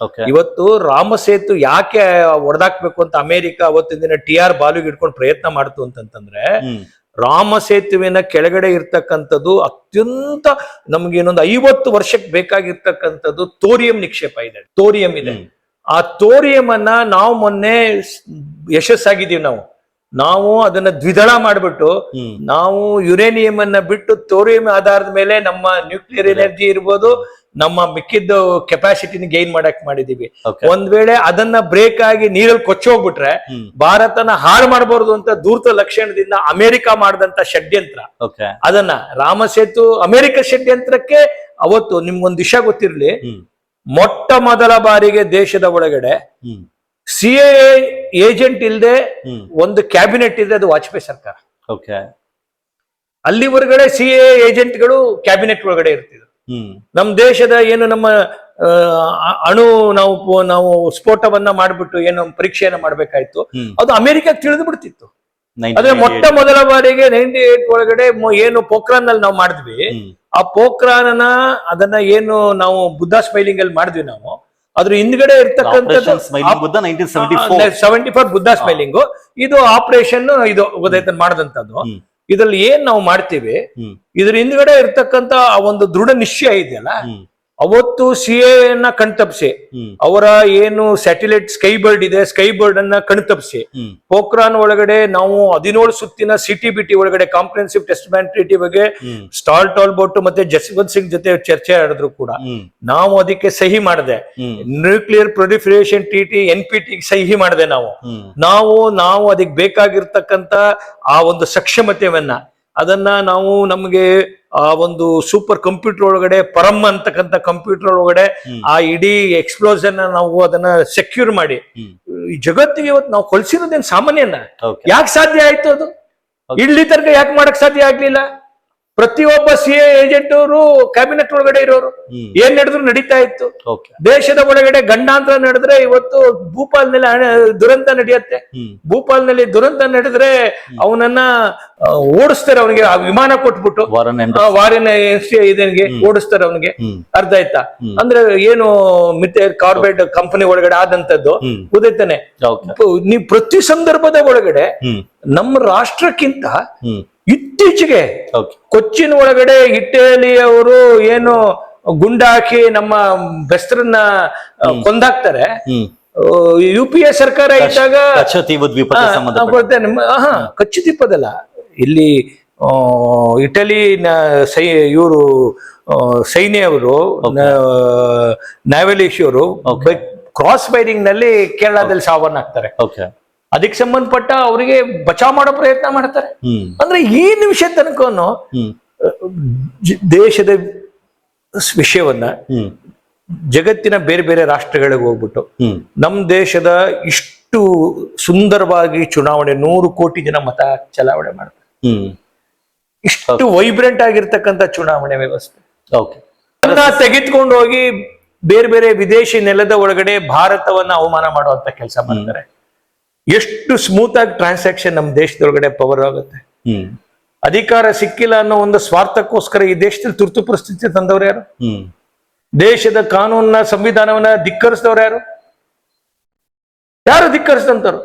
ಇವತ್ತು ರಾಮಸೇತು ಯಾಕೆ ಹೊಡೆದಾಕ್ಬೇಕು ಅಂತ ಅಮೆರಿಕ ಅವತ್ತಿನ ದಿನ TR ಬಾಲುಗೆ ಇಟ್ಕೊಂಡು ಪ್ರಯತ್ನ ಮಾಡ್ತು ಅಂತಂದ್ರೆ, ರಾಮಸೇತುವಿನ ಕೆಳಗಡೆ ಇರ್ತಕ್ಕಂಥದ್ದು ಅತ್ಯಂತ ನಮ್ಗೆ ಇನ್ನೊಂದು 50 ವರ್ಷಕ್ಕೆ ಬೇಕಾಗಿರ್ತಕ್ಕಂಥದ್ದು ಥೋರಿಯಂ ನಿಕ್ಷೇಪ ಇದೆ, ಥೋರಿಯಂ ಇದೆ. ಆ ಥೋರಿಯಂ ಅನ್ನ ನಾವು ಮೊನ್ನೆ ಯಶಸ್ಸಾಗಿದ್ದೀವಿ. ನಾವು ಅದನ್ನ ದ್ವಿದಳ ಮಾಡ್ಬಿಟ್ಟು ನಾವು ಯುರೇನಿಯಂ ಅನ್ನ ಬಿಟ್ಟು ಥೋರಿಯಂ ಆಧಾರದ ಮೇಲೆ ನಮ್ಮ ನ್ಯೂಕ್ಲಿಯರ್ ಎನರ್ಜಿ ಇರ್ಬೋದು, ನಮ್ಮ ಮಿಕ್ಕಿದ್ದು ಕೆಪಾಸಿಟಿನ ಗೈನ್ ಮಾಡಕ್ ಮಾಡಿದೀವಿ. ಒಂದ್ ವೇಳೆ ಅದನ್ನ ಬ್ರೇಕ್ ಆಗಿ ನೀರಲ್ಲಿ ಕೊಚ್ಚೋಗ್ಬಿಟ್ರೆ ಭಾರತನ ಹಾಳು ಮಾಡಬಾರ್ದು ಅಂತ ಧೂರ್ತ ಲಕ್ಷಣದಿಂದ ಅಮೆರಿಕ ಮಾಡಿದಂತ ಷಡ್ಯಂತ್ರ, ಅದನ್ನ ರಾಮಸೇತು ಅಮೆರಿಕ ಷಡ್ಯಂತ್ರಕ್ಕೆ ಅವತ್ತು ನಿಮ್ಗೊಂದು ವಿಷಯ ಗೊತ್ತಿರ್ಲಿ, ಹ್ಮ್ ಮೊಟ್ಟ ಮೊದಲ ಬಾರಿಗೆ ದೇಶದ ಒಳಗಡೆ ಹ್ಮ್ ಸಿಎ ಏಜೆಂಟ್ ಇಲ್ಲದೆ ಹ್ಮ್ ಒಂದು ಕ್ಯಾಬಿನೆಟ್ ಇದೆ, ಅದು ವಾಜಪೇಯಿ ಸರ್ಕಾರ. ಓಕೆ. ಅಲ್ಲಿವರೆಗಡೆ ಸಿಎ ಏಜೆಂಟ್ಗಳು ಕ್ಯಾಬಿನೆಟ್ ಒಳಗಡೆ ಇರ್ತಿದ್ರು. ಹ್ಮ್ ನಮ್ಮ ದೇಶದ ಏನು ನಮ್ಮ ಅಣು ನಾವು ಸ್ಫೋಟವನ್ನ ಮಾಡ್ಬಿಟ್ಟು ಏನು ಪರೀಕ್ಷೆಯನ್ನ ಮಾಡ್ಬೇಕಾಯ್ತು, ಹ್ಮ್ ಅದು ಅಮೆರಿಕಕ್ಕೆ ತಿಳಿದು ಬಿಡ್ತಿತ್ತು. 1998. ಅದೇ ಮೊಟ್ಟ ಮೊದಲ ಬಾರಿಗೆ 98 ಒಳಗಡೆ ಏನು ಪೋಖ್ರಾನ್ ನಲ್ಲಿ ನಾವು ಮಾಡಿದ್ವಿ, ಹ್ಮ್ ಆ ಪೋಖ್ರಾನ್ ಅದನ್ನ ಏನು ನಾವು ಬುದ್ಧ ಸ್ಮೈಲಿಂಗ್ ಅಲ್ಲಿ ಮಾಡಿದ್ವಿ ನಾವು, ಅದ್ರ ಹಿಂದ್ಗಡೆ ಇರ್ತಕ್ಕಂಥದ್ದು Operation Smiling Buddha 1974. 74 Buddha smiling. ಇದು ಆಪರೇಷನ್ ಇದು ಗೊತ್ತಾಯ್ತು ಮಾಡದಂತದ್ದು. ಹ್ಮ್ ಇದ್ರಲ್ಲಿ ಏನ್ ನಾವು ಮಾಡ್ತೀವಿ, ಹ್ಮ್ ಇದ್ರ ಹಿಂದ್ಗಡೆ ಇರ್ತಕ್ಕಂತ ಆ ಒಂದು ದೃಢ ನಿಶ್ಚಯ ಇದೆಯಲ್ಲ, ಹ್ಮ್ ಅವತ್ತು ಸಿಎ ಅನ್ನ ಕಣ್ತಪ್ಸಿ, ಹ್ಮ್ ಅವರ ಏನು ಸ್ಯಾಟಲೈಟ್ ಸ್ಕೈ ಬರ್ಡ್ ಇದೆ, ಸ್ಕೈ ಬರ್ಡ್ ಅನ್ನ ಕಣ್ತಪ್ಸಿ, ಹ್ಮ್ ಪೋಖ್ರಾನ್ ಒಳಗಡೆ ನಾವು 17 ಸುತ್ತಿನ CTBT ಒಳಗಡೆ ಕಾಂಪ್ರಿಹೆನ್ಸಿವ್ ಟೆಸ್ಟ್ ಬ್ಯಾನ್ ಟ್ರೀಟಿ ಬಗ್ಗೆ ಹ್ಮ್ ಸ್ಟಾಲ್ ಟಾಲ್ಬೋಟ್ ಮತ್ತೆ ಜಸ್ವಂತ್ ಸಿಂಗ್ ಜೊತೆ ಚರ್ಚೆ ಆಡಿದ್ರು ಕೂಡ ಹ್ಮ್ ನಾವು ಅದಕ್ಕೆ ಸಹಿ ಮಾಡಿದೆ. ಹ್ಮ್ ನ್ಯೂಕ್ಲಿಯರ್ ಪ್ರೊಲಿಫರೇಷನ್ ಟ್ರೀಟಿ NPT ಸಹಿ ಮಾಡಿದೆ ನಾವು. ಹ್ಮ್ ನಾವು ಅದಕ್ಕೆ ಬೇಕಾಗಿರ್ತಕ್ಕಂತ ಆ ಒಂದು ಸಕ್ಷಮತೆಯನ್ನ ಅದನ್ನ ನಾವು ನಮ್ಗೆ ಆ ಒಂದು ಸೂಪರ್ ಕಂಪ್ಯೂಟರ್ ಒಳಗಡೆ ಪರಮ್ ಅಂತಕ್ಕಂಥ ಕಂಪ್ಯೂಟರ್ ಒಳಗಡೆ ಹ್ಮ್ ಆ ಇಡೀ ಎಕ್ಸ್ಪ್ಲೋಷನ್ ನಾವು ಅದನ್ನ ಸೆಕ್ಯೂರ್ ಮಾಡಿ ಹ್ಮ್ ಈ ಜಗತ್ತಿಗೆ ಇವತ್ತು ನಾವು ಕೊಲ್ಸಿರೋದೇನ್ ಸಾಮಾನ್ಯನ? ಓಕೆ. ಯಾಕೆ ಸಾಧ್ಯ ಆಯ್ತು ಅದು? Okay. ಇಲ್ಲಿ ತನಕ ಯಾಕೆ ಮಾಡಕ್ ಸಾಧ್ಯ ಆಗ್ಲಿಲ್ಲ? ಪ್ರತಿಯೊಬ್ಬ ಸಿಎ ಏಜೆಂಟ್ ಅವರು ಕ್ಯಾಬಿನೆಟ್ ಒಳಗಡೆ ಇರೋರು, ಹ್ಮ್ ಏನ್ ನಡೆದ್ರು ನಡೀತಾ ಇತ್ತು. ಓಕೆ. ದೇಶದ ಒಳಗಡೆ ಗಂಡಾಂತರ ನಡೆದ್ರೆ ಇವತ್ತು ಭೂಪಾಲ್ನಲ್ಲಿ ದುರಂತ ನಡೆಯುತ್ತೆ. ಹ್ಮ್ ಭೂಪಾಲ್ನಲ್ಲಿ ದುರಂತ ನಡೆದ್ರೆ ಅವನನ್ನ ಓಡಿಸ್ತಾರೆ, ಅವನಿಗೆ ಆ ವಿಮಾನ ಕೊಟ್ಬಿಟ್ಟು ವಾರನ್ ವಾರಿನ ಇದನ್ಗೆ ಓಡಿಸ್ತಾರೆ ಅವನಿಗೆ. ಹ್ಮ್ ಅರ್ಥ ಆಯ್ತಾ? ಹ್ಮ್. ಅಂದ್ರೆ ಏನು ಮಿಥೇಲ್ ಕಾರ್ಬೈಡ್ ಕಂಪನಿ ಒಳಗಡೆ ಆದಂತದ್ದು ಹ್ಮ್ ಗೊತ್ತೈತಾನೆ. ಓಕೆ. ನೀವು ಪ್ರತಿ ಸಂದರ್ಭದ ಒಳಗಡೆ ಹ್ಮ್ ನಮ್ಮ ರಾಷ್ಟ್ರಕ್ಕಿಂತ ಹ್ಮ್ ಇತ್ತೀಚೆಗೆ ಓಕೆ. ಕೊಚ್ಚಿನ ಒಳಗಡೆ ಇಟಲಿಯವರು ಏನು ಗುಂಡ ಹಾಕಿ ನಮ್ಮ ಬೆಸ್ತರನ್ನ ಕೊಂದಾಕ್ತಾರೆ. ಹ್ಮ್ UPA ಸರ್ಕಾರ ಇದ್ದಾಗ ಕಚ್ಚತೀವ ದ್ವೀಪಕ್ಕೆ ಸಂಬಂಧಪಟ್ಟ ಕಚ್ಚುದೀಪದಲ್ಲ, ಇಲ್ಲಿ ಇಟಲಿ ಇವರು ಸೈನ್ಯವರು ನ್ಯಾವಲಿಶಿಯವರು Okay. ಕ್ರಾಸ್ ಫೈರಿಂಗ್ ನಲ್ಲಿ ಕೇರಳದಲ್ಲಿ ಸಾವನ್ನಾಗ್ತಾರೆ. ಓಕೆ. ಅದಕ್ಕೆ ಸಂಬಂಧಪಟ್ಟ ಅವರಿಗೆ ಬಚಾವ್ ಮಾಡೋ ಪ್ರಯತ್ನ ಮಾಡ್ತಾರೆ. ಹ್ಮ್ ಅಂದ್ರೆ ಈ ನಿಮಿಷ ತನಕನು ಹ್ಮ್ ದೇಶದ ವಿಷಯವನ್ನ ಹ್ಮ್ ಜಗತ್ತಿನ ಬೇರೆ ಬೇರೆ ರಾಷ್ಟ್ರಗಳಿಗೆ ಹೋಗ್ಬಿಟ್ಟು ಹ್ಮ್ ನಮ್ ದೇಶದ ಇಷ್ಟು ಸುಂದರವಾಗಿ ಚುನಾವಣೆ 100 ಕೋಟಿ ಜನ ಮತ ಚಲಾವಣೆ ಮಾಡ್ತಾರೆ. ಹ್ಮ್ ಇಷ್ಟು ವೈಬ್ರೆಂಟ್ ಆಗಿರ್ತಕ್ಕಂಥ ಚುನಾವಣೆ ವ್ಯವಸ್ಥೆ ಓಕೆ. ಅದನ್ನ ತೆಗೆದುಕೊಂಡು ಹೋಗಿ ಬೇರೆ ಬೇರೆ ವಿದೇಶಿ ನೆಲದ ಒಳಗಡೆ ಭಾರತವನ್ನ ಅವಮಾನ ಮಾಡುವಂತ ಕೆಲಸ ಮಾಡ್ತಾರೆ. ಎಷ್ಟು ಸ್ಮೂತ್ ಆಗಿ ಟ್ರಾನ್ಸಾಕ್ಷನ್ ನಮ್ಮ ದೇಶದೊಳಗಡೆ ಪವರ್ ಆಗುತ್ತೆ. ಹ್ಮ್ ಅಧಿಕಾರ ಸಿಕ್ಕಿಲ್ಲ ಅನ್ನೋ ಒಂದು ಸ್ವಾರ್ಥಕ್ಕೋಸ್ಕರ ಈ ದೇಶದಲ್ಲಿ ತುರ್ತು ಪರಿಸ್ಥಿತಿ ತಂದವರು ಯಾರು? ಹ್ಮ್ ದೇಶದ ಕಾನೂನನ್ನ ಸಂವಿಧಾನವನ್ನ ಧಿಕ್ಕರಿಸಿದವ್ರು ಯಾರು? ಯಾರು ಧಿಕ್ಕರಿಸಿದಂತವ್ರು?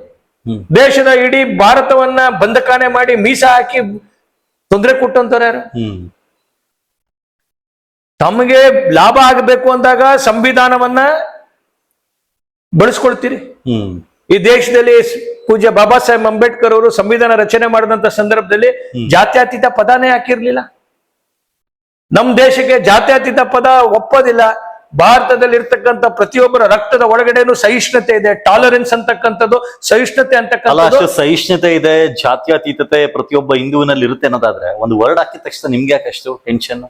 ಹ್ಮ್ ದೇಶದ ಇಡೀ ಭಾರತವನ್ನ ಬಂಧಕಾನೆ ಮಾಡಿ ಮೀಸ ಹಾಕಿ ತೊಂದರೆ ಕೊಟ್ಟಂತವ್ರು ಯಾರು? ಹ್ಮ್ ತಮಗೆ ಲಾಭ ಆಗಬೇಕು ಅಂದಾಗ ಸಂವಿಧಾನವನ್ನ ಬಳಸ್ಕೊಳ್ತೀರಿ. ಹ್ಮ್ ಈ ದೇಶದಲ್ಲಿ ಪೂಜ್ಯ ಬಾಬಾ ಸಾಹೇಬ್ ಅಂಬೇಡ್ಕರ್ ಅವರು ಸಂವಿಧಾನ ರಚನೆ ಮಾಡಿದಂತ ಸಂದರ್ಭದಲ್ಲಿ ಜಾತ್ಯತೀತ ಪದನೇ ಹಾಕಿರ್ಲಿಲ್ಲ. ನಮ್ ದೇಶಕ್ಕೆ ಜಾತ್ಯತೀತ ಪದ ಒಪ್ಪೋದಿಲ್ಲ. ಭಾರತದಲ್ಲಿ ಇರ್ತಕ್ಕಂಥ ಪ್ರತಿಯೊಬ್ಬರ ರಕ್ತದ ಒಳಗಡೆನೂ ಸಹಿಷ್ಣುತೆ ಇದೆ, ಟಾಲರೆನ್ಸ್ ಅಂತಕ್ಕಂಥದ್ದು, ಸಹಿಷ್ಣುತೆ ಅಂತಕ್ಕಂಥದ್ದು. ಅಷ್ಟು ಸಹಿಷ್ಣುತೆ ಇದೆ, ಜಾತ್ಯತೀತತೆ ಪ್ರತಿಯೊಬ್ಬ ಹಿಂದೂವಿನಲ್ಲಿ ಇರುತ್ತೆ ಅನ್ನೋದಾದ್ರೆ ಒಂದು ವರ್ಡ್ ಹಾಕಿದ ತಕ್ಷಣ ನಿಮ್ಗೆ ಯಾಕೆ ಅಷ್ಟು ಟೆನ್ಷನ್?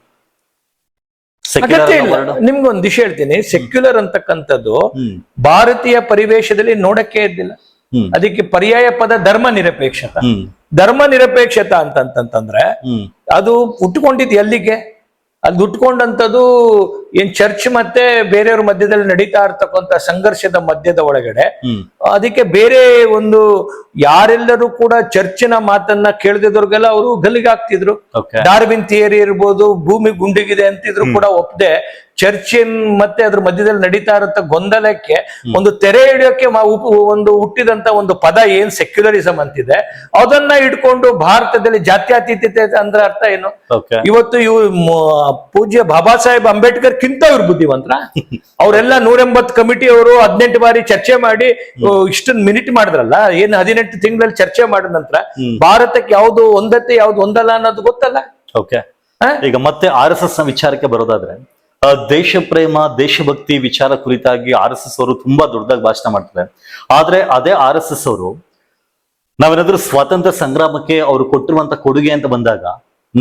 ಅಗತ್ಯ ಇಲ್ಲ. ನಿಮ್ಗೊಂದು ವಿಷಯ ಹೇಳ್ತೀನಿ, ಸೆಕ್ಯುಲರ್ ಅಂತಕ್ಕಂಥದ್ದು ಹ್ಮ್ ಭಾರತೀಯ ಪರಿವೇಶದಲ್ಲಿ ನೋಡಕ್ಕೆ ಇದ್ದಿಲ್ಲ. ಹ್ಮ್ ಅದಕ್ಕೆ ಪರ್ಯಾಯ ಪದ ಧರ್ಮ ನಿರಪೇಕ್ಷತ. ಹ್ಮ್ ಧರ್ಮ ನಿರಪೇಕ್ಷತ ಅಂತಂತಂದ್ರೆ ಹ್ಮ್ ಅದು ಹುಟ್ಟುಕೊಂಡಿದ್ದು ಎಲ್ಲಿಗೆ? ಅಲ್ಲಿ ಹುಟ್ಕೊಂಡಂಥದ್ದು ಏನ್ ಚರ್ಚ್ ಮತ್ತೆ ಬೇರೆಯವ್ರ ಮಧ್ಯದಲ್ಲಿ ನಡೀತಾ ಇರ್ತಕ್ಕಂಥ ಸಂಘರ್ಷದ ಮಧ್ಯದ ಒಳಗಡೆ. ಹ್ಮ್ ಅದಕ್ಕೆ ಬೇರೆ ಒಂದು ಯಾರೆಲ್ಲರೂ ಕೂಡ ಚರ್ಚಿನ ಮಾತನ್ನ ಕೇಳದಿದವ್ರಿಗೆಲ್ಲ ಅವರು ಗಲ್ಲಿಗಾಗ್ತಿದ್ರು. ಓಕೆ. ಡಾರ್ವಿನ್ ಥಿಯರಿ ಇರ್ಬೋದು, ಭೂಮಿ ಗುಂಡಿಗಿದೆ ಅಂತಿದ್ರು ಕೂಡ ಒಪ್ಪದೆ ಚರ್ಚಿನ್ ಮತ್ತೆ ಅದ್ರ ಮಧ್ಯದಲ್ಲಿ ನಡೀತಾ ಇರತ್ತ ಗೊಂದಲಕ್ಕೆ ಒಂದು ತೆರೆ ಹಿಡಿಯೋಕೆ ಒಂದು ಹುಟ್ಟಿದಂತ ಒಂದು ಪದ ಏನ್ ಸೆಕ್ಯುಲರಿಸಂ ಅಂತಿದೆ, ಅದನ್ನ ಇಟ್ಕೊಂಡು ಭಾರತದಲ್ಲಿ ಜಾತ್ಯತೀತತೆ ಅಂದ್ರೆ ಅರ್ಥ ಏನು? ಓಕೆ. ಇವತ್ತು ಪೂಜ್ಯ ಬಾಬಾ ಸಾಹೇಬ್ ಅಂಬೇಡ್ಕರ್ ಕಿಂತ ಇವ್ರು ಬುದ್ಧಿವಂತರ. ಅವರೆಲ್ಲ 180 ಕಮಿಟಿ ಅವರು 18 ಬಾರಿ ಚರ್ಚೆ ಮಾಡಿ ಇಷ್ಟೊಂದು ಮಿನಿಟ್ ಮಾಡಿದ್ರಲ್ಲ, ಏನ್ 18 ತಿಂಗಳಲ್ಲಿ ಚರ್ಚೆ ಮಾಡಿದ ನಂತರ ಭಾರತಕ್ಕೆ ಯಾವ್ದು ಒಂದತ್ತೆ ಯಾವ್ದು ಒಂದಲ್ಲ ಅನ್ನೋದು ಗೊತ್ತಲ್ಲ. ಓಕೆ. ಈಗ ಮತ್ತೆ RSS ನ ವಿಚಾರಕ್ಕೆ ಬರೋದಾದ್ರೆ, ದೇಶ ಪ್ರೇಮ ದೇಶಭಕ್ತಿ ವಿಚಾರ ಕುರಿತಾಗಿ RSS ಅವರು ತುಂಬಾ ದೊಡ್ಡದಾಗಿ ಭಾಷಣ ಮಾಡ್ತಾರೆ. ಆದ್ರೆ ಅದೇ RSS ಅವರು ನಾವೇನಾದ್ರೂ ಸ್ವಾತಂತ್ರ್ಯ ಸಂಗ್ರಾಮಕ್ಕೆ ಅವರು ಕೊಟ್ಟಿರುವಂತ ಕೊಡುಗೆ ಅಂತ ಬಂದಾಗ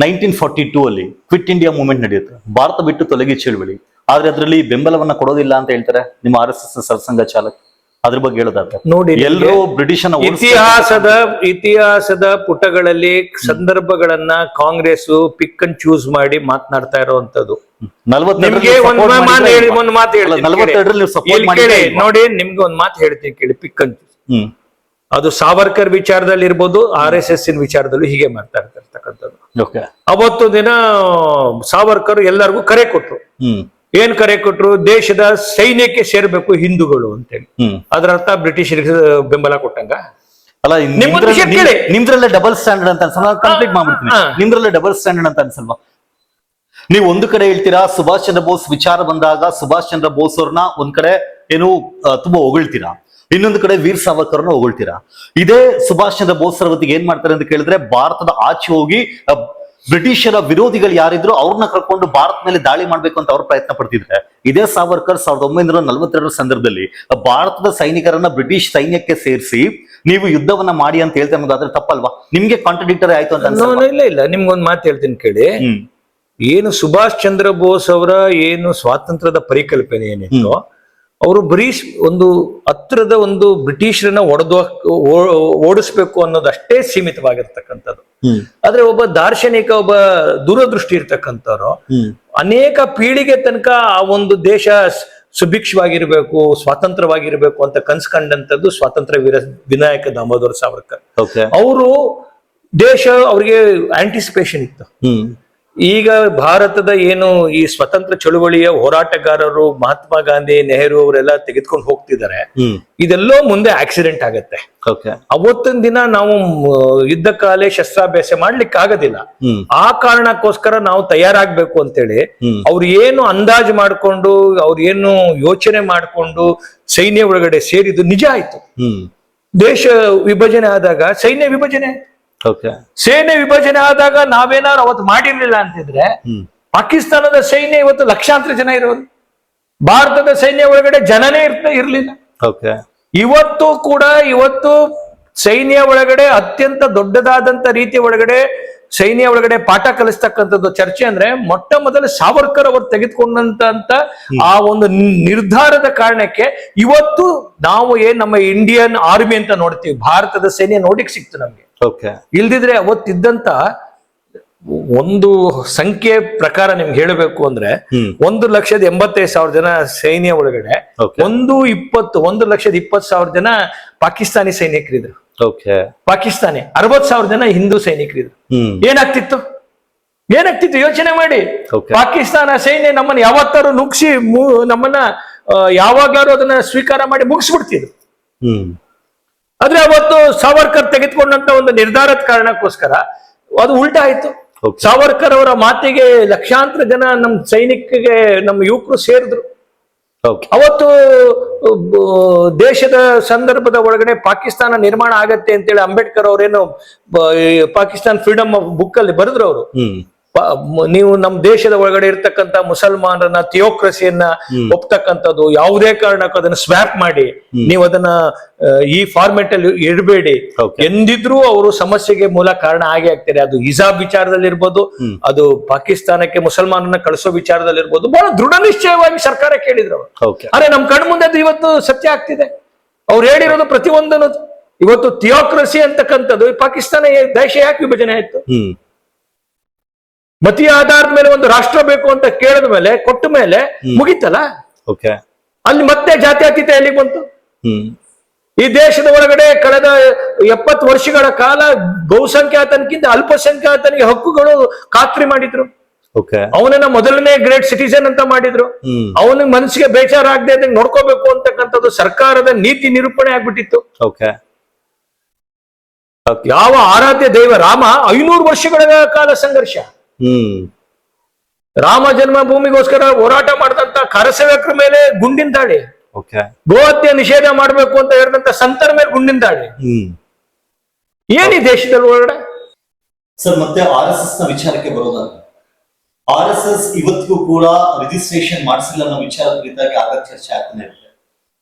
1942 ಅಲ್ಲಿ ಕ್ವಿಟ್ ಇಂಡಿಯಾ ಮೂವ್ಮೆಂಟ್ ನಡೆಯುತ್ತೆ, ಭಾರತ ಬಿಟ್ಟು ತೊಲಗಿ ಚಳುವಳಿ. ಆದ್ರೆ ಅದರಲ್ಲಿ ಬೆಂಬಲವನ್ನ ಕೊಡೋದಿಲ್ಲ ಅಂತ ಹೇಳ್ತಾರೆ ನಿಮ್ಮ RSS ಸರ್ಸಂಘ ಚಾಲಕ. ಅದ್ರ ಬಗ್ಗೆ ಹೇಳೋದಾದ್ರೆ ನೋಡಿ, ಎಲ್ಲರೂ ಬ್ರಿಟಿಷನ ಇತಿಹಾಸದ ಪುಟಗಳಲ್ಲಿ ಸಂದರ್ಭಗಳನ್ನ ಕಾಂಗ್ರೆಸ್ ಪಿಕ್ ಅಂಡ್ ಚೂಸ್ ಮಾಡಿ ಮಾತನಾಡ್ತಾ ಇರುವಂತದ್ದು. ನಿಮ್ಗೆ ಒಂದು ಮಾತು ಹೇಳ್ತೀನಿ ನೋಡಿ, ನಿಮ್ಗೆ ಒಂದು ಮಾತು ಹೇಳ್ತೀನಿ ಕೇಳಿ. ಪಿಕ್ ಅಂಡ್ ಚೂಸ್ ಅದು ಸಾವರ್ಕರ್ ವಿಚಾರದಲ್ಲಿ ಇರ್ಬೋದು, RSS ವಿಚಾರದಲ್ಲೂ ಹೀಗೆ ಮಾತಾಡ್ತಾ ಅವತ್ತು ದಿನ ಸಾವರ್ಕರ್ ಎಲ್ಲರಿಗೂ ಕರೆ ಕೊಟ್ರು. ಏನ್ ಕರೆ ಕೊಟ್ರು? ದೇಶದ ಸೈನ್ಯಕ್ಕೆ ಸೇರ್ಬೇಕು ಹಿಂದೂಗಳು ಅಂತೇಳಿ. ಅದರ ಅರ್ಥ ಬ್ರಿಟಿಷರಿಗೆ ಬೆಂಬಲ ಕೊಟ್ಟಂಗ ಅಲ್ಲ. ನಿಮ್ದ್ರಲ್ಲೇ ಡಬಲ್ ಸ್ಟ್ಯಾಂಡರ್ಡ್ ಅಂತ ಅನ್ಸಲ್ವಾ? ಕಂಪ್ಲೀಟ್ ಮಾಡ್ಬಿಡ್ತೀನಿ. ನಿಮ್ದ್ರಲ್ಲೇ ಡಬಲ್ ಸ್ಟ್ಯಾಂಡರ್ಡ್ ಅಂತ ಅನ್ಸಲ್ವಾ? ನೀವು ಒಂದು ಕಡೆ ಹೇಳ್ತೀರಾ ಸುಭಾಷ್ ಚಂದ್ರ ಬೋಸ್ ವಿಚಾರ ಬಂದಾಗ ಸುಭಾಷ್ ಚಂದ್ರ ಬೋಸ್ ಅವ್ರನ್ನ ಒಂದ್ ಕಡೆ ಏನು ತುಂಬಾ ಹೊಗಳ್ತೀರಾ, ಇನ್ನೊಂದು ಕಡೆ ವೀರ್ ಸಾವರ್ಕರ್ನ ಹೊಗಳ್ತೀರಾ. ಇದೇ ಸುಭಾಷ್ ಚಂದ್ರ ಬೋಸ್ ಅವತ್ತಿಗೆ ಏನ್ ಮಾಡ್ತಾರೆ ಅಂತ ಕೇಳಿದ್ರೆ, ಭಾರತದ ಆಚೆ ಹೋಗಿ ಬ್ರಿಟಿಷರ ವಿರೋಧಿಗಳು ಯಾರಿದ್ರು ಅವ್ರನ್ನ ಕರ್ಕೊಂಡು ಭಾರತ ಮೇಲೆ ದಾಳಿ ಮಾಡ್ಬೇಕು ಅಂತ ಅವ್ರ ಪ್ರಯತ್ನ ಪಡ್ತಿದ್ರೆ, ಇದೇ ಸಾವರ್ಕರ್ 1942 ಸಂದರ್ಭದಲ್ಲಿ ಭಾರತದ ಸೈನಿಕರನ್ನ ಬ್ರಿಟಿಷ್ ಸೈನ್ಯಕ್ಕೆ ಸೇರಿಸಿ ನೀವು ಯುದ್ಧವನ್ನ ಮಾಡಿ ಅಂತ ಹೇಳ್ತಾ ಅನ್ನೋದಾದ್ರೆ ತಪ್ಪಲ್ವಾ? ನಿಮ್ಗೆ ಕಾಂಟ್ರಡಿಕ್ಟರಿ ಆಯ್ತು ಅಂತ? ಇಲ್ಲ, ನಿಮ್ಗೊಂದು ಮಾತು ಹೇಳ್ತೀನಿ ಕೇಳಿ. ಏನು ಸುಭಾಷ್ ಚಂದ್ರ ಬೋಸ್ ಅವರ ಏನು ಸ್ವಾತಂತ್ರ್ಯದ ಪರಿಕಲ್ಪನೆ ಏನಿತ್ತು, ಅವರು ಬರೀ ಒಂದು ಹತ್ರದ ಒಂದು ಬ್ರಿಟಿಷರನ್ನ ಓಡಿಸ್ಬೇಕು ಅನ್ನೋದಷ್ಟೇ ಸೀಮಿತವಾಗಿರ್ತಕ್ಕಂಥದ್ದು. ಆದ್ರೆ ಒಬ್ಬ ದಾರ್ಶನಿಕ, ಒಬ್ಬ ದೂರದೃಷ್ಟಿ ಇರ್ತಕ್ಕಂಥವ್ರು ಅನೇಕ ಪೀಳಿಗೆ ತನಕ ಆ ಒಂದು ದೇಶ ಸುಭಿಕ್ಷವಾಗಿರ್ಬೇಕು, ಸ್ವಾತಂತ್ರ್ಯವಾಗಿರ್ಬೇಕು ಅಂತ ಕನ್ಸ್ಕೊಂಡಂಥದ್ದು ಸ್ವಾತಂತ್ರ್ಯ ವೀರ ವಿನಾಯಕ ದಾಮೋದರ ಸಾವರ್ಕರ್. ಅವರು ದೇಶ ಅವ್ರಿಗೆ ಆಂಟಿಸಿಪೇಷನ್ ಇತ್ತು. ಈಗ ಭಾರತದ ಏನು ಈ ಸ್ವತಂತ್ರ ಚಳುವಳಿಯ ಹೋರಾಟಗಾರರು ಮಹಾತ್ಮ ಗಾಂಧಿ, ನೆಹರು ಅವರೆಲ್ಲ ತೆಗೆದುಕೊಂಡು ಹೋಗ್ತಿದ್ದಾರೆ, ಇದೆಲ್ಲೋ ಮುಂದೆ ಆಕ್ಸಿಡೆಂಟ್ ಆಗತ್ತೆ. ಅವತ್ತಿನ ದಿನ ನಾವು ಯುದ್ಧ ಕಾಲೇ ಶಸ್ತ್ರಾಭ್ಯಾಸ ಮಾಡ್ಲಿಕ್ಕೆ ಆಗೋದಿಲ್ಲ. ಆ ಕಾರಣಕ್ಕೋಸ್ಕರ ನಾವು ತಯಾರಾಗ್ಬೇಕು ಅಂತೇಳಿ ಅವ್ರು ಏನು ಅಂದಾಜು ಮಾಡ್ಕೊಂಡು, ಅವ್ರು ಏನು ಯೋಚನೆ ಮಾಡ್ಕೊಂಡು ಸೈನ್ಯ ಒಳಗಡೆ ಸೇರಿದ್ದು ನಿಜ ಆಯ್ತು. ದೇಶ ವಿಭಜನೆ ಆದಾಗ ಸೈನ್ಯ ವಿಭಜನೆ, ಸೇನೆ ವಿಭಜನೆ ಆದಾಗ ನಾವೇನಾದ್ರು ಅವತ್ತು ಮಾಡಿರ್ಲಿಲ್ಲ ಅಂತಿದ್ರೆ ಪಾಕಿಸ್ತಾನದ ಸೈನ್ಯ ಇವತ್ತು ಲಕ್ಷಾಂತರ ಜನ ಇರೋದು, ಭಾರತದ ಸೈನ್ಯ ಒಳಗಡೆ ಜನನೇ ಇರ್ಲಿಲ್ಲ. ಇವತ್ತು ಸೈನ್ಯ ಒಳಗಡೆ ಅತ್ಯಂತ ದೊಡ್ಡದಾದಂತ ರೀತಿಯ ಒಳಗಡೆ ಸೈನ್ಯ ಒಳಗಡೆ ಪಾಠ ಕಲಿಸ್ತಕ್ಕಂಥದ್ದು ಚರ್ಚೆ ಅಂದ್ರೆ ಮೊಟ್ಟ ಮೊದಲು ಸಾವರ್ಕರ್ ಅವರು ತೆಗೆದುಕೊಂಡಂತ ಆ ಒಂದು ನಿರ್ಧಾರದ ಕಾರಣಕ್ಕೆ ಇವತ್ತು ನಾವು ನಮ್ಮ ಇಂಡಿಯನ್ ಆರ್ಮಿ ಅಂತ ನೋಡ್ತೀವಿ, ಭಾರತದ ಸೈನ್ಯ ನೋಡಿಕ್ ಸಿಕ್ತು ನಮ್ಗೆ. ಇಲ್ದಿದ್ರೆ ಅವತ್ತಿದ್ದಂತ ಒಂದು ಸಂಖ್ಯೆ ಪ್ರಕಾರ ನಿಮ್ಗೆ ಹೇಳಬೇಕು ಅಂದ್ರೆ 1,85,000 ಜನ ಸೈನ್ಯ ಒಳಗಡೆ 1,20,000 ಜನ ಪಾಕಿಸ್ತಾನಿ ಸೈನಿಕರಿದ್ರು. ಪಾಕಿಸ್ತಾನಿ 60,000 ಜನ ಹಿಂದೂ ಸೈನಿಕರಿದ್ರು. ಏನಾಗ್ತಿತ್ತು ಯೋಚನೆ ಮಾಡಿ. ಪಾಕಿಸ್ತಾನ ಸೈನ್ಯ ನಮ್ಮನ್ನ ಯಾವತ್ತಾರು ನುಗ್ಸಿ ನಮ್ಮನ್ನ ಯಾವಾಗಾರು ಅದನ್ನ ಸ್ವೀಕಾರ ಮಾಡಿ ಮುಗಿಸ್ಬಿಡ್ತಿದ್ರು. ಆದ್ರೆ ಅವತ್ತು ಸಾವರ್ಕರ್ ತೆಗೆದುಕೊಂಡಂತ ಒಂದು ನಿರ್ಧಾರದ ಕಾರಣಕ್ಕೋಸ್ಕರ ಅದು ಉಲ್ಟಾ ಆಯ್ತು. ಸಾವರ್ಕರ್ ಅವರ ಮಾತಿಗೆ ಲಕ್ಷಾಂತರ ಜನ ನಮ್ಮ ಸೈನಿಕರಿಗೆ, ನಮ್ಮ ಯುವಕರು ಸೇರಿದ್ರು. ಅವತ್ತು ದೇಶದ ಸಂದರ್ಭದ ಒಳಗಡೆ ಪಾಕಿಸ್ತಾನ ನಿರ್ಮಾಣ ಆಗತ್ತೆ ಅಂತೇಳಿ ಅಂಬೇಡ್ಕರ್ ಅವರೇನು ಪಾಕಿಸ್ತಾನ್ ಫ್ರೀಡಮ್ ಬುಕ್ ಅಲ್ಲಿ ಬರೆದ್ರು. ಅವರು ನೀವು ನಮ್ಮ ದೇಶದ ಒಳಗಡೆ ಇರ್ತಕ್ಕಂಥ ಮುಸಲ್ಮಾನರನ್ನ ಥಿಯೋಕ್ರಸಿಯನ್ನ ಒಪ್ತಕ್ಕಂಥದ್ದು, ಯಾವುದೇ ಕಾರಣಕ್ಕೂ ಅದನ್ನ ಸ್ವ್ಯಾಪ್ ಮಾಡಿ ನೀವು ಅದನ್ನ ಈ ಫಾರ್ಮೆಟ್ ಅಲ್ಲಿ ಇಡಬೇಡಿ ಎಂದಿದ್ರು ಅವರು ಸಮಸ್ಯೆಗೆ ಮೂಲ ಕಾರಣ ಆಗೇ ಆಗ್ತಾರೆ. ಅದು ಹಿಜಾಬ್ ವಿಚಾರದಲ್ಲಿ ಇರ್ಬೋದು, ಅದು ಪಾಕಿಸ್ತಾನಕ್ಕೆ ಮುಸಲ್ಮಾನರನ್ನ ಕಳಿಸೋ ವಿಚಾರದಲ್ಲಿ ಇರ್ಬೋದು, ಬಹಳ ದೃಢ ನಿಶ್ಚಯವಾಗಿ ಸರ್ಕಾರ ಕೇಳಿದ್ರು ಅವರು. ಆದ್ರೆ ನಮ್ ಕಣ್ ಮುಂದೆ ಅದು ಇವತ್ತು ಸತ್ಯ ಆಗ್ತಿದೆ. ಅವ್ರು ಹೇಳಿರೋದು ಪ್ರತಿಯೊಂದನ್ನು ಇವತ್ತು ಥಿಯೋಕ್ರಸಿ ಅಂತಕ್ಕಂಥದ್ದು ಪಾಕಿಸ್ತಾನ ದೇಶ ಯಾಕೆ ವಿಭಜನೆ ಆಯ್ತು? ಮತೀಯ ಆಧಾರದ ಮೇಲೆ ಒಂದು ರಾಷ್ಟ್ರ ಬೇಕು ಅಂತ ಕೇಳಿದ ಮೇಲೆ ಕೊಟ್ಟ ಮೇಲೆ ಮುಗಿತಲ್ಲ. ಅಲ್ಲಿ ಮತ್ತೆ ಜಾತ್ಯತೀತ ಎಲ್ಲಿಗೆ ಬಂತು? ಈ ದೇಶದ ಒಳಗಡೆ ಕಳೆದ 70 ವರ್ಷಗಳ ಕಾಲ ಬಹುಸಂಖ್ಯಾತನಕ್ಕಿಂತ ಅಲ್ಪಸಂಖ್ಯಾತನಿಗೆ ಹಕ್ಕುಗಳು ಖಾತ್ರಿ ಮಾಡಿದ್ರು. ಅವನನ್ನ ಮೊದಲನೇ ಗ್ರೇಟ್ ಸಿಟಿಸನ್ ಅಂತ ಮಾಡಿದ್ರು. ಅವನಿಗೆ ಮನಸ್ಸಿಗೆ ಬೇಜಾರಾಗದೆ ನೋಡ್ಕೋಬೇಕು ಅಂತಕ್ಕಂಥದ್ದು ಸರ್ಕಾರದ ನೀತಿ ನಿರೂಪಣೆ ಆಗ್ಬಿಟ್ಟಿತ್ತು. ಯಾವ ಆರಾಧ್ಯ ದೈವ ರಾಮ 500 ವರ್ಷಗಳ ಕಾಲ ಸಂಘರ್ಷ. ರಾಮ ಜನ್ಮಭೂಮಿಗೋಸ್ಕರ ಹೋರಾಟ ಮಾಡಿದಂತ ಕರಸೇವಕರ ಮೇಲೆ ಗುಂಡಿನ ದಾಳಿ, ಗೋಹತ್ಯೆ ನಿಷೇಧ ಮಾಡಬೇಕು ಅಂತ ಹೇಳಿದಂತ ಸಂತರ ಮೇಲೆ ಗುಂಡಿನ ದಾಳಿ. ಏನಿ ದೇಶದಲ್ಲಿ ಒಳಗಡೆ ಸರ್ ಮತ್ತೆ RSS ನ ವಿಚಾರಕ್ಕೆ ಬರೋದಾದ್ರೆ, RSS ಇವತ್ತಿಗೂ ಕೂಡ ರಿಜಿಸ್ಟ್ರೇಷನ್ ಮಾಡಿಸಿಲ್ಲ ಅನ್ನೋ ವಿಚಾರ ಕುರಿತಾಗಿ ಆಗ ಚರ್ಚೆ ಆಗ್ತಾನೆ ಇರುತ್ತೆ.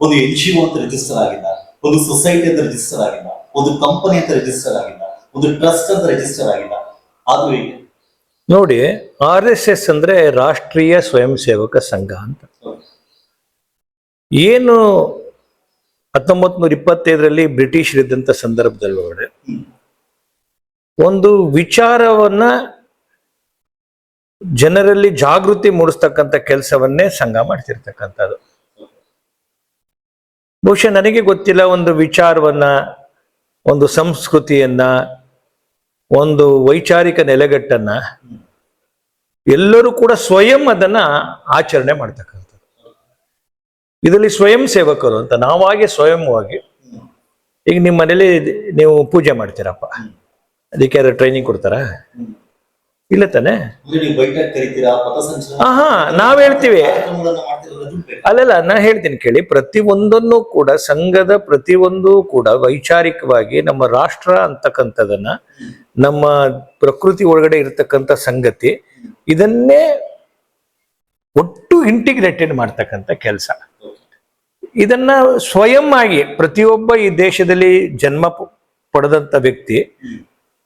ಒಂದು NGO ಅಂತ ರಿಜಿಸ್ಟರ್ ಆಗಿಲ್ಲ, ಒಂದು ಸೊಸೈಟಿ ಅಂತ ರಿಜಿಸ್ಟರ್ ಆಗಿಲ್ಲ, ಒಂದು ಕಂಪನಿ ಅಂತ ರಿಜಿಸ್ಟರ್ ಆಗಿಲ್ಲ, ಒಂದು ಟ್ರಸ್ಟ್ ಅಂತ ರಿಜಿಸ್ಟರ್ ಆಗಿಲ್ಲ. ಆದ್ರೂ ನೋಡಿ, RSS ಅಂದ್ರೆ ರಾಷ್ಟ್ರೀಯ ಸ್ವಯಂ ಸೇವಕ ಸಂಘ ಅಂತ. ಏನು 1925ರಲ್ಲಿ ಬ್ರಿಟಿಷರಿದ್ದಂಥ ಸಂದರ್ಭದಲ್ಲಿ ಒಂದು ವಿಚಾರವನ್ನ ಜನರಲ್ಲಿ ಜಾಗೃತಿ ಮೂಡಿಸ್ತಕ್ಕಂಥ ಕೆಲಸವನ್ನೇ ಸಂಘ ಮಾಡ್ತಿರ್ತಕ್ಕಂಥದ್ದು. ಬಹುಶಃ ನನಗೆ ಗೊತ್ತಿಲ್ಲ, ಒಂದು ವಿಚಾರವನ್ನ, ಒಂದು ಸಂಸ್ಕೃತಿಯನ್ನ, ಒಂದು ವೈಚಾರಿಕ ನೆಲೆಗಟ್ಟನ್ನ ಎಲ್ಲರೂ ಕೂಡ ಸ್ವಯಂ ಅದನ್ನ ಆಚರಣೆ ಮಾಡ್ತಕ್ಕಂಥದ್ದು. ಇದರಲ್ಲಿ ಸ್ವಯಂ ಸೇವಕರು ಅಂತ ನಾವಾಗೆ ಸ್ವಯಂವಾಗಿ, ಈಗ ನಿಮ್ಮ ಮನೇಲಿ ನೀವು ಪೂಜೆ ಮಾಡ್ತೀರಪ್ಪ, ಅದಕ್ಕೆ ಯಾರು ಟ್ರೈನಿಂಗ್ ಕೊಡ್ತಾರ? ಇಲ್ಲ ತಾನೆ? ಹಾ, ನಾವ್ ಹೇಳ್ತೀವಿ. ಅಲ್ಲಲ್ಲ, ನಾ ಹೇಳ್ತೀನಿ ಕೇಳಿ, ಪ್ರತಿಯೊಂದನ್ನು ಕೂಡ ಸಂಘದ ಪ್ರತಿಯೊಂದು ಕೂಡ ವೈಚಾರಿಕವಾಗಿ ನಮ್ಮ ರಾಷ್ಟ್ರ ಅಂತಕ್ಕಂಥದನ್ನ, ನಮ್ಮ ಪ್ರಕೃತಿ ಒಳಗಡೆ ಇರತಕ್ಕಂಥ ಸಂಗತಿ, ಇದನ್ನೇ ಒಟ್ಟು ಇಂಟಿಗ್ರೇಟೆಡ್ ಮಾಡ್ತಕ್ಕಂಥ ಕೆಲಸ. ಇದನ್ನ ಸ್ವಯಂ ಆಗಿ ಪ್ರತಿಯೊಬ್ಬ ಈ ದೇಶದಲ್ಲಿ ಜನ್ಮ ಪಡೆದಂತ ವ್ಯಕ್ತಿ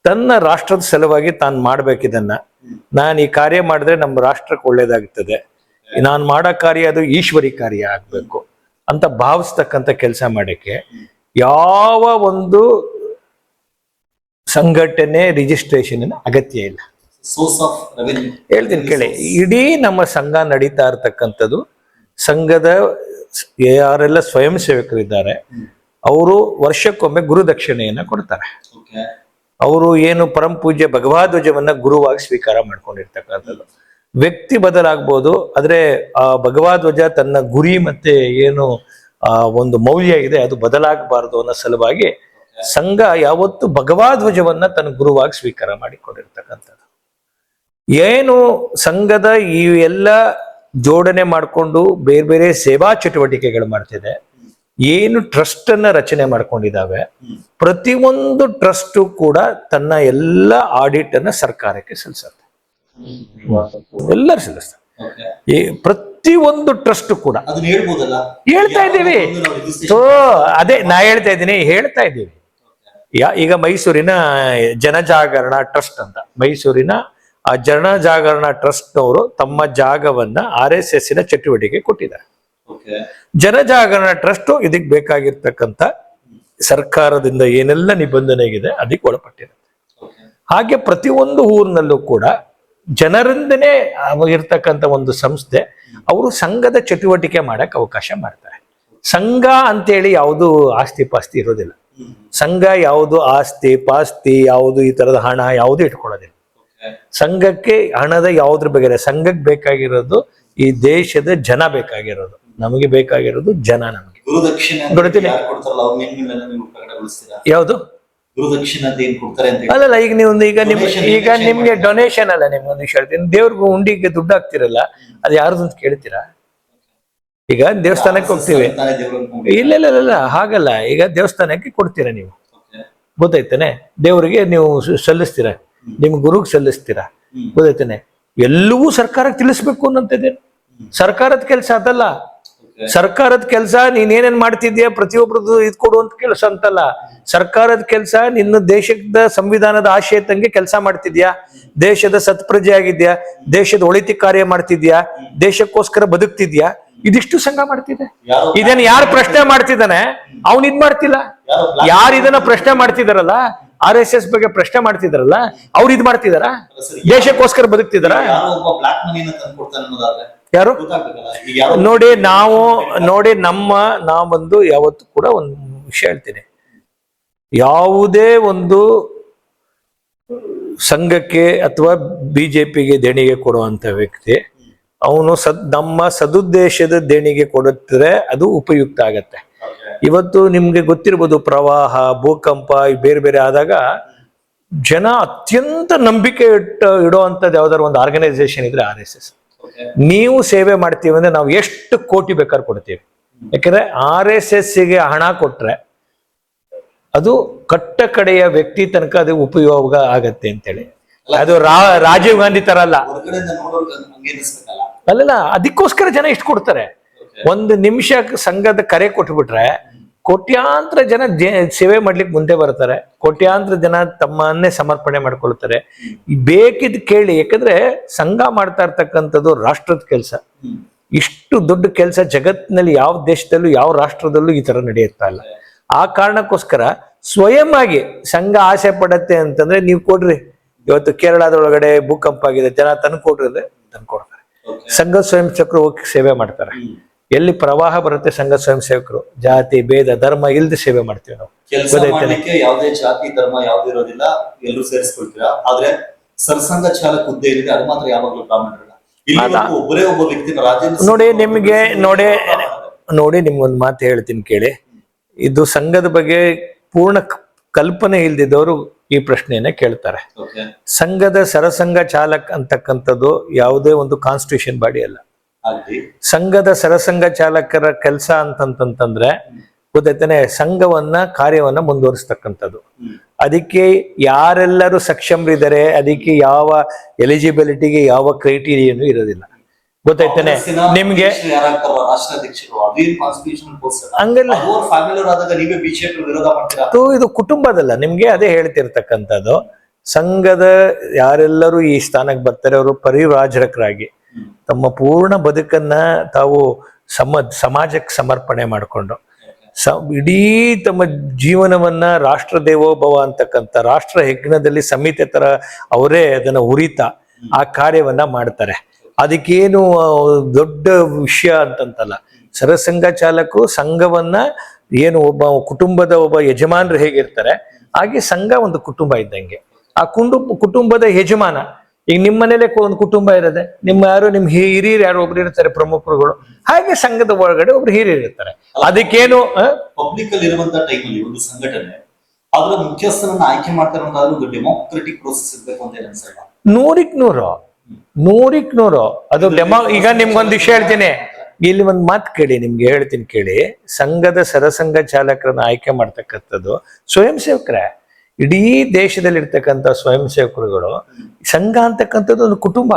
ತನ್ನ ರಾಷ್ಟ್ರದ ಸಲುವಾಗಿ ತಾನು ಮಾಡ್ಬೇಕಿದನ್ನ, ನಾನು ಈ ಕಾರ್ಯ ಮಾಡಿದ್ರೆ ನಮ್ಮ ರಾಷ್ಟ್ರಕ್ಕೆ ಒಳ್ಳೇದಾಗ್ತದೆ, ನಾನು ಮಾಡೋ ಕಾರ್ಯ ಅದು ಈಶ್ವರಿ ಕಾರ್ಯ ಆಗ್ಬೇಕು ಅಂತ ಭಾವಿಸ್ತಕ್ಕಂಥ ಕೆಲಸ ಮಾಡಕ್ಕೆ ಯಾವ ಒಂದು ಸಂಘಟನೆ ರಿಜಿಸ್ಟ್ರೇಷನ್ ಅಗತ್ಯ ಇಲ್ಲ. ಹೇಳ್ತೀನಿ ಕೇಳಿ, ಇಡೀ ನಮ್ಮ ಸಂಘ ನಡೀತಾ ಇರ್ತಕ್ಕಂಥದ್ದು, ಸಂಘದ ಯಾರೆಲ್ಲ ಸ್ವಯಂ ಸೇವಕರಿದ್ದಾರೆ ಅವರು ವರ್ಷಕ್ಕೊಮ್ಮೆ ಗುರುದಕ್ಷಿಣೆಯನ್ನ ಕೊಡ್ತಾರೆ. ಅವರು ಏನು ಪರಂ ಪೂಜ್ಯ ಭಗವಧ್ವಜವನ್ನ ಗುರುವಾಗಿ ಸ್ವೀಕಾರ ಮಾಡ್ಕೊಂಡಿರ್ತಕ್ಕಂಥದ್ದು. ವ್ಯಕ್ತಿ ಬದಲಾಗ್ಬೋದು, ಆದ್ರೆ ಆ ಭಗವಧ್ವಜ ತನ್ನ ಗುರಿ ಮತ್ತೆ ಏನು ಒಂದು ಮೌಲ್ಯ ಇದೆ ಅದು ಬದಲಾಗಬಾರದು ಅನ್ನೋ ಸಲುವಾಗಿ ಸಂಘ ಯಾವತ್ತು ಭಗವಧ್ವಜವನ್ನ ತನ್ನ ಗುರುವಾಗಿ ಸ್ವೀಕಾರ ಮಾಡಿಕೊಂಡಿರ್ತಕ್ಕಂಥದ್ದು. ಏನು ಸಂಘದ ಈ ಎಲ್ಲ ಜೋಡಣೆ ಮಾಡಿಕೊಂಡು ಬೇರೆ ಬೇರೆ ಸೇವಾ ಚಟುವಟಿಕೆಗಳು ಮಾಡ್ತಿದೆ, ಏನು ಟ್ರಸ್ಟ್ ಅನ್ನ ರಚನೆ ಮಾಡ್ಕೊಂಡಿದ್ದಾವೆ, ಪ್ರತಿಯೊಂದು ಟ್ರಸ್ಟ್ ಕೂಡ ತನ್ನ ಎಲ್ಲ ಆಡಿಟ್ ಅನ್ನ ಸರ್ಕಾರಕ್ಕೆ ಸಲ್ಲಿಸುತ್ತೆ. ಎಲ್ಲರೂ ಸಲ್ಲಿಸ್ತಾರೆ. ಈ ಪ್ರತಿಯೊಂದು ಟ್ರಸ್ಟ್ ಕೂಡ ಹೇಳ್ತಾ ಇದ್ದೀವಿ. ಅದೇ ನಾ ಹೇಳ್ತಾ ಇದ್ದೀವಿ. ಈಗ ಮೈಸೂರಿನ ಜನಜಾಗರಣ ಟ್ರಸ್ಟ್ ಅಂತ, ಮೈಸೂರಿನ ಆ ಜನಜಾಗರಣ ಟ್ರಸ್ಟ್ ಅವರು ತಮ್ಮ ಜಾಗವನ್ನ RSS ಚಟುವಟಿಕೆ ಕೊಟ್ಟಿದ್ದಾರೆ. ಜನಜಾಗರಣ ಟ್ರಸ್ಟ್ ಇದಕ್ಕೆ ಬೇಕಾಗಿರ್ತಕ್ಕಂಥ ಸರ್ಕಾರದಿಂದ ಏನೆಲ್ಲ ನಿಬಂಧನೆ ಇದೆ ಅದಕ್ಕೆ ಒಳಪಟ್ಟಿರುತ್ತೆ. ಹಾಗೆ ಪ್ರತಿಯೊಂದು ಊರಿನಲ್ಲೂ ಕೂಡ ಜನರಿಂದನೇ ಇರ್ತಕ್ಕಂಥ ಒಂದು ಸಂಸ್ಥೆ, ಅವರು ಸಂಘದ ಚಟುವಟಿಕೆ ಮಾಡಕ್ ಅವಕಾಶ ಮಾಡ್ತಾರೆ. ಸಂಘ ಅಂತೇಳಿ ಯಾವುದು ಆಸ್ತಿ ಪಾಸ್ತಿ ಇರೋದಿಲ್ಲ. ಸಂಘ ಯಾವುದು ಆಸ್ತಿ ಪಾಸ್ತಿ ಯಾವುದು ಈ ತರದ ಹಣ ಯಾವುದು ಇಟ್ಕೊಳ್ಳೋದಿಲ್ಲ. ಸಂಘಕ್ಕೆ ಹಣದ ಯಾವುದ್ರ ಬಗ್ಗೆ, ಸಂಘಕ್ಕೆ ಬೇಕಾಗಿರೋದು ಈ ದೇಶದ ಜನ ಬೇಕಾಗಿರೋದು, ನಮಗೆ ಬೇಕಾಗಿರೋದು ಜನ. ನಮಗೆ ಯಾವುದು ಅಲ್ಲಲ್ಲ, ಈಗ ನಿಮ್ಗೆ ಡೊನೇಷನ್ ಅಲ್ಲ, ನಿಮ್ಗೊಂದು ವಿಷಯ ಹೇಳ್ತೀನಿ, ದೇವ್ರಿಗೂ ಉಂಡಿಗೆ ದುಡ್ಡು ಹಾಕ್ತಿರಲ್ಲ, ಅದು ಯಾರ್ದು ಅಂತ ಕೇಳ್ತೀರಾ? ಈಗ ದೇವಸ್ಥಾನಕ್ಕೆ ಹೋಗ್ತೀವಿ, ಇಲ್ಲ ಹಾಗಲ್ಲ, ಈಗ ದೇವಸ್ಥಾನಕ್ಕೆ ಕೊಡ್ತೀರಾ ನೀವು, ಗೊತ್ತಾಯ್ತಾನೆ? ದೇವರಿಗೆ ನೀವು ಸಲ್ಲಿಸ್ತೀರಾ, ನಿಮ್ ಗುರುಗ್ ಸಲ್ಲಿಸ್ತೀರಾ, ಗೊತ್ತಾಯ್ತಾನೆ? ಎಲ್ಲವೂ ಸರ್ಕಾರಕ್ಕೆ ತಿಳಿಸ್ಬೇಕು ಅನ್ನಂತದೇ ಸರ್ಕಾರದ ಕೆಲಸ ಅದಲ್ಲ. ಸರ್ಕಾರದ ಕೆಲಸ ನೀನೇನೇನ್ ಮಾಡ್ತಿದ್ಯಾ ಪ್ರತಿಯೊಬ್ಬರದ್ದು ಇದ್ ಕೊಡು ಅಂತ ಕೆಲಸ ಅಂತಲ್ಲ. ಸರ್ಕಾರದ ಕೆಲಸ ನಿನ್ನ ದೇಶದ ಸಂವಿಧಾನದ ಆಶಯ ತಂಗೆ ಕೆಲಸ ಮಾಡ್ತಿದ್ಯಾ, ದೇಶದ ಸತ್ಪ್ರಜೆ ಆಗಿದ್ಯಾ, ದೇಶದ ಒಳಿತಿ ಕಾರ್ಯ ಮಾಡ್ತಿದ್ಯಾ, ದೇಶಕ್ಕೋಸ್ಕರ ಬದುಕ್ತಿದ್ಯಾ, ಇದಿಷ್ಟು ಸಂಘ ಮಾಡ್ತಿದೆ. ಇದನ್ನ ಯಾರು ಪ್ರಶ್ನೆ ಮಾಡ್ತಿದ್ದಾನೆ ಅವನ್ ಇದ್ ಮಾಡ್ತಿಲ್ಲ. ಯಾರು ಇದನ್ನ ಪ್ರಶ್ನೆ ಮಾಡ್ತಿದಾರಲ್ಲ, RSS ಬಗ್ಗೆ ಪ್ರಶ್ನೆ ಮಾಡ್ತಿದಾರಲ್ಲ, ಅವ್ರು ಇದ್ ಮಾಡ್ತಿದಾರ, ದೇಶಕ್ಕೋಸ್ಕರ ಬದುಕ್ತಿದಾರ? ಯಾರು ನೋಡಿ ನಾವೊಂದು ಯಾವತ್ತು ಕೂಡ ಒಂದು ವಿಷಯ ಹೇಳ್ತೀನಿ, ಯಾವುದೇ ಒಂದು ಸಂಘಕ್ಕೆ ಅಥವಾ BJPಗೆ ದೇಣಿಗೆ ಕೊಡುವಂತ ವ್ಯಕ್ತಿ ಅವನು ನಮ್ಮ ಸದುದ್ದೇಶದ ದೇಣಿಗೆ ಕೊಡುತ್ತಿದ್ರೆ ಅದು ಉಪಯುಕ್ತ ಆಗತ್ತೆ. ಇವತ್ತು ನಿಮ್ಗೆ ಗೊತ್ತಿರ್ಬೋದು, ಪ್ರವಾಹ, ಭೂಕಂಪ ಬೇರೆ ಬೇರೆ ಆದಾಗ ಜನ ಅತ್ಯಂತ ನಂಬಿಕೆ ಇಡುವಂತದ್ದು ಯಾವ್ದಾದ್ರು ಒಂದು ಆರ್ಗನೈಸೇಷನ್ ಇದ್ರೆ RSS. ನೀವು ಸೇವೆ ಮಾಡ್ತೀವಿ ಅಂದ್ರೆ ನಾವು ಎಷ್ಟು ಕೋಟಿ ಬೇಕಾದ್ರೂ ಕೊಡ್ತೀವಿ. ಯಾಕಂದ್ರೆ RSSಗೆ ಹಣ ಕೊಟ್ರೆ ಅದು ಕಟ್ಟ ಕಡೆಯ ವ್ಯಕ್ತಿ ತನಕ ಅದು ಉಪಯೋಗ ಆಗತ್ತೆ ಅಂತೇಳಿ. ಅದು ರಾಜೀವ್ ಗಾಂಧಿ ತರ ಅಲ್ಲ, ಅದಕ್ಕೋಸ್ಕರ ಜನ ಇಷ್ಟು ಕೊಡ್ತಾರೆ. ಒಂದು ನಿಮಿಷ ಸಂಘದ ಕರೆ ಕೊಟ್ಬಿಟ್ರೆ ಕೋಟ್ಯಾಂತರ ಜನ ಸೇವೆ ಮಾಡ್ಲಿಕ್ಕೆ ಮುಂದೆ ಬರ್ತಾರೆ, ಕೋಟ್ಯಾಂತರ ಜನ ತಮ್ಮನ್ನೇ ಸಮರ್ಪಣೆ ಮಾಡ್ಕೊಳ್ತಾರೆ. ಬೇಕಿದ್ ಕೇಳಿ, ಯಾಕಂದ್ರೆ ಸಂಘ ಮಾಡ್ತಾ ಇರ್ತಕ್ಕಂಥದ್ದು ರಾಷ್ಟ್ರದ ಕೆಲಸ. ಇಷ್ಟು ದೊಡ್ಡ ಕೆಲಸ ಜಗತ್ತಿನಲ್ಲಿ ಯಾವ ದೇಶದಲ್ಲೂ ಯಾವ ರಾಷ್ಟ್ರದಲ್ಲೂ ಈ ತರ ನಡೆಯುತ್ತಾ ಇಲ್ಲ. ಆ ಕಾರಣಕ್ಕೋಸ್ಕರ ಸ್ವಯಂ ಆಗಿ ಸಂಘ ಆಸೆ ಪಡತ್ತೆ ಅಂತಂದ್ರೆ ನೀವು ಕೊಡ್ರಿ. ಇವತ್ತು ಕೇರಳದೊಳಗಡೆ ಭೂಕಂಪ ಆಗಿದೆ, ಜನ ತಂದ್ಕೊಡ್ರಿ ಅಂದ್ರೆ ತಂದ್ಕೊಡ್ತಾರೆ. ಸಂಘ ಸ್ವಯಂ ಸೇವಕರು ಹೋಗಿ ಸೇವೆ ಮಾಡ್ತಾರೆ. ಎಲ್ಲಿ ಪ್ರವಾಹ ಬರುತ್ತೆ ಸಂಘ ಸ್ವಯಂ ಸೇವಕರು ಜಾತಿ ಭೇದ ಧರ್ಮ ಇಲ್ದೆ ಸೇವೆ ಮಾಡ್ತೀವಿ ನಾವು. ಕೆಲಸ ಮಾಡ್ಲಿಕ್ಕೆ ಯಾವುದೇ ಜಾತಿ ಧರ್ಮ ಯಾವ್ದು ಇರೋದಿಲ್ಲ, ಎಲ್ಲರೂ ಸೇರಿಸ್ಕೊಳ್ತೀರಾ. ಆದ್ರೆ ಸರ್ಸಂಘ ಚಾಲಕ ಹುದ್ದೆ ಏನಿದೆ ಅದು ಮಾತ್ರ ಯಾವಾಗ್ಲೂ ಪ್ರಾಮಾಣಿಕರಲ್ಲ. ಇಲ್ಲಿ ಒಬ್ಬರೇ ಒಬ್ಬ ವ್ಯಕ್ತಿನ ರಾಜೇಂದ್ರ ನೋಡಿ ನಿಮ್ಗೆ ನೋಡಿ ನಿಮ್ಗೊಂದು ಮಾತು ಹೇಳ್ತೀನಿ ಕೇಳಿ. ಇದು ಸಂಘದ ಬಗ್ಗೆ ಪೂರ್ಣ ಕಲ್ಪನೆ ಇಲ್ದಿದ್ದವರು ಈ ಪ್ರಶ್ನೆಯನ್ನ ಕೇಳ್ತಾರೆ. ಸಂಘದ ಸರಸಂಘ ಚಾಲಕ್ ಅಂತಕ್ಕಂಥದ್ದು ಯಾವುದೇ ಒಂದು ಕಾನ್ಸ್ಟಿಟ್ಯೂಷನ್ ಬಾಡಿ ಅಲ್ಲ. ಸಂಘದ ಸರಸಂಘ ಚಾಲಕರ ಕೆಲಸ ಅಂತಂತಂದ್ರೆ ಗೊತ್ತಾಯ್ತಾನೆ, ಸಂಘವನ್ನ ಕಾರ್ಯವನ್ನ ಮುಂದುವರಿಸ್ತಕ್ಕಂಥದ್ದು. ಅದಕ್ಕೆ ಯಾರೆಲ್ಲರೂ ಸಕ್ಷಮರಿದ್ದಾರೆ, ಅದಕ್ಕೆ ಯಾವ ಎಲಿಜಿಬಿಲಿಟಿಗೆ ಯಾವ ಕ್ರೈಟೀರಿಯನು ಇರೋದಿಲ್ಲ. ಗೊತ್ತಾಯ್ತಾನೆ ನಿಮ್ಗೆ. ಹಂಗಲ್ಲ, ಇದು ಕುಟುಂಬದಲ್ಲ. ನಿಮ್ಗೆ ಅದೇ ಹೇಳ್ತಿರ್ತಕ್ಕಂಥದ್ದು. ಸಂಘದ ಯಾರೆಲ್ಲರೂ ಈ ಸ್ಥಾನಕ್ಕೆ ಬರ್ತಾರೆ ಅವರು ಪರಿವ್ರಾಜಕರಾಗಿ ತಮ್ಮ ಪೂರ್ಣ ಬದುಕನ್ನ ತಾವು ಸಮಾಜಕ್ಕೆ ಸಮರ್ಪಣೆ ಮಾಡಿಕೊಂಡು ಇಡೀ ತಮ್ಮ ಜೀವನವನ್ನ ರಾಷ್ಟ್ರ ದೇವೋಭವ ಅಂತಕ್ಕಂಥ ರಾಷ್ಟ್ರ ಯಜ್ಞದಲ್ಲಿ ಸಮಿತಿ ತರ ಅವರೇ ಅದನ್ನ ಉರಿತಾ ಆ ಕಾರ್ಯವನ್ನ ಮಾಡ್ತಾರೆ. ಅದಕ್ಕೇನು ದೊಡ್ಡ ವಿಷಯ ಅಂತಂತಲ್ಲ. ಸರಸಂಘ ಚಾಲಕರು ಸಂಘವನ್ನ ಏನು ಒಬ್ಬ ಕುಟುಂಬದ ಒಬ್ಬ ಯಜಮಾನರು ಹೇಗಿರ್ತಾರೆ ಹಾಗೆ ಸಂಘ ಒಂದು ಕುಟುಂಬ ಇದ್ದಂಗೆ. ಆ ಕುಟುಂಬದ ಯಜಮಾನ, ಈಗ ನಿಮ್ಮ ಮನೇಲೆ ಒಂದು ಕುಟುಂಬ ಇರದೆ, ನಿಮ್ಮ ಹಿರಿಯರು ಯಾರು ಒಬ್ರು ಇರ್ತಾರೆ ಪ್ರಮುಖರುಗಳು, ಹಾಗೆ ಸಂಘದ ಒಳಗಡೆ ಒಬ್ರು ಹಿರಿಯರು ಇರ್ತಾರೆ. ಅದಕ್ಕೇನು ಪಬ್ಲಿಕ್ ಅಲ್ಲಿ ಇರುವಂತಹ ಟೈಮಲ್ಲಿ ಒಂದು ಸಂಘಟನೆ ಅದರ ಮುಖ್ಯಸ್ಥನನ್ನ ಆಯ್ಕೆ ಮಾಡ್ತಾರೆ ಅನ್ನೋದಾದ್ರೂ ಒಂದು ಡೆಮೋಕ್ರೆಟಿಕ್ ಪ್ರೋಸೆಸ್ ಇರ್ಬೇಕು ಅಂತ ಅನ್ಸಲ್ಲ. ನೂರಕ್ಕೆ ನೂರು ಅದು ಈಗ ನಿಮ್ಗೊಂದು ವಿಷಯ ಹೇಳ್ತೀನಿ, ಇಲ್ಲಿ ಒಂದು ಮಾತು ಕೇಳಿ, ನಿಮ್ಗೆ ಹೇಳ್ತೀನಿ ಕೇಳಿ. ಸಂಘದ ಸರಸಂಘ ಚಾಲಕರನ್ನ ಆಯ್ಕೆ ಮಾಡ್ತಕ್ಕಂಥದ್ದು ಸ್ವಯಂ ಸೇವಕರೇ. ಇಡೀ ದೇಶದಲ್ಲಿ ಇರ್ತಕ್ಕಂಥ ಸ್ವಯಂ ಸೇವಕರುಗಳು. ಸಂಘ ಅಂತಕ್ಕಂಥದ್ದು ಒಂದು ಕುಟುಂಬ.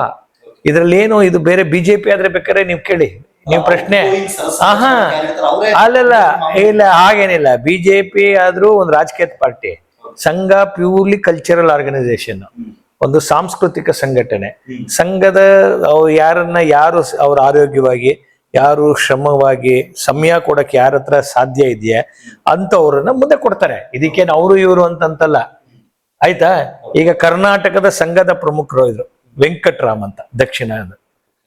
ಇದ್ರಲ್ಲಿ ಏನು ಇದು ಬೇರೆ ಬಿಜೆಪಿ ಆದ್ರೆ ಬೇಕಾದ್ರೆ ನೀವು ಕೇಳಿ, ನೀವು ಪ್ರಶ್ನೆ ಅಲ್ಲಲ್ಲ, ಇಲ್ಲ ಹಾಗೇನಿಲ್ಲ. ಬಿಜೆಪಿ ಆದ್ರೂ ಒಂದು ರಾಜಕೀಯ ಪಾರ್ಟಿ. ಸಂಘ ಪ್ಯೂರ್ಲಿ ಕಲ್ಚರಲ್ ಆರ್ಗನೈಸೇಷನ್, ಒಂದು ಸಾಂಸ್ಕೃತಿಕ ಸಂಘಟನೆ. ಸಂಘದ ಯಾರು ಅವ್ರ ಆರೋಗ್ಯವಾಗಿ, ಯಾರು ಶ್ರಮವಾಗಿ ಸಮಯ ಕೊಡಕ್ಕೆ ಯಾರ ಹತ್ರ ಸಾಧ್ಯ ಇದೆಯಾ ಅಂತವ್ರನ್ನ ಮುಂದೆ ಕೊಡ್ತಾರೆ. ಇದಕ್ಕೇನು ಅವರು ಇವರು ಅಂತಲ್ಲ, ಆಯ್ತಾ. ಈಗ ಕರ್ನಾಟಕದ ಸಂಘದ ಪ್ರಮುಖರು ಇದ್ರು ವೆಂಕಟರಾಮ್ ಅಂತ, ದಕ್ಷಿಣ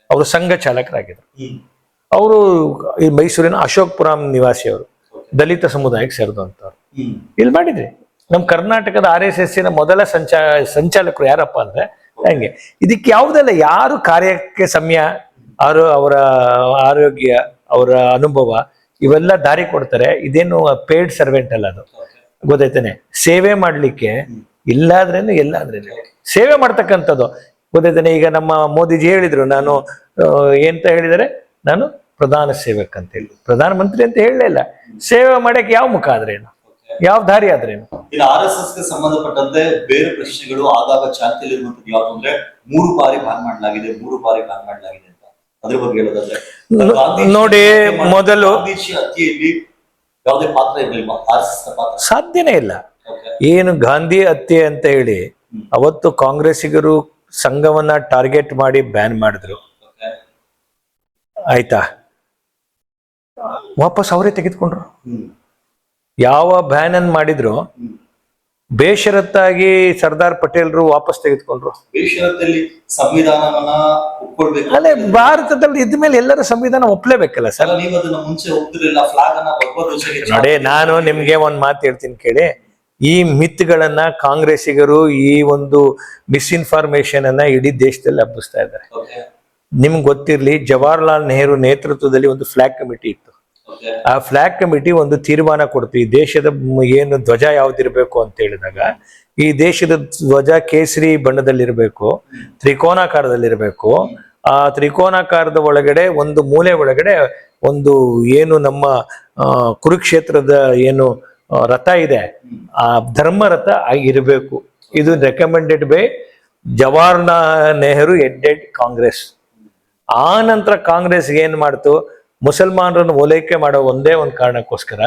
ಅವರು ಸಂಘ ಚಾಲಕರಾಗಿದ್ರು. ಅವರು ಈ ಮೈಸೂರಿನ ಅಶೋಕ್ಪುರಂ ನಿವಾಸಿಯವರು, ದಲಿತ ಸಮುದಾಯಕ್ಕೆ ಸೇರಿದಂತವ್ರು. ಇಲ್ಲಿ ಮಾಡಿದ್ರಿ. ನಮ್ಮ ಕರ್ನಾಟಕದ RSS ಮೊದಲ ಸಂಚಾಲಕರು ಯಾರಪ್ಪ ಅಂದ್ರೆ ಹಂಗೆ. ಇದಕ್ಕೆ ಯಾವುದೆಲ್ಲ ಯಾರು ಕಾರ್ಯಕ್ಕೆ ಸಮಯ, ಅವರ ಆರೋಗ್ಯ, ಅವರ ಅನುಭವ ಇವೆಲ್ಲ ದಾರಿ ಕೊಡ್ತಾರೆ. ಇದೇನು ಪೇಯ್ಡ್ ಸರ್ವೆಂಟ್ ಅಲ್ಲ ಅದು. ಗೊತ್ತಾಯ್ತಾನೆ. ಸೇವೆ ಮಾಡ್ಲಿಕ್ಕೆ ಇಲ್ಲಾದ್ರೇನು ಎಲ್ಲಾದ್ರೇನು ಸೇವೆ ಮಾಡ್ತಕ್ಕಂಥದ್ದು. ಗೊತ್ತಾಯ್ತಾನೆ. ಈಗ ನಮ್ಮ ಮೋದಿಜಿ ಹೇಳಿದ್ರು, ನಾನು ಎಂತ ಹೇಳಿದರೆ, ನಾನು ಪ್ರಧಾನ ಸೇವಕ ಅಂತ ಹೇಳಿ. ಪ್ರಧಾನ ಮಂತ್ರಿ ಅಂತ ಹೇಳಲೇ ಇಲ್ಲ. ಸೇವೆ ಮಾಡಕ್ಕೆ ಯಾವ ಮುಖ ಆದ್ರೇನು, ಯಾವ ದಾರಿ ಆದ್ರೇನು. ಇನ್ನು RSS ಗೆ ಸಂಬಂಧಪಟ್ಟಂತೆ ಬೇರೆ ಪ್ರಶ್ನೆಗಳು ಆಗಾಗ ಚಾಲ್ತಿಯಲ್ಲಿರುವಂತದ್ದು ಯಾವ್ದು ಅಂದ್ರೆ 3 ಬಾರಿ ಬ್ಯಾನ್ ಮಾಡಲಾಗಿದೆ ಅಂತ. ಅದ್ರ ಬಗ್ಗೆ ಹೇಳೋದಾದ್ರೆ ನೋಡಿ, ಮೊದಲು ಹತ್ಯೆಯಲ್ಲಿ ಯಾವುದೇ ಪಾತ್ರ ಇರಲಿಲ್ಲ, RSS ಪಾತ್ರ ಸಾಧ್ಯನೇ ಇಲ್ಲ. ಏನು ಗಾಂಧಿ ಹತ್ಯೆ ಅಂತ ಹೇಳಿ ಅವತ್ತು ಕಾಂಗ್ರೆಸ್ಸಿಗರು ಸಂಘವನ್ನ ಟಾರ್ಗೆಟ್ ಮಾಡಿ ಬ್ಯಾನ್ ಮಾಡಿದ್ರು, ಆಯ್ತಾ. ವಾಪಸ್ ಅವರೇ ತೆಗೆದುಕೊಂಡ್ರು. ಯಾವ ಬ್ಯಾನ್ ಅನ್ನು ಮಾಡಿದ್ರು ಬೇಷರತ್ತಾಗಿ ಸರ್ದಾರ್ ಪಟೇಲ್ರು ವಾಪಸ್ ತೆಗೆದುಕೊಂಡ್ರು. ಸಂವಿಧಾನವನ್ನ ಒಪ್ಕೊಳ್ಬೇಕು. ಅಲ್ಲೇ ಭಾರತದಲ್ಲಿ ಇದ್ಮೇಲೆ ಎಲ್ಲರ ಸಂವಿಧಾನ ಒಪ್ಲೇಬೇಕಲ್ಲ ಸರ್. ನೋಡಿ, ನಾನು ನಿಮ್ಗೆ ಒಂದ್ ಮಾತು ಹೇಳ್ತೀನಿ ಕೇಳಿ. ಈ ಮಿತ್ಗಳನ್ನ ಕಾಂಗ್ರೆಸ್ಸಿಗರು, ಈ ಒಂದು ಮಿಸ್ಇನ್ಫಾರ್ಮೇಶನ್ ಅನ್ನ ಇಡೀ ದೇಶದಲ್ಲಿ ಹಬ್ಬಿಸ್ತಾ ಇದ್ದಾರೆ. ನಿಮ್ಗೆ ಗೊತ್ತಿರ್ಲಿ, ಜವಾಹರ್ಲಾಲ್ ನೆಹರು ನೇತೃತ್ವದಲ್ಲಿ ಒಂದು ಫ್ಲಾಗ್ ಕಮಿಟಿ ಇತ್ತು. ಆ ಫ್ಲಾಗ್ ಕಮಿಟಿ ಒಂದು ತೀರ್ಮಾನ ಕೊಡ್ತು, ಈ ದೇಶದ ಏನು ಧ್ವಜ ಯಾವ್ದಿರ್ಬೇಕು ಅಂತ ಹೇಳಿದಾಗ, ಈ ದೇಶದ ಧ್ವಜ ಕೇಸರಿ ಬಣ್ಣದಲ್ಲಿರ್ಬೇಕು, ತ್ರಿಕೋನಾಕಾರದಲ್ಲಿರ್ಬೇಕು. ಆ ತ್ರಿಕೋನಾಕಾರದ ಒಳಗಡೆ ಒಂದು ಮೂಲೆ ಒಳಗಡೆ ಒಂದು ಏನು ನಮ್ಮ ಕುರುಕ್ಷೇತ್ರದ ಏನು ರಥ ಇದೆ, ಆ ಧರ್ಮ ರಥ ಆಗಿರ್ಬೇಕು. ಇದು recommended by Jawaharlal Nehru headed Congress. ಆ ನಂತರ ಕಾಂಗ್ರೆಸ್ ಏನ್ ಮಾಡ್ತು, ಮುಸಲ್ಮಾನರನ್ನು ಓಲೈಕೆ ಮಾಡೋ ಒಂದೇ ಒಂದು ಕಾರಣಕ್ಕೋಸ್ಕರ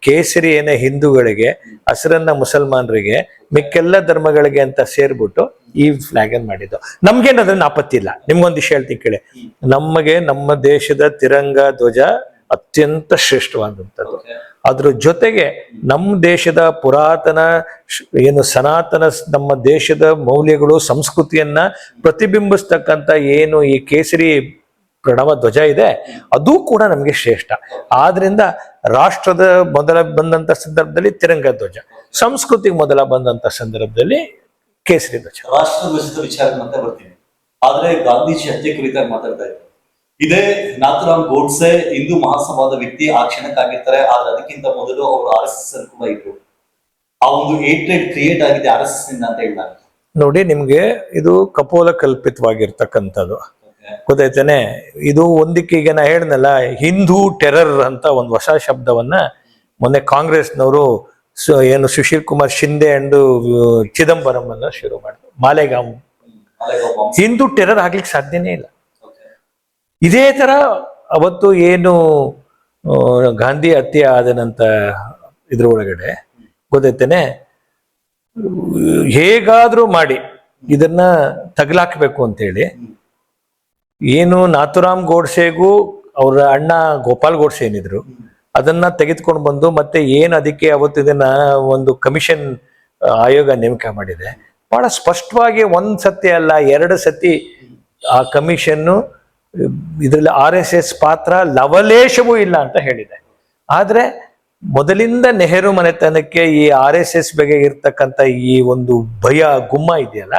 ಕೇಸರಿ ಏನೇ ಹಿಂದೂಗಳಿಗೆ, ಹಸಿರನ್ನ ಮುಸಲ್ಮಾನರಿಗೆ, ಮಿಕ್ಕೆಲ್ಲ ಧರ್ಮಗಳಿಗೆ ಅಂತ ಸೇರ್ಬಿಟ್ಟು ಈ ಫ್ಲಾಗ್ ಅನ್ನು ಮಾಡಿದ್ದು. ನಮ್ಗೇನು ಅದ್ರಲ್ಲಿ ಆಪತ್ತಿ ಇಲ್ಲ. ನಿಮ್ಗೊಂದು ವಿಷಯ ಹೇಳ್ತೀನಿ ಕೇಳಿ, ನಮಗೆ ನಮ್ಮ ದೇಶದ ತಿರಂಗ ಧ್ವಜ ಅತ್ಯಂತ ಶ್ರೇಷ್ಠವಾದಂಥದ್ದು. ಅದ್ರ ಜೊತೆಗೆ ನಮ್ಮ ದೇಶದ ಪುರಾತನ ಏನು ಸನಾತನ ನಮ್ಮ ದೇಶದ ಮೌಲ್ಯಗಳು, ಸಂಸ್ಕೃತಿಯನ್ನ ಪ್ರತಿಬಿಂಬಿಸ್ತಕ್ಕಂಥ ಏನು ಈ ಕೇಸರಿ ಪ್ರಣವ ಧ್ವಜ ಇದೆ, ಅದು ಕೂಡ ನಮಗೆ ಶ್ರೇಷ್ಠ. ಆದ್ರಿಂದ ರಾಷ್ಟ್ರದ ಮೊದಲ ಬಂದಂತ ಸಂದರ್ಭದಲ್ಲಿ ತಿರಂಗ ಧ್ವಜ, ಸಂಸ್ಕೃತಿಗೆ ಮೊದಲ ಬಂದಂತ ಸಂದರ್ಭದಲ್ಲಿ ಕೇಸರಿ ಧ್ವಜ. ರಾಷ್ಟ್ರ ಧ್ವಜದ ವಿಚಾರ ಮತ್ತೆ ಬರ್ತೀನಿ, ಆದ್ರೆ ಗಾಂಧೀಜಿ ಹತ್ಯೆ ಕುರಿತಾಗಿ ಮಾತಾಡ್ತಾ ಇದ್ದಾರೆ. ಇದೇ ನಾಥುರಾಮ್ ಗೋಡ್ಸೆ ಹಿಂದೂ ಮಹಾಸಭಾದ ವ್ಯಕ್ತಿ ಆ ಕ್ಷಣಕ್ಕಾಗಿರ್ತಾರೆ. ಆದ್ರೆ ಅದಕ್ಕಿಂತ ಮೊದಲು ಅವರು RSS ಅಲ್ಲಿ ಕೂಡ ಇದ್ರು. ಆ ಒಂದು ಹೇಟ್ರೇಡ್ ಕ್ರಿಯೇಟ್ ಆಗಿದೆ RSS ನಿಂದ ಅಂತ ಹೇಳ್ತಾರೆ. ನೋಡಿ, ನಿಮ್ಗೆ ಇದು ಕಪೋಲ ಕಲ್ಪಿತವಾಗಿರ್ತಕ್ಕಂಥದ್ದು ಗೊತ್ತಾಯ್ತಾನೆ. ಇದು ಒಂದಕ್ಕೆ ಈಗ ನಾ ಹೇಳ್ದಲ್ಲ, ಹಿಂದೂ ಟೆರರ್ ಅಂತ ಒಂದು ಹೊಸ ಶಬ್ದವನ್ನ ಮೊನ್ನೆ ಕಾಂಗ್ರೆಸ್ನವರು ಏನು ಸುಶೀಲ್ ಕುಮಾರ್ ಶಿಂದೆ ಅಂಡ್ ಚಿದಂಬರಂ ಅನ್ನ ಶುರು ಮಾಡಿದ್ರು. ಮಾಲೆಗಾಂವ್ ಹಿಂದೂ ಟೆರರ್ ಆಗ್ಲಿಕ್ಕೆ ಸಾಧ್ಯನೇ ಇಲ್ಲ. ಇದೇ ತರ ಅವತ್ತು ಏನು ಗಾಂಧಿ ಹತ್ಯೆ ಆದನಂತ ಇದ್ರ ಒಳಗಡೆ ಗೊತ್ತೈತೇನೆ, ಹೇಗಾದ್ರೂ ಮಾಡಿ ಇದನ್ನ ತಗಲಾಕ್ಬೇಕು ಅಂತ ಹೇಳಿ ಏನು ನಾಥುರಾಮ್ ಗೋಡ್ಸೆಗೂ ಅವರ ಅಣ್ಣ ಗೋಪಾಲ್ ಗೋಡ್ಸೆ ಏನಿದ್ರು ಅದನ್ನ ತೆಗೆದುಕೊಂಡು ಬಂದು ಮತ್ತೆ ಏನು ಅದಕ್ಕೆ ಅವತ್ತು ಇದನ್ನ ಒಂದು ಕಮಿಷನ್ ಆಯೋಗ ನೇಮಕ ಮಾಡಿದೆ. ಬಹಳ ಸ್ಪಷ್ಟವಾಗಿ ಒಂದ್ ಸತಿ ಅಲ್ಲ, 2 ಸತಿ ಆ ಕಮಿಷನ್ನು ಇದರಲ್ಲಿ RSS ಪಾತ್ರ ಲವಲೇಶವೂ ಇಲ್ಲ ಅಂತ ಹೇಳಿದೆ. ಆದ್ರೆ ಮೊದಲಿಂದ ನೆಹರು ಮನೆತನಕ್ಕೆ ಈ RSS ಬಗ್ಗೆ ಇರ್ತಕ್ಕಂಥ ಈ ಒಂದು ಭಯ ಗುಮ್ಮ ಇದೆಯಲ್ಲ,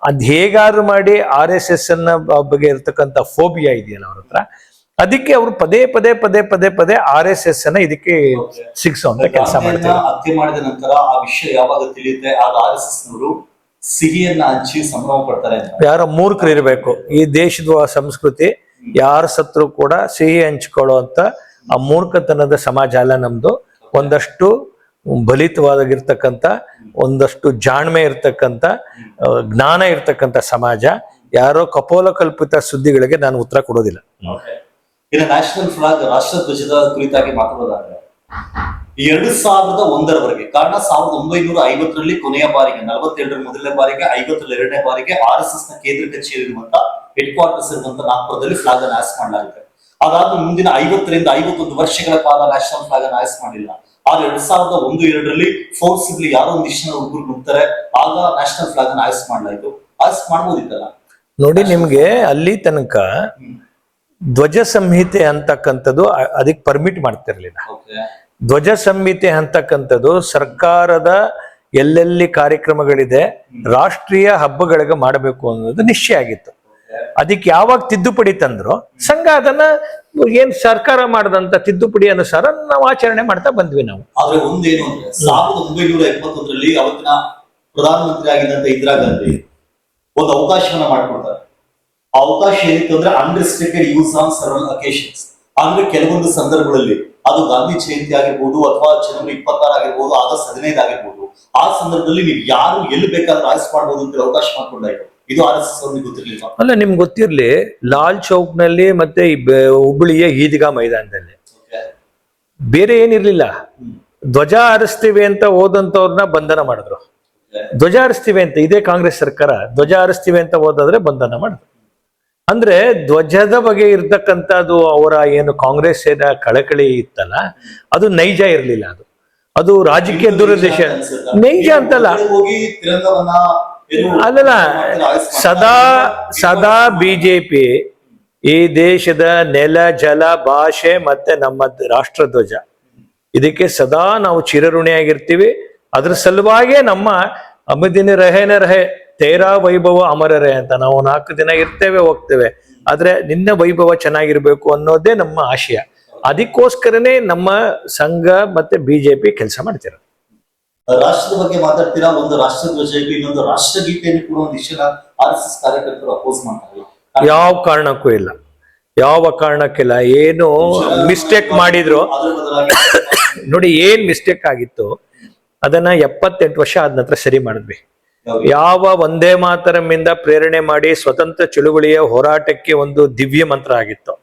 ಅದ್ ಹೇಗಾದ್ರು ಮಾಡಿ RSS ಅನ್ನ ಬಗ್ಗೆ ಇರ್ತಕ್ಕಂಥ ಫೋಬಿಯಾ ಇದೆಯಲ್ಲ ಅವ್ರ ಹತ್ರ, ಅದಕ್ಕೆ ಅವರು ಪದೇ ಪದೇ ಪದೇ ಪದೇ ಪದೇ RSS ಅನ್ನ ಇದಕ್ಕೆ ಸಿಗಿಸುವಂತ ಕೆಲಸ ಮಾಡ್ತಾರೆ. ಹತ್ಯೆ ಮಾಡಿದ ನಂತರ ಆ ವಿಷಯ ಯಾವಾಗ ತಿಳಿಯುತ್ತೆ, ಆಗ RSS ನವರು ಸಿಹಿಯನ್ನ ಹಂಚಿ ಸಂಭ್ರಮ ಪಡ್ತಾರೆ. ಯಾರೋ ಮೂರ್ಖರು ಇರಬೇಕು. ಈ ದೇಶದ ಸಂಸ್ಕೃತಿ ಯಾರು ಸತ್ರು ಕೂಡ ಸಿಹಿ ಹಂಚ್ಕೊಳ್ಳುವಂತ ಆ ಮೂರ್ಖತನದ ಸಮಾಜ ಅಲ್ಲ ನಮ್ದು. ಒಂದಷ್ಟು ಬಲಿತವಾಗಿರ್ತಕ್ಕಂಥ, ಒಂದಷ್ಟು ಜಾಣ್ಮೆ ಇರ್ತಕ್ಕಂಥ, ಜ್ಞಾನ ಇರ್ತಕ್ಕಂಥ ಸಮಾಜ. ಯಾರೋ ಕಪೋಲ ಕಲ್ಪಿತ ಸುದ್ದಿಗಳಿಗೆ ನಾನು ಉತ್ತರ ಕೊಡೋದಿಲ್ಲ. ಇನ್ನು ನ್ಯಾಷನಲ್ ಫ್ಲಾಗ್, ರಾಷ್ಟ್ರ ಧ್ವಜದ ಕುರಿತಾಗಿ ಮಾತಾಡೋದಾದ್ರೆ 2001ರವರೆಗೆ, ಕಾರಣ 1950ರಲ್ಲಿ ಕೊನೆಯ ಬಾರಿಗೆ, 47ರ ಮೊದಲನೇ ಬಾರಿಗೆ, 50ರಲ್ಲಿ 2ನೇ ಬಾರಿಗೆ RSS ನ ಕೇಂದ್ರ ಕಚೇರಿ ಇರುವಂತ ಹೆಡ್ ಕ್ವಾರ್ಟರ್ಸ್ ಇರುವಂತ ನಾಗ್ಪುರದಲ್ಲಿ ಫ್ಲಾಗ್ ಅನ್ನು ಆಯ್ಸ್ ಮಾಡಲಾಗುತ್ತೆ. ಅದಾದ ಮುಂದಿನ 50ರಿಂದ 51 ವರ್ಷಗಳ ಕಾಲ ನ್ಯಾಷನಲ್ ಫ್ಲಾಗ್ ಅನ್ನು ಆಯ್ಸ್ ಮಾಡಿಲ್ಲ. ಆದ್ರೆ 2001-2ರಲ್ಲಿ ಫೋರ್ಸಿಬ್ಲಿ ಯಾರೋ ಒಂದಿಷ್ಟು ಜನ ಹುಡುಗರು ನುಗ್ತಾರೆ, ಆಗ ನ್ಯಾಷನಲ್ ಫ್ಲಾಗ್ ಅನ್ನು ಆಯ್ಸ್ ಮಾಡಲಾಯಿತು. ಆಯ್ಸ್ ಮಾಡ್ಬೋದಿತ್ತಲ್ಲ. ನೋಡಿ, ನಿಮ್ಗೆ ಅಲ್ಲಿ ತನಕ ಧ್ವಜ ಸಂಹಿತೆ ಅಂತಕ್ಕಂಥದ್ದು ಅದಕ್ಕೆ ಪರ್ಮಿಟ್ ಮಾಡ್ತಿರ್ಲಿಲ್ಲ. ಧ್ವಜ ಸಂಹಿತೆ ಅಂತಕ್ಕಂಥದ್ದು ಸರ್ಕಾರದ ಎಲ್ಲೆಲ್ಲಿ ಕಾರ್ಯಕ್ರಮಗಳಿದೆ, ರಾಷ್ಟ್ರೀಯ ಹಬ್ಬಗಳಿಗೆ ಮಾಡಬೇಕು ಅನ್ನೋದು ನಿಶ್ಚಯ ಆಗಿತ್ತು. ಅದಕ್ಕೆ ಯಾವಾಗ ತಿದ್ದುಪಡಿ ತಂದ್ರು, ಸಂಘ ಅದನ್ನ ಏನ್ ಸರ್ಕಾರ ಮಾಡದಂತ ತಿದ್ದುಪಡಿ ಅನುಸಾರ ನಾವು ಆಚರಣೆ ಮಾಡ್ತಾ ಬಂದ್ವಿ ನಾವು. ಆದ್ರೆ ಒಂದೇನು ಅಂದ್ರೆ 1971ರಲ್ಲಿ ಅವತ್ತಿನ ಪ್ರಧಾನಮಂತ್ರಿ ಆಗಿದ್ದಂತ ಇಂದಿರಾ ಗಾಂಧಿ ಒಂದು ಅವಕಾಶವನ್ನ ಮಾಡ್ಕೊಡ್ತಾರೆ. ಆ ಅವಕಾಶ ಏನಿತ್ತು ಅಂದ್ರೆ ಅನ್ರೆಸ್ಟ್ರಿಕ್ಟೆಡ್ ಯೂಸ್ ಆನ್ ಸೆವರಲ್ ಅಕೇಶನ್ಸ್. ಅಂದ್ರೆ ಕೆಲವೊಂದು ಸಂದರ್ಭಗಳಲ್ಲಿ ಅದು ಗಾಂಧಿ ಜಯಂತಿ ಆಗಿರ್ಬೋದು, ಅಥವಾ ಜನವರಿ 26 ಆಗಿರ್ಬೋದು, ಆಗಸ್ಟ್ 15 ಆಗಿರ್ಬೋದು, ಆ ಸಂದರ್ಭದಲ್ಲಿ ನೀವು ಯಾರು ಎಲ್ಲಿ ಬೇಕಾದ್ರೂ ಆಯ್ಸ್ ಮಾಡ್ಬೋದು ಅಂತ ಅವಕಾಶ ಮಾಡ್ಕೊಂಡಾಯ್ತು. ಇದು RSS ಅವ್ರಿಗೆ ಗೊತ್ತಿರ್ಲಿಲ್ಲ. ಅಲ್ಲ, ನಿಮ್ಗೆ ಗೊತ್ತಿರ್ಲಿ, ಲಾಲ್ ಚೌಕ್ ನಲ್ಲಿ ಮತ್ತೆ ಹುಬ್ಬಳ್ಳಿಯ ಈದ್ಗಾ ಮೈದಾನದಲ್ಲಿ ಬೇರೆ ಏನಿರ್ಲಿಲ್ಲ. ಧ್ವಜ ಹಾರಿಸ್ತೀವಿ ಅಂತ ಹೋದಂತವ್ರನ್ನ ಬಂಧನ ಮಾಡಿದ್ರು. ಧ್ವಜ ಹಾರಿಸ್ತೀವಿ ಅಂತ ಇದೇ ಕಾಂಗ್ರೆಸ್ ಸರ್ಕಾರ ಧ್ವಜ ಹಾರಿಸ್ತೀವಿ ಅಂತ ಹೋದಾದ್ರೆ ಬಂಧನ ಮಾಡಿದ್ರು. ಅಂದ್ರೆ ಧ್ವಜದ ಬಗ್ಗೆ ಇರ್ತಕ್ಕಂಥದ್ದು ಅವರ ಏನು ಕಾಂಗ್ರೆಸ್ ಕಳಕಳಿ ಇತ್ತಲ್ಲ, ಅದು ನೈಜ ಇರ್ಲಿಲ್ಲ. ಅದು ರಾಜಕೀಯ ದುರುದ್ದೇಶ. ನೈಜ ಅಂತಲ್ಲ, ಅಲ್ಲಲ್ಲ, ಸದಾ ಬಿಜೆಪಿ ಈ ದೇಶದ ನೆಲ, ಜಲ, ಭಾಷೆ ಮತ್ತೆ ನಮ್ಮ ರಾಷ್ಟ್ರ ಧ್ವಜ ಇದಕ್ಕೆ ಸದಾ ನಾವು ಚಿರಋಣಿಯಾಗಿರ್ತೀವಿ. ಅದ್ರ ಸಲುವಾಗೇ ನಮ್ಮ ಅಮದಿನ ರಹೇನ ರಹೆ ತೇರಾ ವೈಭವ ಅಮರರೇ ಅಂತ ನಾವು 4 ದಿನ ಇರ್ತೇವೆ, ಹೋಗ್ತೇವೆ. ಆದ್ರೆ ನಿನ್ನ ವೈಭವ ಚೆನ್ನಾಗಿರ್ಬೇಕು ಅನ್ನೋದೇ ನಮ್ಮ ಆಶಯ. ಅದಕ್ಕೋಸ್ಕರನೇ ನಮ್ಮ ಸಂಘ ಮತ್ತೆ ಬಿಜೆಪಿ ಕೆಲಸ ಮಾಡ್ತಿರ. ರಾಷ್ಟ್ರದ ಬಗ್ಗೆ ಮಾತಾಡ್ತೀರಾ, ಒಂದು ರಾಷ್ಟ್ರ ಧ್ವಜ ಇಟ್ಟು ಇನ್ನೊಂದು ರಾಷ್ಟ್ರಗೀತೆಯನ್ನು ಕೂಡ ಒಂದಿಷ್ಟು RSS ಕಾರ್ಯಕರ್ತರು ಅಪೋಸ್ ಮಾಡ್ತಾರೆ. ಯಾವ ಕಾರಣಕ್ಕೂ ಇಲ್ಲ, ಯಾವ ಕಾರಣಕ್ಕಿಲ್ಲ. ಏನು ಮಿಸ್ಟೇಕ್ ಮಾಡಿದ್ರು ನೋಡಿ, ಏನ್ ಮಿಸ್ಟೇಕ್ ಆಗಿತ್ತು ಅದನ್ನ 78 ವರ್ಷ ಆದ ನಂತರ ಸರಿ ಮಾಡಿದ್ವಿ. ಯಾವ ವಂದೇ ಮಾತರಂ ಇಂದ ಪ್ರೇರಣೆ ಮಾಡಿ ಸ್ವತಂತ್ರ ಚಳುವಳಿಯ ಹೋರಾಟಕ್ಕೆ ಒಂದು ದಿವ್ಯ ಮಂತ್ರ ಆಗಿತ್ತು.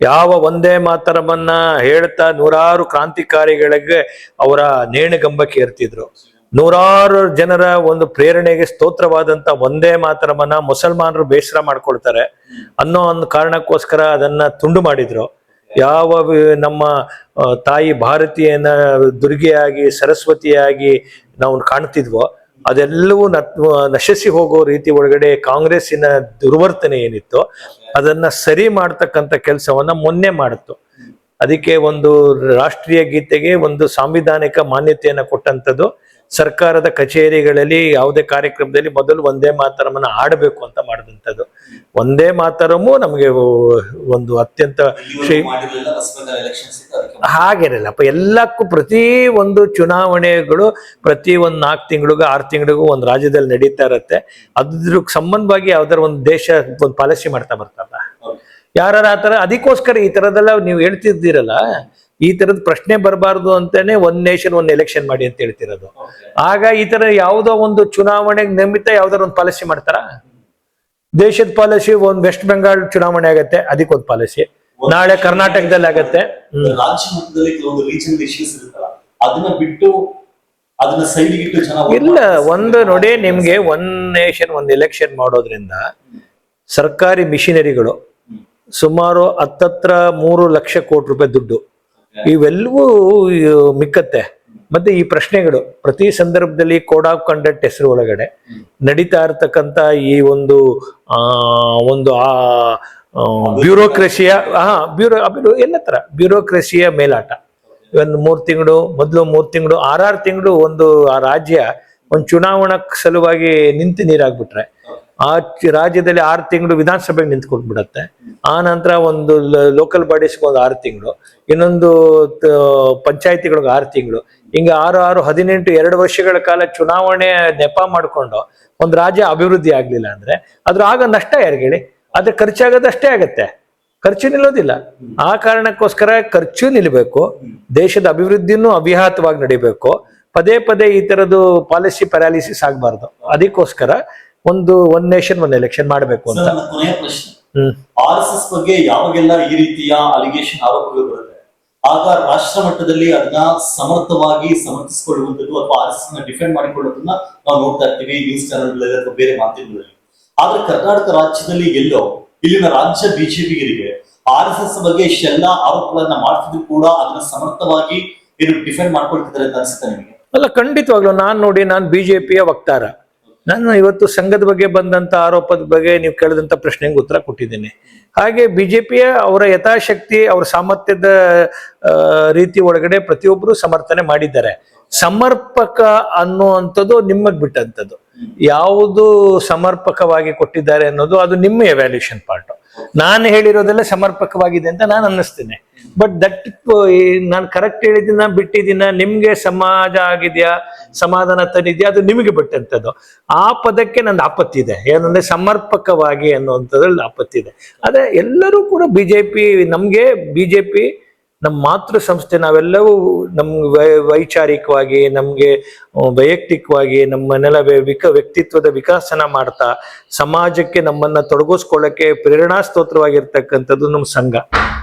ಯಾವ ಒಂದೇ ಮಾತರಮನ್ನ ಹೇಳ್ತಾ ನೂರಾರು ಕ್ರಾಂತಿಕಾರಿಗಳಿಗೆ ಅವರ ನೇಣಿಗಂಬಕ್ಕೆ ಏರ್ತಿದ್ರು. ನೂರಾರು ಜನರ ಒಂದು ಪ್ರೇರಣೆಗೆ ಸ್ತೋತ್ರವಾದಂತ ಒಂದೇ ಮಾತರಮನ್ನ ಮುಸಲ್ಮಾನರು ಬೇಸರ ಮಾಡ್ಕೊಳ್ತಾರೆ ಅನ್ನೋ ಒಂದು ಕಾರಣಕ್ಕೋಸ್ಕರ ಅದನ್ನ ತುಂಡು ಮಾಡಿದ್ರು. ಯಾವ ನಮ್ಮ ತಾಯಿ ಭಾರತೀಯನ ದುರ್ಗೆಯಾಗಿ ಸರಸ್ವತಿಯಾಗಿ ನಾವು ಕಾಣ್ತಿದ್ವೋ ಅದೆಲ್ಲವೂ ನಶಿಸಿ ಹೋಗೋ ರೀತಿ ಒಳಗಡೆ ಕಾಂಗ್ರೆಸ್ಸಿನ ದುರ್ವರ್ತನೆ ಏನಿತ್ತು ಅದನ್ನ ಸರಿ ಮಾಡ್ತಕ್ಕಂಥ ಕೆಲಸವನ್ನ ಮೊನ್ನೆ ಮಾಡಿತ್ತು. ಅದಕ್ಕೆ ಒಂದು ರಾಷ್ಟ್ರೀಯ ಗೀತೆಗೆ ಒಂದು ಸಾಂವಿಧಾನಿಕ ಮಾನ್ಯತೆಯನ್ನ ಕೊಟ್ಟಂಥದ್ದು. ಸರ್ಕಾರದ ಕಚೇರಿಗಳಲ್ಲಿ ಯಾವುದೇ ಕಾರ್ಯಕ್ರಮದಲ್ಲಿ ಮೊದಲು ಒಂದೇ ಮಾತರಮನ್ನ ಆಡಬೇಕು ಅಂತ ಮಾಡಿದಂಥದ್ದು. ಒಂದೇ ಮಾತರಮು ನಮಗೆ ಒಂದು ಅತ್ಯಂತ ಹಾಗೇನಿಲ್ಲಪ್ಪ. ಎಲ್ಲಕ್ಕೂ ಪ್ರತಿ ಒಂದು ಚುನಾವಣೆಗಳು ಪ್ರತಿ ಒಂದು 4 ತಿಂಗಳಿಗೂ 6 ತಿಂಗಳಿಗೂ ಒಂದು ರಾಜ್ಯದಲ್ಲಿ ನಡೀತಾ ಇರತ್ತೆ. ಅದ್ರ ಸಂಬಂಧವಾಗಿ ಯಾವ್ದಾರ ಒಂದು ದೇಶ ಒಂದು ಪಾಲಿಸಿ ಮಾಡ್ತಾ ಬರ್ತಾರಲ್ಲ ಯಾರ ಆತರ. ಅದಕ್ಕೋಸ್ಕರ ಈ ತರದೆಲ್ಲ ನೀವು ಹೇಳ್ತಿದ್ದೀರಲ್ಲ, ಈ ತರದ ಪ್ರಶ್ನೆ ಬರಬಾರ್ದು ಅಂತಾನೆ ಒಂದ್ ನೇಷನ್ ಒಂದ್ ಎಲೆಕ್ಷನ್ ಮಾಡಿ ಅಂತ ಹೇಳ್ತಿರೋದು. ಆಗ ಈ ತರ ಯಾವ್ದೋ ಒಂದು ಚುನಾವಣೆಗೆ ನಿಮಿತ್ತ ಯಾವ್ದಾರ ಒಂದು ಪಾಲಿಸಿ ಮಾಡ್ತಾರ. ದೇಶದ ಪಾಲಿಸಿ ಒಂದ್ ವೆಸ್ಟ್ ಬೆಂಗಾಲ್ ಚುನಾವಣೆ ಆಗತ್ತೆ, ಅದಕ್ಕೊಂದು ಪಾಲಿಸಿ. ನಾಳೆ ಕರ್ನಾಟಕದಲ್ಲಿ ಆಗತ್ತೆ. ರಾಜ್ಯ ಮಟ್ಟದಲ್ಲಿ ಕೆಲವೊಂದು ರೀಜನಲ್ ಇಶ್ಯೂಸ್ ಇರುತ್ತಲ್ಲ, ಅದನ್ನ ಬಿಟ್ಟು ಅದನ್ನ ಸೈಡ್ ಇಟ್ಟು ಇಲ್ಲ, ಒಂದು ನೋಡಿ, ನಿಮ್ಗೆ ಒಂದ್ ನೇಷನ್ ಒಂದ್ ಎಲೆಕ್ಷನ್ ಮಾಡೋದ್ರಿಂದ ಸರ್ಕಾರಿ ಮಿಷಿನರಿಗಳು ಸುಮಾರು 3 ಲಕ್ಷ ಕೋಟಿ ರೂಪಾಯಿ ದುಡ್ಡು ಇವೆಲ್ಲವೂ ಮಿಕ್ಕತ್ತೆ. ಮತ್ತೆ ಈ ಪ್ರಶ್ನೆಗಳು ಪ್ರತಿ ಸಂದರ್ಭದಲ್ಲಿ ಕೋಡ್ ಆಫ್ ಕಂಡಕ್ಟ್ ಹೆಸರು ಒಳಗಡೆ ನಡೀತಾ ಇರ್ತಕ್ಕಂಥ ಈ ಒಂದು ಬ್ಯೂರೋಕ್ರಸಿಯ ಎಲ್ಲ ತರ ಬ್ಯೂರೋಕ್ರಸಿಯ ಮೇಲಾಟ. ಒಂದು 3 ತಿಂಗಳು ಮೊದಲು 3 ತಿಂಗಳು 6 ತಿಂಗಳು ಒಂದು ಆ ರಾಜ್ಯ ಒಂದು ಚುನಾವಣಾ ಸಲುವಾಗಿ ನಿಂತು ನೀರಾಗ್ಬಿಟ್ರೆ ಆ ರಾಜ್ಯದಲ್ಲಿ 6 ತಿಂಗಳು ವಿಧಾನಸಭೆಗೆ ನಿಂತ್ಕೊಂಡ್ಬಿಡತ್ತೆ. ಆ ನಂತರ ಒಂದು ಲೋಕಲ್ ಬಾಡೀಸ್ಗೆ ಒಂದು 6 ತಿಂಗಳು, ಇನ್ನೊಂದು ಪಂಚಾಯತಿಗಳಿಗೆ 6 ತಿಂಗಳು, ಹಿಂಗ 6, 18, 2 ವರ್ಷಗಳ ಕಾಲ ಚುನಾವಣೆ ನೆಪ ಮಾಡ್ಕೊಂಡು ಒಂದು ರಾಜ್ಯ ಅಭಿವೃದ್ಧಿ ಆಗ್ಲಿಲ್ಲ ಅಂದ್ರೆ ಅದ್ರ ಆಗ ನಷ್ಟ ಯಾರಿಗೆ ಹೇಳಿ? ಅದ್ರ ಖರ್ಚಾಗೋದಷ್ಟೇ ಆಗತ್ತೆ, ಖರ್ಚು ನಿಲ್ಲೋದಿಲ್ಲ. ಆ ಕಾರಣಕ್ಕೋಸ್ಕರ ಖರ್ಚು ನಿಲ್ಬೇಕು, ದೇಶದ ಅಭಿವೃದ್ಧಿನೂ ಅವಿಹಾತವಾಗಿ ನಡಿಬೇಕು. ಪದೇ ಪದೇ ಈ ತರದ್ದು ಪಾಲಿಸಿ ಪ್ಯಾರಾಲಿಸಿಸ್ ಆಗ್ಬಾರ್ದು. ಅದಕ್ಕೋಸ್ಕರ ಒಂದ್ ನೇಷನ್ ಒಂದ್ ಎಲೆಕ್ಷನ್ ಮಾಡ್ಬೇಕು ಅಂತ. ಕೊನೆಯ ಪ್ರಶ್ನೆ, RSS ಬಗ್ಗೆ ಯಾವಾಗೆಲ್ಲ ಈ ರೀತಿಯ ಅಲಿಗೇಷನ್ ಆರೋಪಗಳು ಬರುತ್ತೆ ಆಗ ರಾಷ್ಟ್ರ ಮಟ್ಟದಲ್ಲಿ ಅದನ್ನ ಸಮರ್ಥವಾಗಿ ಸಮರ್ಥಿಸಿಕೊಳ್ಳುವಂಥದ್ದು ಅಥವಾ RSS ನ ಡಿಫೆಂಡ್ ಮಾಡಿಕೊಳ್ಳೋದನ್ನ ನಾವು ನೋಡ್ತಾ ಇರ್ತೀವಿ ನ್ಯೂಸ್ ಚಾನೆಲ್ಗಳಲ್ಲಿ ಅಥವಾ ಬೇರೆ ಮಾಧ್ಯಮಗಳಲ್ಲಿ. ಆದ್ರೆ ಕರ್ನಾಟಕ ರಾಜ್ಯದಲ್ಲಿ ಎಲ್ಲೋ ಇಲ್ಲಿನ ರಾಜ್ಯ ಬಿಜೆಪಿಗರಿಗೆ RSS ಬಗ್ಗೆ ಇಷ್ಟೆಲ್ಲ ಆರೋಪಗಳನ್ನ ಮಾಡ್ತಿದ್ರು ಕೂಡ ಅದನ್ನ ಸಮರ್ಥವಾಗಿ ಡಿಫೆಂಡ್ ಮಾಡ್ಕೊಳ್ತಿದ್ದಾರೆ ಅಂತ ಅನ್ಸುತ್ತೆ ನಿಮಗೆ? ಅಲ್ಲ, ಖಂಡಿತವಾಗ್ಲು. ನಾನು ಬಿಜೆಪಿಯ ವಕ್ತಾರ. ನಾನು ಇವತ್ತು ಸಂಘದ ಬಗ್ಗೆ ಬಂದಂತ ಆರೋಪದ ಬಗ್ಗೆ ನೀವು ಕೇಳಿದಂತ ಪ್ರಶ್ನೆಗೆ ಉತ್ತರ ಕೊಟ್ಟಿದ್ದೀನಿ. ಹಾಗೆ ಬಿಜೆಪಿಯ ಅವರ ಯಥಾಶಕ್ತಿ ಅವರ ಸಾಮರ್ಥ್ಯದ ರೀತಿ ಒಳಗಡೆ ಪ್ರತಿಯೊಬ್ಬರು ಸಮರ್ಥನೆ ಮಾಡಿದ್ದಾರೆ. ಸಮರ್ಪಕ ಅನ್ನುವಂಥದ್ದು ನಿಮಗೆ ಬಿಟ್ಟಂಥದ್ದು. ಯಾವುದು ಸಮರ್ಪಕವಾಗಿ ಕೊಟ್ಟಿದ್ದಾರೆ ಅನ್ನೋದು ಅದು ನಿಮ್ಮ ಎವ್ಯಾಲ್ಯೂಷನ್ ಪಾರ್ಟ್. ನಾನು ಹೇಳಿರೋದೆಲ್ಲ ಸಮರ್ಪಕವಾಗಿದೆ ಅಂತ ನಾನು ಅನ್ನಿಸ್ತೇನೆ. ಬಟ್ ದಟ್ ನಾನು ಕರೆಕ್ಟ್ ಹೇಳಿದ್ದೀನ ಬಿಟ್ಟಿದ್ದೀನ, ನಿಮ್ಗೆ ಸಮಾಜ ಆಗಿದೆಯಾ, ಸಮಾಧಾನ ತಂದಿದ್ಯಾ, ಅದು ನಿಮಗೆ ಬಿಟ್ಟಂಥದ್ದು. ಆ ಪದಕ್ಕೆ ನಂದು ಆಪತ್ತಿ ಇದೆ. ಏನಂದ್ರೆ ಸಮರ್ಪಕವಾಗಿ ಅನ್ನುವಂಥದ್ರಲ್ಲಿ ಆಪತ್ತಿ ಇದೆ. ಆದ್ರೆ ಎಲ್ಲರೂ ಕೂಡ ನಮ್ಗೆ ಬಿಜೆಪಿ ನಮ್ಮ ಮಾತೃ ಸಂಸ್ಥೆ. ನಾವೆಲ್ಲವೂ ನಮ್ಗೆ ವೈಚಾರಿಕವಾಗಿ, ನಮ್ಗೆ ವೈಯಕ್ತಿಕವಾಗಿ ನಮ್ಮನ್ನೆಲ್ಲ ವ್ಯಕ್ತಿತ್ವದ ವಿಕಾಸನ ಮಾಡ್ತಾ ಸಮಾಜಕ್ಕೆ ನಮ್ಮನ್ನ ತೊಡಗಿಸ್ಕೊಳ್ಳಕ್ಕೆ ಪ್ರೇರಣಾ ಸ್ತೋತ್ರವಾಗಿರ್ತಕ್ಕಂಥದ್ದು ನಮ್ಮ ಸಂಘ.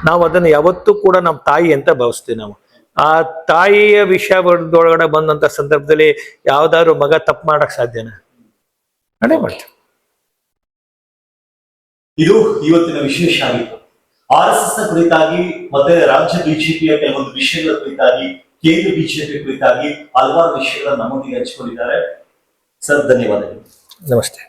ನಾವು ಅದನ್ನು ಯಾವತ್ತೂ ಕೂಡ ನಮ್ಮ ತಾಯಿ ಅಂತ ಭಾವಿಸ್ತೀವಿ. ನಾವು ಆ ತಾಯಿಯ ವಿಷಯದೊಳಗಡೆ ಬಂದಂತ ಸಂದರ್ಭದಲ್ಲಿ ಯಾವ್ದಾದ್ರು ಮಗ ತಪ್ಪು ಮಾಡಕ್ ಸಾಧ್ಯನಾ? ನಡೆ ಮಾಡ್ತೀವಿ. ಇದು ಇವತ್ತಿನ ವಿಶೇಷ ಆಗಿತ್ತು. RSS ನ ಕುರಿತಾಗಿ ಮತ್ತೆ ರಾಜ್ಯ ಬಿಜೆಪಿಯ ಕೆಲವೊಂದು ವಿಷಯಗಳ ಕುರಿತಾಗಿ, ಕೇಂದ್ರ ಬಿಜೆಪಿ ಕುರಿತಾಗಿ ಹಲವಾರು ವಿಷಯಗಳನ್ನು ನಮ್ಮೊಂದಿಗೆ ಹಂಚಿಕೊಂಡಿದ್ದಾರೆ. ಸರ್, ಧನ್ಯವಾದಗಳು. ನಮಸ್ತೆ.